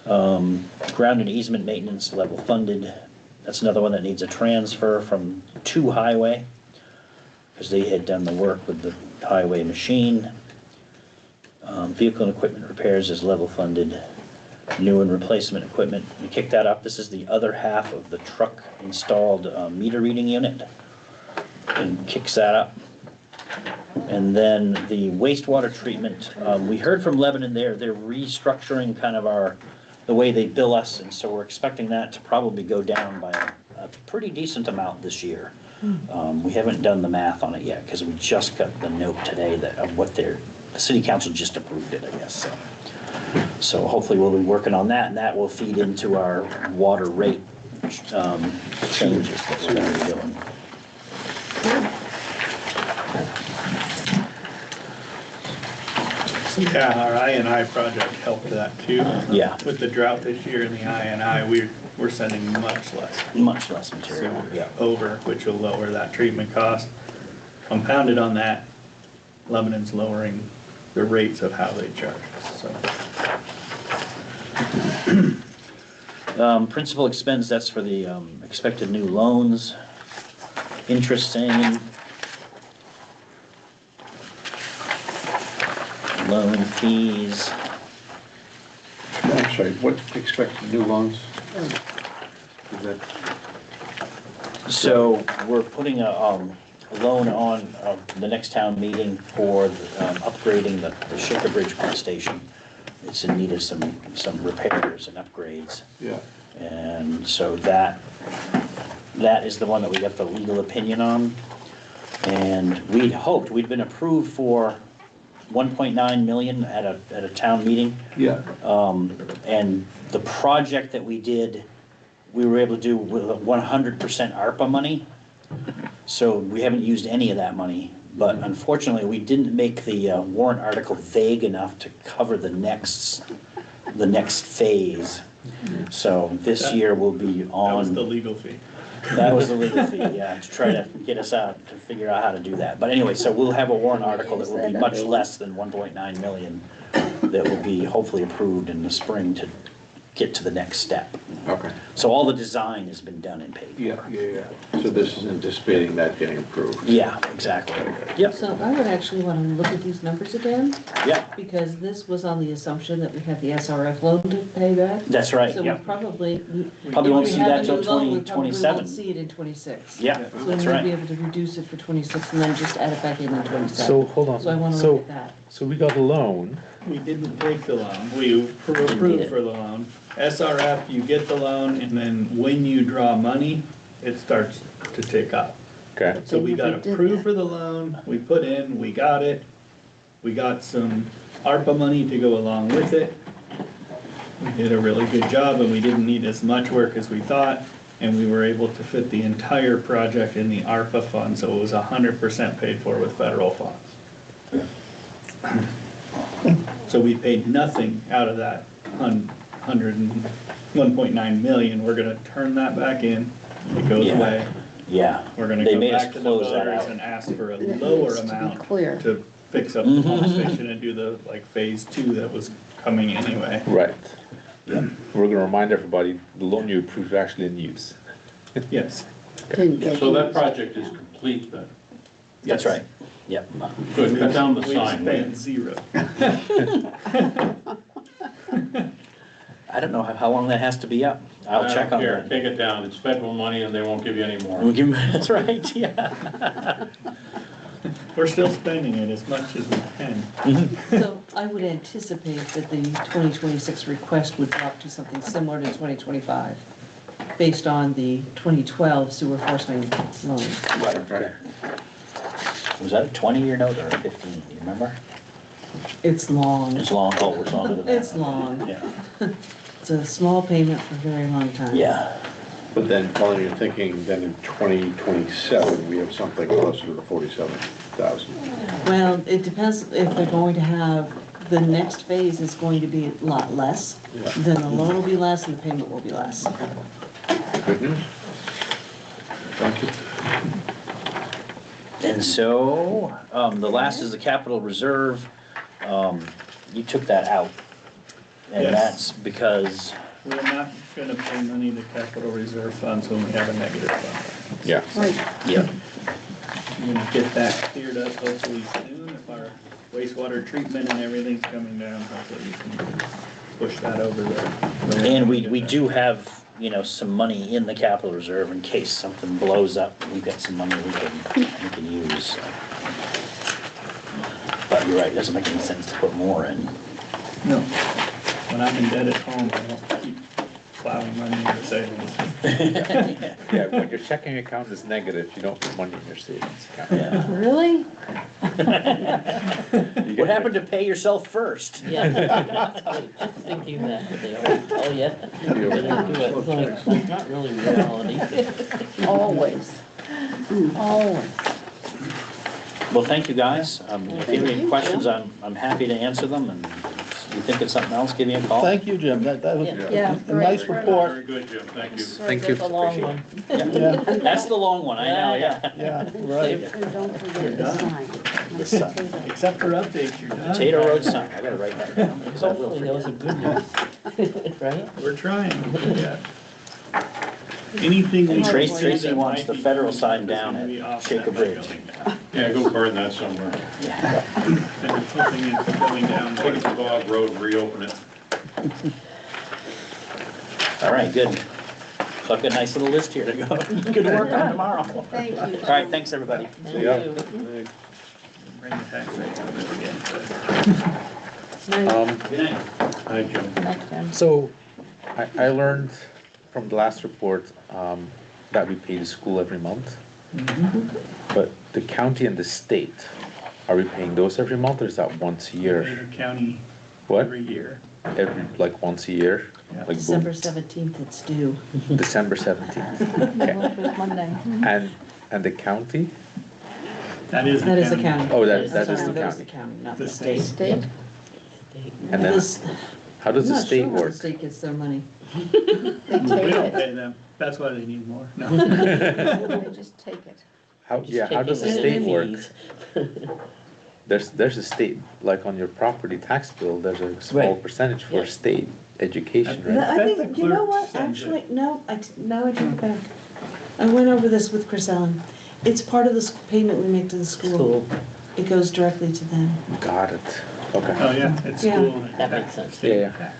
Ground and easement maintenance level funded. That's another one that needs a transfer to highway, because they had done the work with the highway machine. Vehicle and equipment repairs is level funded. New and replacement equipment, we kicked that up. This is the other half of the truck installed meter reading unit, and kicks that up. And then the wastewater treatment, we heard from Lebanon they're restructuring kind of the way they bill us, and so we're expecting that to probably go down by a pretty decent amount this year. We haven't done the math on it yet, because we just got the note today of what the city council just approved it, I guess. So hopefully we'll be working on that, and that will feed into our water rate changes that we're going to be doing. Yeah, our I&I project helped that too. Yeah. With the drought this year in the I&I, we're sending much less. Much less material, yeah. Over, which will lower that treatment cost. Compounded on that, Lebanon's lowering the rates of how they charge us, so. Principal expense, that's for the expected new loans. Interest saving. Loan fees. I'm sorry, what expected new loans? Is that? So we're putting a loan on the next town meeting for upgrading the Shaker Bridge pump station. It's in need of some repairs and upgrades. Yeah. And so that is the one that we got the legal opinion on. And we'd been approved for 1.9 million at a town meeting. Yeah. And the project that we did, we were able to do with 100% ARPA money. So we haven't used any of that money. But unfortunately, we didn't make the warrant article vague enough to cover the next phase. So this year will be on. That was the legal fee. That was the legal fee, yeah, to try to get us out, to figure out how to do that. But anyway, so we'll have a warrant article that will be much less than 1.9 million that will be hopefully approved in the spring to get to the next step. Okay. So all the design has been done and paid. Yeah. So this is anticipating that getting approved? Yeah, exactly. Yep, So I would actually want to look at these numbers again, yeah, because this was on the assumption that we had the SRF loan to pay back. that's right, So we yeah. probably. Probably won't if we see have that a till new loan, we 2027. probably won't see it in 26. Yeah, So that's we may be right. able to reduce it for 26 and then just add it back in 27. So, hold on. So I want to So- look at that. So we got a loan, We didn't take the loan, we approved for the loan. SRF, you get the loan, and then when you draw money, it starts to tick up. okay, So we got never did approved that. for the loan, we put in, we got it, we got some ARPA money to go along with it. We did a really good job, and we didn't need as much work as we thought, and we were able to fit the entire project in the ARPA fund, so it was 100% paid for with federal funds. So we paid nothing out of that 1.9 million, we're gonna turn that back in, it goes Yeah. away. Yeah. We're gonna They go made us back to the close that voters out. and ask for a That lower needs to be amount clear. to fix up the pump station and do the, like, phase 2 that was coming anyway. right. We're gonna remind everybody, the loan you approved is actually in use. Yes. Didn't get So that used. project is complete then? That's right, yep. Good, cut down the We sign. spent zero. I don't know how long that has to be up. I'll check on that. Take it down, it's federal money and they won't give you any more. We'll give 'em- That's right, yeah. We're still spending it as much as we can. So I would anticipate that the 2026 request would drop to something similar to 2025, based on the 2012 sewer force main loan. Right. Was that a 20-year note or a 15, do you remember? It's long. It's long, oh, it's longer than that. It's long. Yeah, It's a small payment for a very long time. yeah, But then, Colin, you're thinking then in 2027, we have something closer to the 47,000. Well, it depends if they're going to have, the next phase is going to be a lot less. Yeah. Then the loan will be less and the payment will be less. Good news. Thank you. and so, the last is the capital reserve. You took that out. And Yes. that's because, We're not gonna pay money to capital reserve funds when we have a negative fund. Yeah. Right, yeah, We're gonna get that cleared up hopefully soon, if our wastewater treatment and everything's coming down, hopefully we can push that over there. and we do have, you know, some money in the capital reserve in case something blows up. We've got some money we can use. So. But you're right, it doesn't make any sense to put more in. No. When I'm in debt at home, I don't keep plowing money into savings. Yeah, when your checking account is negative, you don't put money in your savings account. Yeah. really? What happened to pay yourself first? Yeah. Just thinking that, but they always tell you. You're gonna do it. It's like, it's not really reality. Always, always. Well, thank you, guys. If you have Thank any you, questions, Jim. I'm happy to answer them, and if you think it's something else, give me a call. Thank you, Jim, that was Yeah, a nice great. report. Very good, Jim, thank you. Thank you. The long one. Yeah, That's the long one, I know, yeah. yeah, right. And don't forget the sign. The sign. Except for updates, you're done. Potato Road sign, I gotta write that down, because I will Hopefully those are forget. good news, right? We're trying, yeah. Anything we. Tracy wants the federal sign down at Shaker Bridge. Yeah, go burn that somewhere. Yeah. And we're hoping it's going down. Take it to Bog Road, reopen it. All right, good. So I've got a nice little list here to go, good to work on tomorrow. Thank you. All right, thanks, everybody. Thank Yeah. you. Bring the tax rate up again. Good night. Hi, Jim. Next time. So, I learned from the last report, that we pay the school every month. But the county and the state, are we paying those every month, or is that once a year? Vader County What? every year. Every, like, once a year? Yeah. Like December boom, 17th, it's due. December 17th. Monday. And the county? That is That is the county. Oh, that is Sorry, the That is the county. county, not The the state. State? And then, This- how does I'm the not state sure how the work? state gets their money. They We take don't it. pay them, that's why they need more. No. They just take it. How, Just yeah, how does the taking state it work? easy. there's a state, like on your property tax bill, there's a small Right. percentage for Yes. state education, Yeah. right? I That's think, the you know clerk what, sends it. actually, no, now I take it back. I went over this with Chris Allen. It's part of the payment we make to the school. School, It goes directly to them. Got it. Okay. Oh, yeah, it's Yeah. school. that makes sense. Yeah, yeah.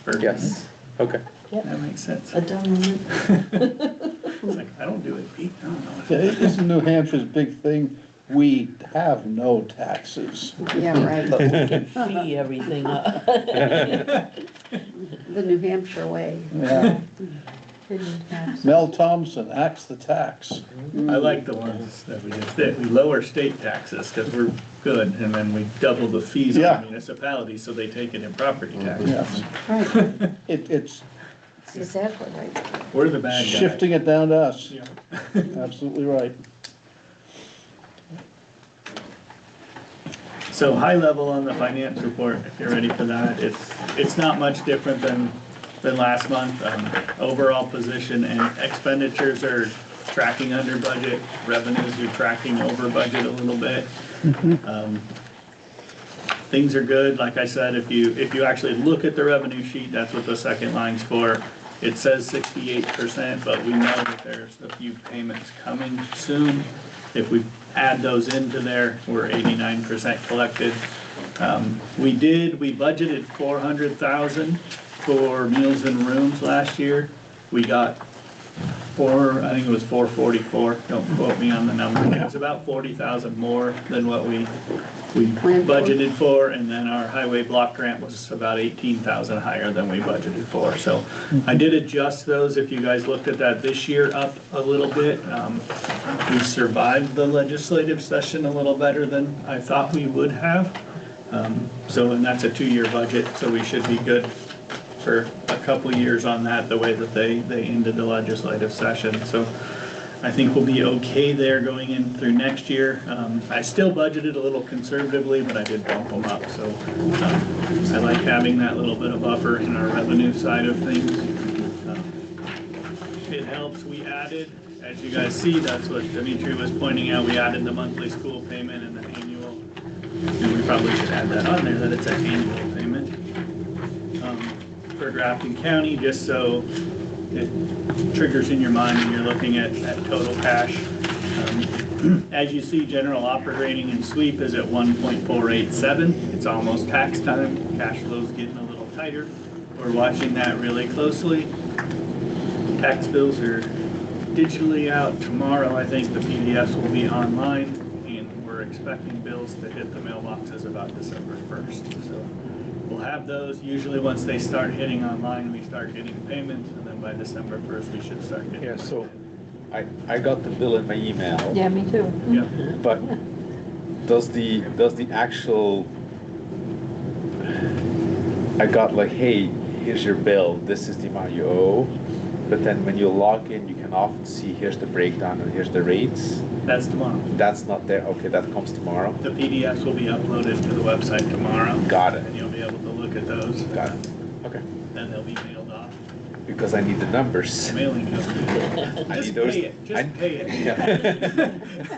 Perfect. Yes. Okay. That makes sense. A dumb moment. It's like, I don't do it, Pete, I don't know. Isn't New Hampshire's big thing, we have no taxes? Yeah, right. But we can fee everything up. The New Hampshire way. Yeah. Hidden tax. Mel Thompson, axe the tax. I like the ones that we just did. We lower state taxes because we're good, and then we double the fees Yeah. on municipalities, so they take it in property taxes. Yes. Right, It's exactly right. We're the bad guys. shifting it down to us. Yeah. Absolutely right. So high level on the finance report, if you're ready for that, it's not much different than last month. Overall position and expenditures are tracking under budget, revenues are tracking over budget a little bit. Things are good, like I said, if you actually look at the revenue sheet, that's what the second line's for. It says 68%, but we know that there's a few payments coming soon. If we add those into there, we're 89% collected. We budgeted 400,000 for meals and rooms last year. We got I think it was 444, don't quote me on the number, but it was about 40,000 more than what we budgeted for, and then our highway block grant was about 18,000 higher than we budgeted for. So I did adjust those, if you guys looked at that this year, up a little bit. We survived the legislative session a little better than I thought we would have. And that's a 2-year budget, so we should be good for a couple years on that, the way that they ended the legislative session. So I think we'll be okay there going in through next year. I still budgeted a little conservatively, but I did bump them up. So I like having that little bit of buffer in our revenue side of things. It helps. We added, as you guys see, that's what Dimitri was pointing out, we added the monthly school payment and the annual. And we probably should add that on there, that it's an annual payment. For Grafton County, just so it triggers in your mind when you're looking at total cash. As you see, general operating and sweep is at 1.487. It's almost tax time. Cash flow's getting a little tighter. We're watching that really closely. Tax bills are digitally out tomorrow. I think the PDFs will be online, and we're expecting bills to hit the mailboxes about December 1st. So we'll have those. Usually once they start hitting online, we start getting payments, and then by December 1st, we should start getting. Yeah, so I got the bill in my email. Yeah, me too. Yeah. But does the actual, I got like, hey, here's your bill, this is the amount you owe. But then when you log in, you can often see, here's the breakdown and here's the rates. That's tomorrow. That's not there. Okay, that comes tomorrow. The PDFs will be uploaded to the website tomorrow. Got it. And you'll be able to look at those. Got it. Okay. Then they'll be mailed off. Because I need the numbers. Mailing company. I Just need those. pay it. Just pay it.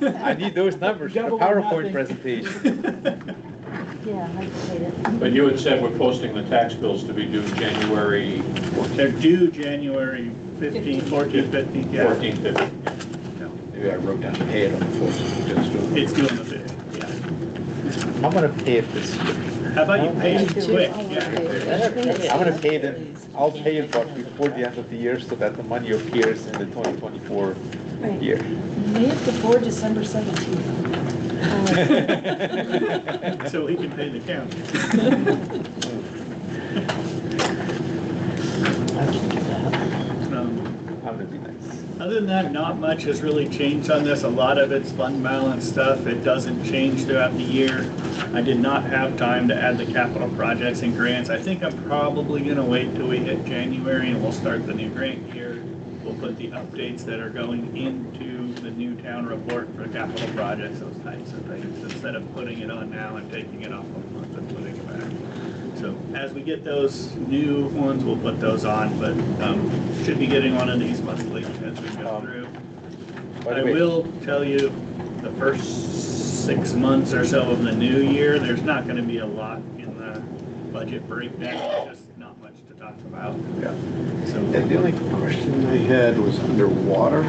Yeah. I need those numbers for the Double or PowerPoint nothing. presentation. Yeah, I paid it. But you had said we're posting the tax bills to be due January They're due January 15, 14, 15, yeah. 14th, 15th. Maybe I wrote down pay it on the 4th. It's due on the 5th, yeah. I'm gonna pay it this year. How about you pay it quick? I'm gonna pay it, I'll pay it but before the end of the year so that the money appears in the 2024 Right. year. May it before December 17th. So we can pay the county. That would be nice. Other than that, not much has really changed on this. A lot of it's fund balance stuff. It doesn't change throughout the year. I did not have time to add the capital projects and grants. I think I'm probably gonna wait till we hit January and we'll start the new grant year. We'll put the updates that are going into the new town report for capital projects, those types of things, instead of putting it on now and taking it off a month and putting it back. So as we get those new ones, we'll put those on, but should be getting one of these monthly as we go through. By the I way- will tell you, the first 6 months or so of the new year, there's not gonna be a lot in the budget breakdown, just not much to talk about. Yeah. So, And the only question I had was underwater.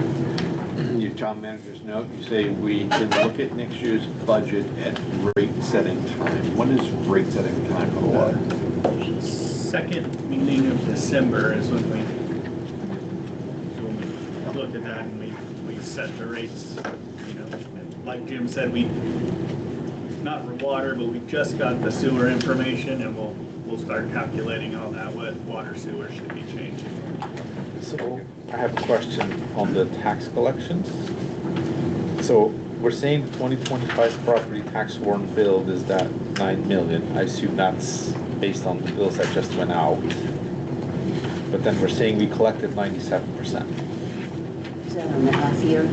Your town manager's note, you say we can look at next year's budget at rate setting time. When is rate setting time for the water? second meeting of December is when we look at that and we set the rates, you know, and like Jim said, not for water, but we just got the sewer information and we'll start calculating all that, what water sewer should be changing. So I have a question on the tax collections. So we're saying the 2025 property tax warrant bill is that 9 million. I assume that's based on the bills that just went out. But then we're saying we collected 97%. Is that on the half year?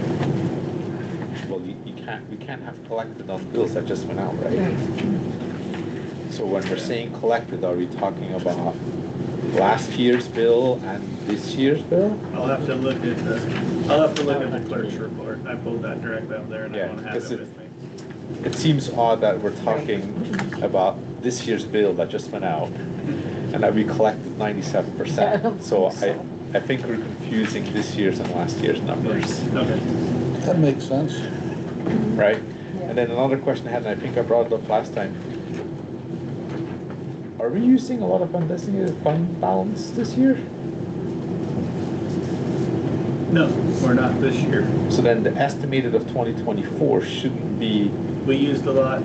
Well, we can't have collected on bills that just went out, right? So when we're saying collected, are we talking about last year's bill and this year's bill? I'll have to look at the clerk's report. I pulled that directly up there and I don't have it with me. It seems odd that we're talking about this year's bill that just went out and that we collected 97%. So I think we're confusing this year's and last year's numbers. Okay. That makes sense. Right? And then another question I had, and I think I brought it up last time. Are we using a lot of undesignated fund balance this year? No, we're not this year. So then the estimated of 2024 shouldn't be. We used a lot.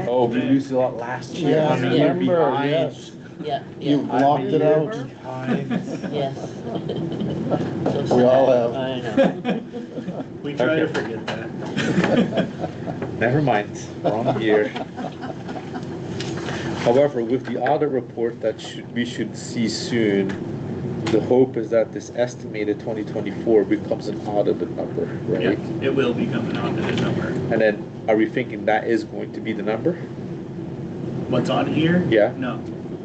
Oh, we used a lot last year. Yeah, I'm a year remember, behind. yes. Yeah, You yeah, blocked it out. Behind. yes. We all have. I know. We try to Okay. forget that. Never mind, wrong year. However, with the audit report that we should see soon, the hope is that this estimated 2024 becomes an audited number, right? Yeah, it will become an audited number. And then, are we thinking that is going to be the number? What's on here? Yeah. No.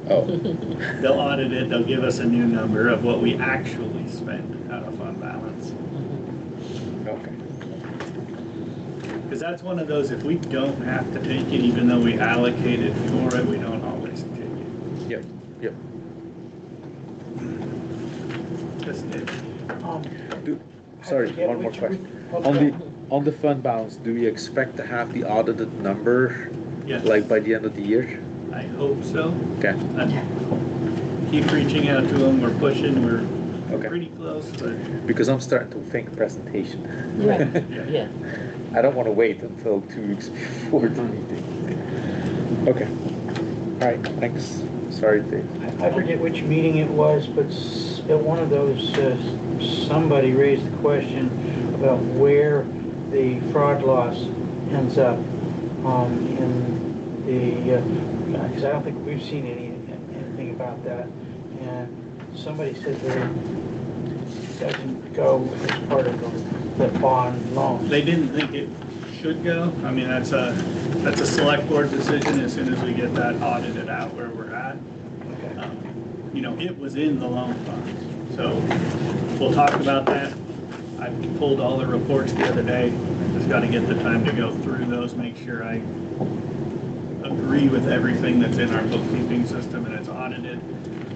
Oh, They'll audit it, they'll give us a new number of what we actually spent out of fund balance. okay. Because that's one of those, if we don't have to take it, even though we allocated for it, we don't always take it. Yep, yep. Just it. Sorry, forget one more which question. On the fund balance, do we expect to have the audited number, Yes. like by the end of the year? I hope so. Okay, Keep reaching out to them, we're pushing, we're okay. pretty close, but Because I'm starting to think presentation. Right, yeah. I don't want to wait until 2 weeks before the meeting. Okay. All right, thanks. Sorry, Dave. I forget which meeting it was, but at one of those, somebody raised the question about where the fraud loss ends up in the, because I don't think we've seen anything about that. And somebody said that it doesn't go as part of the bond loan. they didn't think it should go. I mean, that's a select board decision as soon as we get that audited out where we're at. You know, it was in the loan fund. So we'll talk about that. I pulled all the reports the other day. Just got to get the time to go through those, make sure I agree with everything that's in our bookkeeping system and it's audited.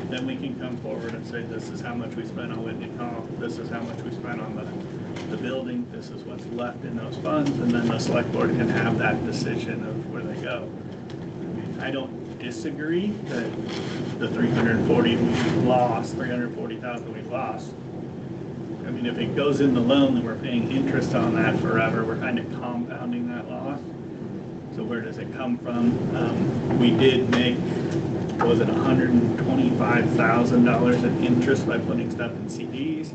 Then we can come forward and say, this is how much we spent on Whitney Hall, this is how much we spent on the building, this is what's left in those funds, and then the select board can have that decision of where they go. I don't disagree that the 340 we lost, 340,000 we lost. I mean, if it goes in the loan, then we're paying interest on that forever. We're kind of compounding that loss. So where does it come from? We did make, what was it, $125,000 in interest by putting stuff in CDs.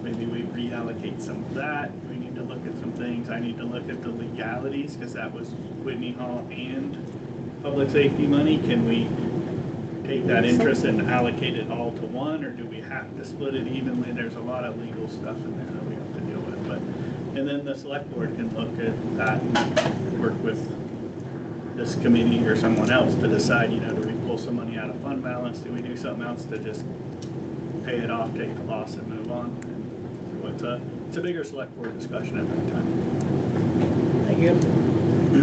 Maybe we reallocate some of that. We need to look at some things. I need to look at the legalities because that was Whitney Hall and public safety money. Can we take that interest and allocate it all to one, or do we have to split it evenly? There's a lot of legal stuff in there that we have to deal with. But and then the select board can look at that and work with this committee or someone else to decide, you know, do we pull some money out of fund balance? Do we do something else to just pay it off, take the loss, and move on? So it's a bigger select board discussion at that time. Thank you. How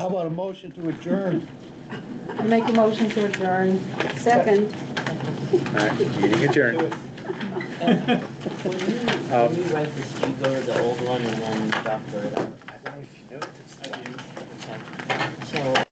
about a motion to adjourn? Make a motion to adjourn. Second. All right, meeting adjourned. When you write this, do you go to the old one and then doctor it up? I don't know if you noticed. Okay. So